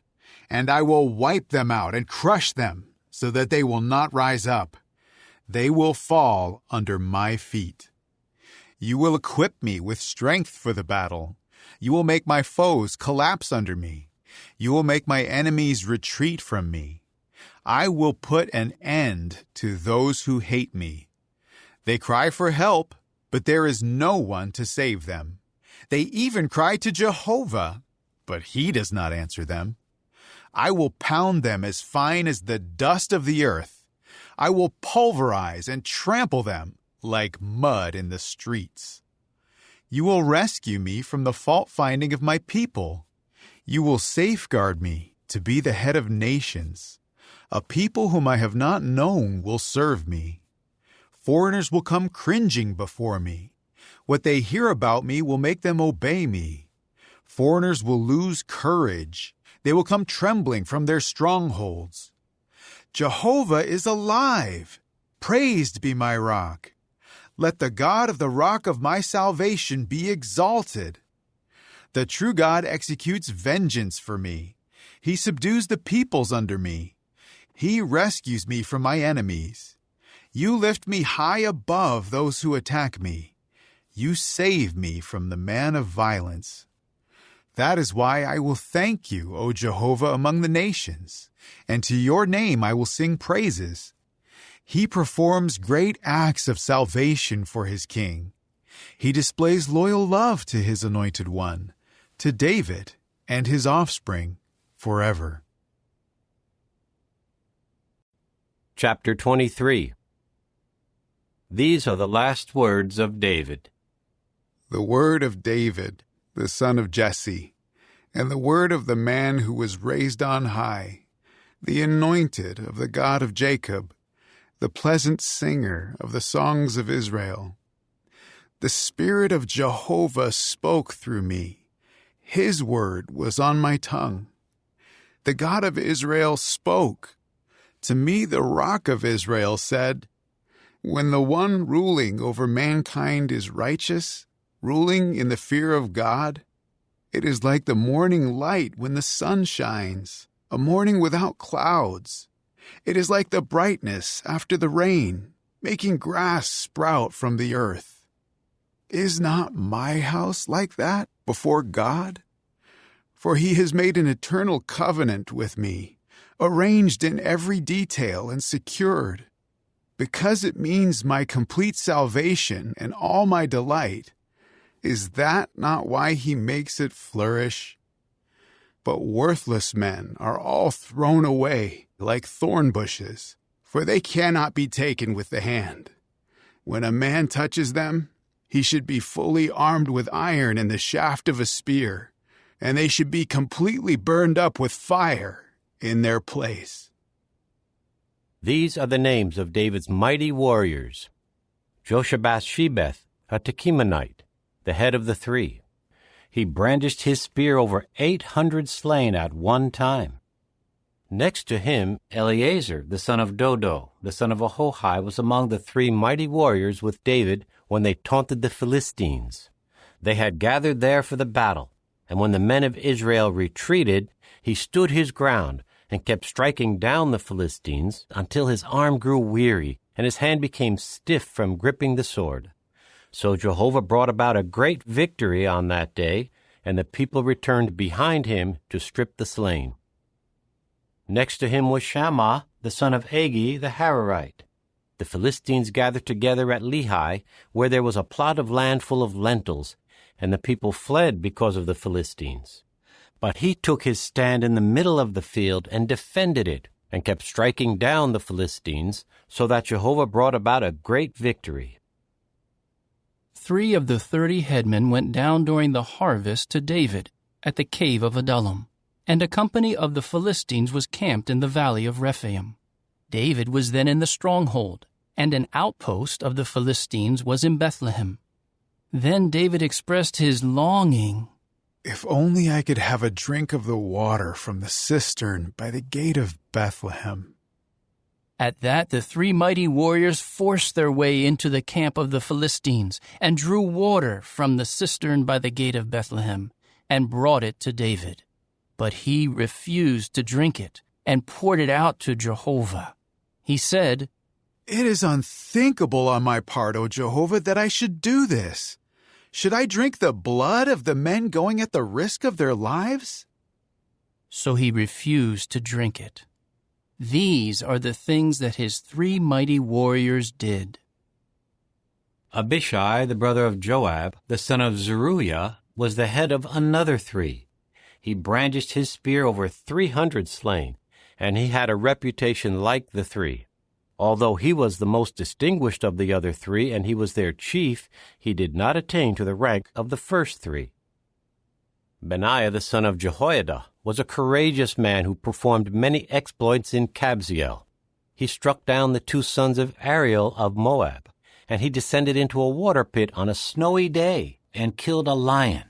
and I will wipe them out and crush them so that they will not rise up. They will fall under my feet. You will equip me with strength for the battle. You will make my foes collapse under me. You will make my enemies retreat from me. I will put an end to those who hate me. They cry for help, but there is no one to save them. They even cry to Jehovah, but he does not answer them. I will pound them as fine as the dust of the earth. I will pulverize and trample them, like mud in the streets. You will rescue me from the fault-finding of my people. You will safeguard me to be the head of nations. A people whom I have not known will serve me. Foreigners will come cringing before me. What they hear about me will make them obey me. Foreigners will lose courage. They will come trembling from their strongholds. Jehovah is alive. Praised be my rock. Let the God of the rock of my salvation be exalted. The true God executes vengeance for me. He subdues the peoples under me. He rescues me from my enemies. You lift me high above those who attack me. You save me from the man of violence. That is why I will thank you, O Jehovah, among the nations, and to your name I will sing praises. He performs great acts of salvation for his king. He displays loyal love to his anointed one, to David and his offspring forever. Chapter 23. These are the last words of David. The word of David, the son of Jesse, and the word of the man who was raised on high, the anointed of the God of Jacob, the pleasant singer of the songs of Israel. The Spirit of Jehovah spoke through me. His word was on my tongue. The God of Israel spoke. To me, the Rock of Israel said, when the one ruling over mankind is righteous, ruling in the fear of God, it is like the morning light when the sun shines, a morning without clouds. It is like the brightness after the rain, making grass sprout from the earth. Is not my house like that before God? For he has made an eternal covenant with me, arranged in every detail and secured. Because it means my complete salvation and all my delight, is that not why he makes it flourish? But worthless men are all thrown away like thorn bushes, for they cannot be taken with the hand. When a man touches them, he should be fully armed with iron and the shaft of a spear, and they should be completely burned up with fire in their place. These are the names of David's mighty warriors. Joshabbath-Shebeth, a Tekemonite, the head of the three. He brandished his spear over 800 slain at one time. Next to him, Eleazar, the son of Dodo, the son of Ahohi, was among the three mighty warriors with David when they taunted the Philistines. They had gathered there for the battle, and when the men of Israel retreated, he stood his ground and kept striking down the Philistines until his arm grew weary and his hand became stiff from gripping the sword. So Jehovah brought about a great victory on that day, and the people returned behind him to strip the slain. Next to him was Shammah, the son of Agi the Hararite. The Philistines gathered together at Lehi, where there was a plot of land full of lentils, and the people fled because of the Philistines. But he took his stand in the middle of the field and defended it, and kept striking down the Philistines, so that Jehovah brought about a great victory. 3 of the 30 headmen went down during the harvest to David at the cave of Adullam, and a company of the Philistines was camped in the valley of Rephaim. David was then in the stronghold, and an outpost of the Philistines was in Bethlehem. Then David expressed his longing. If only I could have a drink of the water from the cistern by the gate of Bethlehem. At that, the 3 mighty warriors forced their way into the camp of the Philistines and drew water from the cistern by the gate of Bethlehem and brought it to David. But he refused to drink it and poured it out to Jehovah. He said, It is unthinkable on my part, O Jehovah, that I should do this. Should I drink the blood of the men going at the risk of their lives? So he refused to drink it. These are the things that his 3 mighty warriors did. Abishai, the brother of Joab, the son of Zeruiah, was the head of another 3. He brandished his spear over 300 slain, and he had a reputation like the 3. Although he was the most distinguished of the other three and he was their chief, he did not attain to the rank of the first three. Benaiah the son of Jehoiada was a courageous man who performed many exploits in Kabzeel. He struck down the 2 sons of Ariel of Moab, and he descended into a water pit on a snowy day and killed a lion.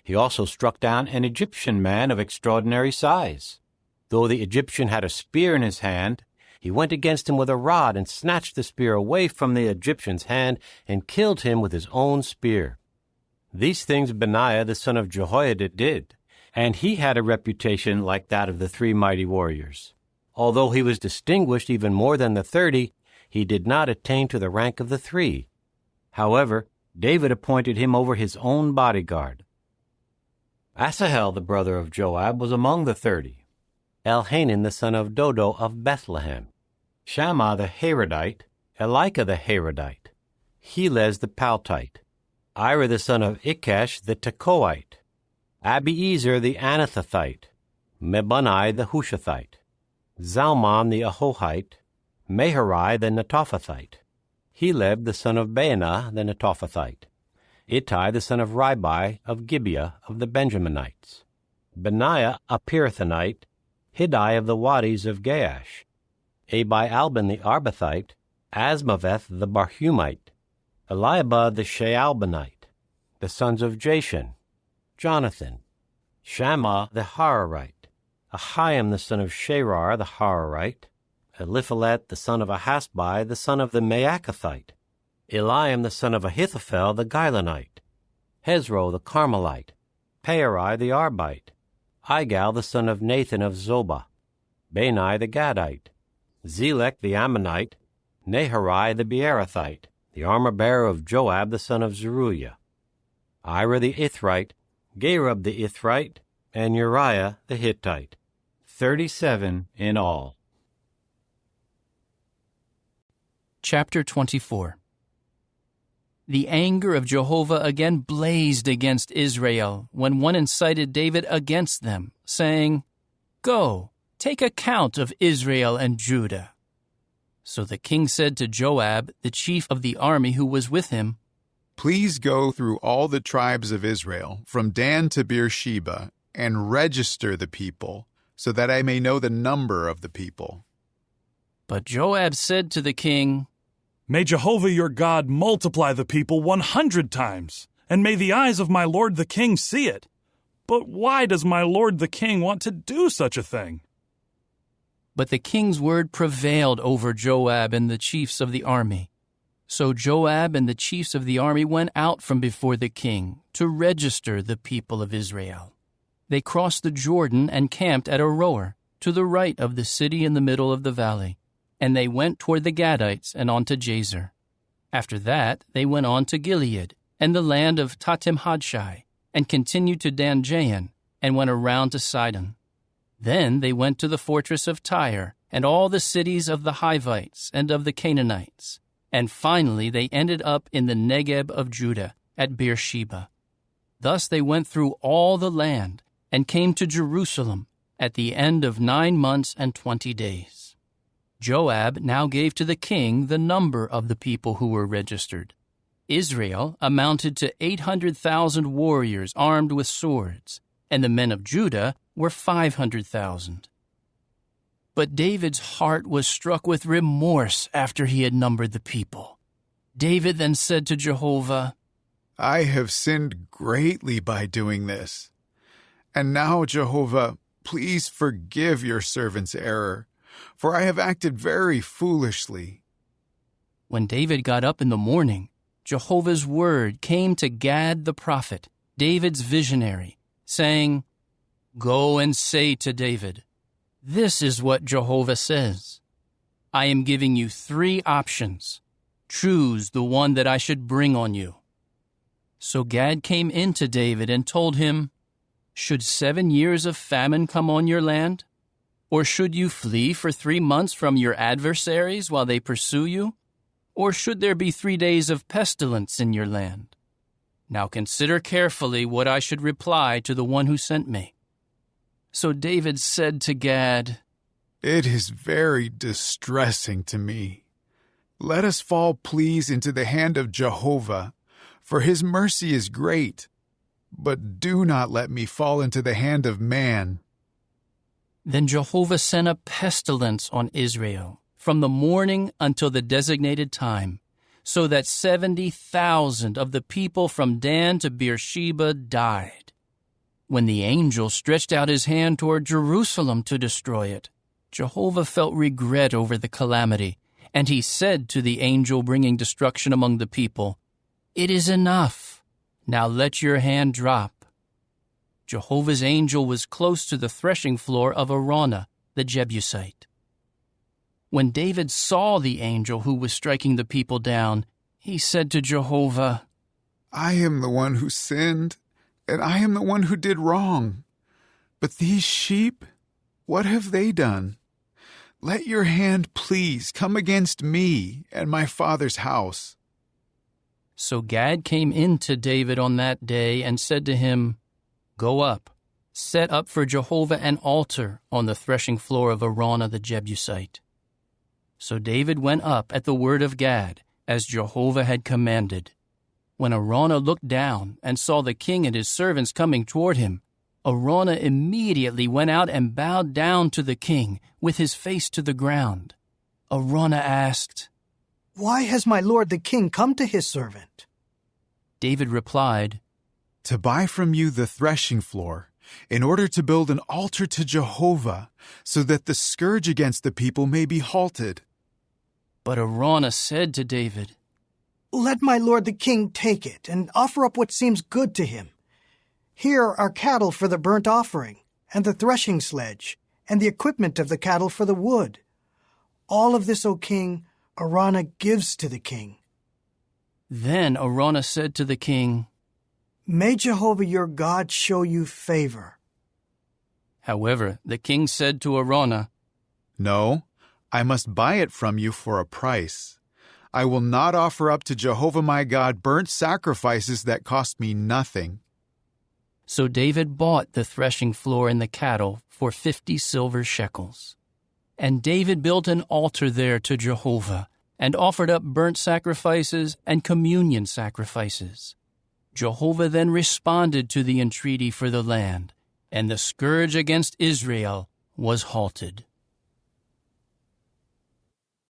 He also struck down an Egyptian man of extraordinary size. Though the Egyptian had a spear in his hand, he went against him with a rod and snatched the spear away from the Egyptian's hand and killed him with his own spear. These things Benaiah the son of Jehoiada did, and he had a reputation like that of the 3 mighty warriors. Although he was distinguished even more than the 30, he did not attain to the rank of the 3. However, David appointed him over his own bodyguard. Asahel the brother of Joab was among the 30. Elhanan the son of Dodo of Bethlehem, Shammah the Harodite, Elika the Harodite, Helez the Paltite, Ira the son of Ikash the Tekoite, Abiezer the Anathothite, Mebunai the Hushathite, Zalmon the Ahohite, Meharai the Netophathite, Heleb the son of Baanah the Netophathite, Ittai the son of Ribai of Gibeah of the Benjaminites, Benaiah a Pirathonite, Hiddai of the Wadis of Gaash, Abi-Albin the Arbathite, Asmaveth the Barhumite, Eliabah the Shaalbonite, the sons of Jashan, Jonathan, Shammah the Hararite, Ahiam the son of Sherar the Hararite, Eliphalet the son of Ahasbai the son of the Maacathite, Eliam the son of Ahithophel the Gilonite, Hezro the Carmelite, Paarai the Arbite, Igal the son of Nathan of Zobah, Bani the Gadite, Zelek the Ammonite, Naharai the Beerothite, the armor-bearer of Joab the son of Zeruiah, Ira the Ithrite, Gareb the Ithrite, and Uriah the Hittite, 37 in all. Chapter 24. The anger of Jehovah again blazed against Israel when one incited David against them, saying, "Go, take account of Israel and Judah." So the king said to Joab, the chief of the army who was with him, "Please go through all the tribes of Israel, from Dan to Beersheba, and register the people, so that I may know the number of the people." But Joab said to the king, "May Jehovah your God multiply the people 100 times, and may the eyes of my lord the king see it. But why does my lord the king want to do such a thing?" But the king's word prevailed over Joab and the chiefs of the army. So Joab and the chiefs of the army went out from before the king to register the people of Israel. They crossed the Jordan and camped at Aroer, to the right of the city in the middle of the valley, and they went toward the Gadites and on to Jazer. After that, they went on to Gilead and the land of Tatim-Hadshai, and continued to Dan-Jahan, and went around to Sidon. Then they went to the fortress of Tyre, and all the cities of the Hivites and of the Canaanites. And finally they ended up in the Negeb of Judah, at Beersheba. Thus they went through all the land, and came to Jerusalem at the end of 9 months and 20 days. Joab now gave to the king the number of the people who were registered. Israel amounted to 800,000 warriors armed with swords, and the men of Judah were 500,000. But David's heart was struck with remorse after he had numbered the people. David then said to Jehovah, "I have sinned greatly by doing this. And now, Jehovah, please forgive your servant's error, for I have acted very foolishly." When David got up in the morning, Jehovah's word came to Gad the prophet, David's visionary, saying, "Go and say to David, this is what Jehovah says. I am giving you 3 options. Choose the one that I should bring on you." So Gad came in to David and told him, "Should 7 years of famine come on your land? Or should you flee for 3 months from your adversaries while they pursue you? Or should there be 3 days of pestilence in your land? Now consider carefully what I should reply to the one who sent me." So David said to Gad, It is very distressing to me. Let us fall, please, into the hand of Jehovah, for his mercy is great. But do not let me fall into the hand of man. Then Jehovah sent a pestilence on Israel from the morning until the designated time, so that 70,000 of the people from Dan to Beersheba died. When the angel stretched out his hand toward Jerusalem to destroy it, Jehovah felt regret over the calamity, and he said to the angel bringing destruction among the people, "It is enough. Now let your hand drop." Jehovah's angel was close to the threshing floor of Araunah the Jebusite. When David saw the angel who was striking the people down, he said to Jehovah, I am the one who sinned, and I am the one who did wrong. But these sheep, what have they done? Let your hand please come against me and my father's house. So Gad came in to David on that day and said to him, "Go up, set up for Jehovah an altar on the threshing floor of Araunah the Jebusite." So David went up at the word of Gad, as Jehovah had commanded. When Araunah looked down and saw the king and his servants coming toward him, Araunah immediately went out and bowed down to the king with his face to the ground. Araunah asked, "Why has my lord the king come to his servant?" David replied, To buy from you the threshing floor, in order to build an altar to Jehovah, so that the scourge against the people may be halted. But Araunah said to David, "Let my lord the king take it and offer up what seems good to him. Here are cattle for the burnt offering, and the threshing sledge, and the equipment of the cattle for the wood. All of this, O king, Araunah gives to the king." Then Araunah said to the king, "May Jehovah your God show you favor." However, the king said to Araunah, No, I must buy it from you for a price. I will not offer up to Jehovah my God burnt sacrifices that cost me nothing. So David bought the threshing floor and the cattle for 50 silver shekels. And David built an altar there to Jehovah, and offered up burnt sacrifices and communion sacrifices. Jehovah then responded to the entreaty for the land, and the scourge against Israel was halted.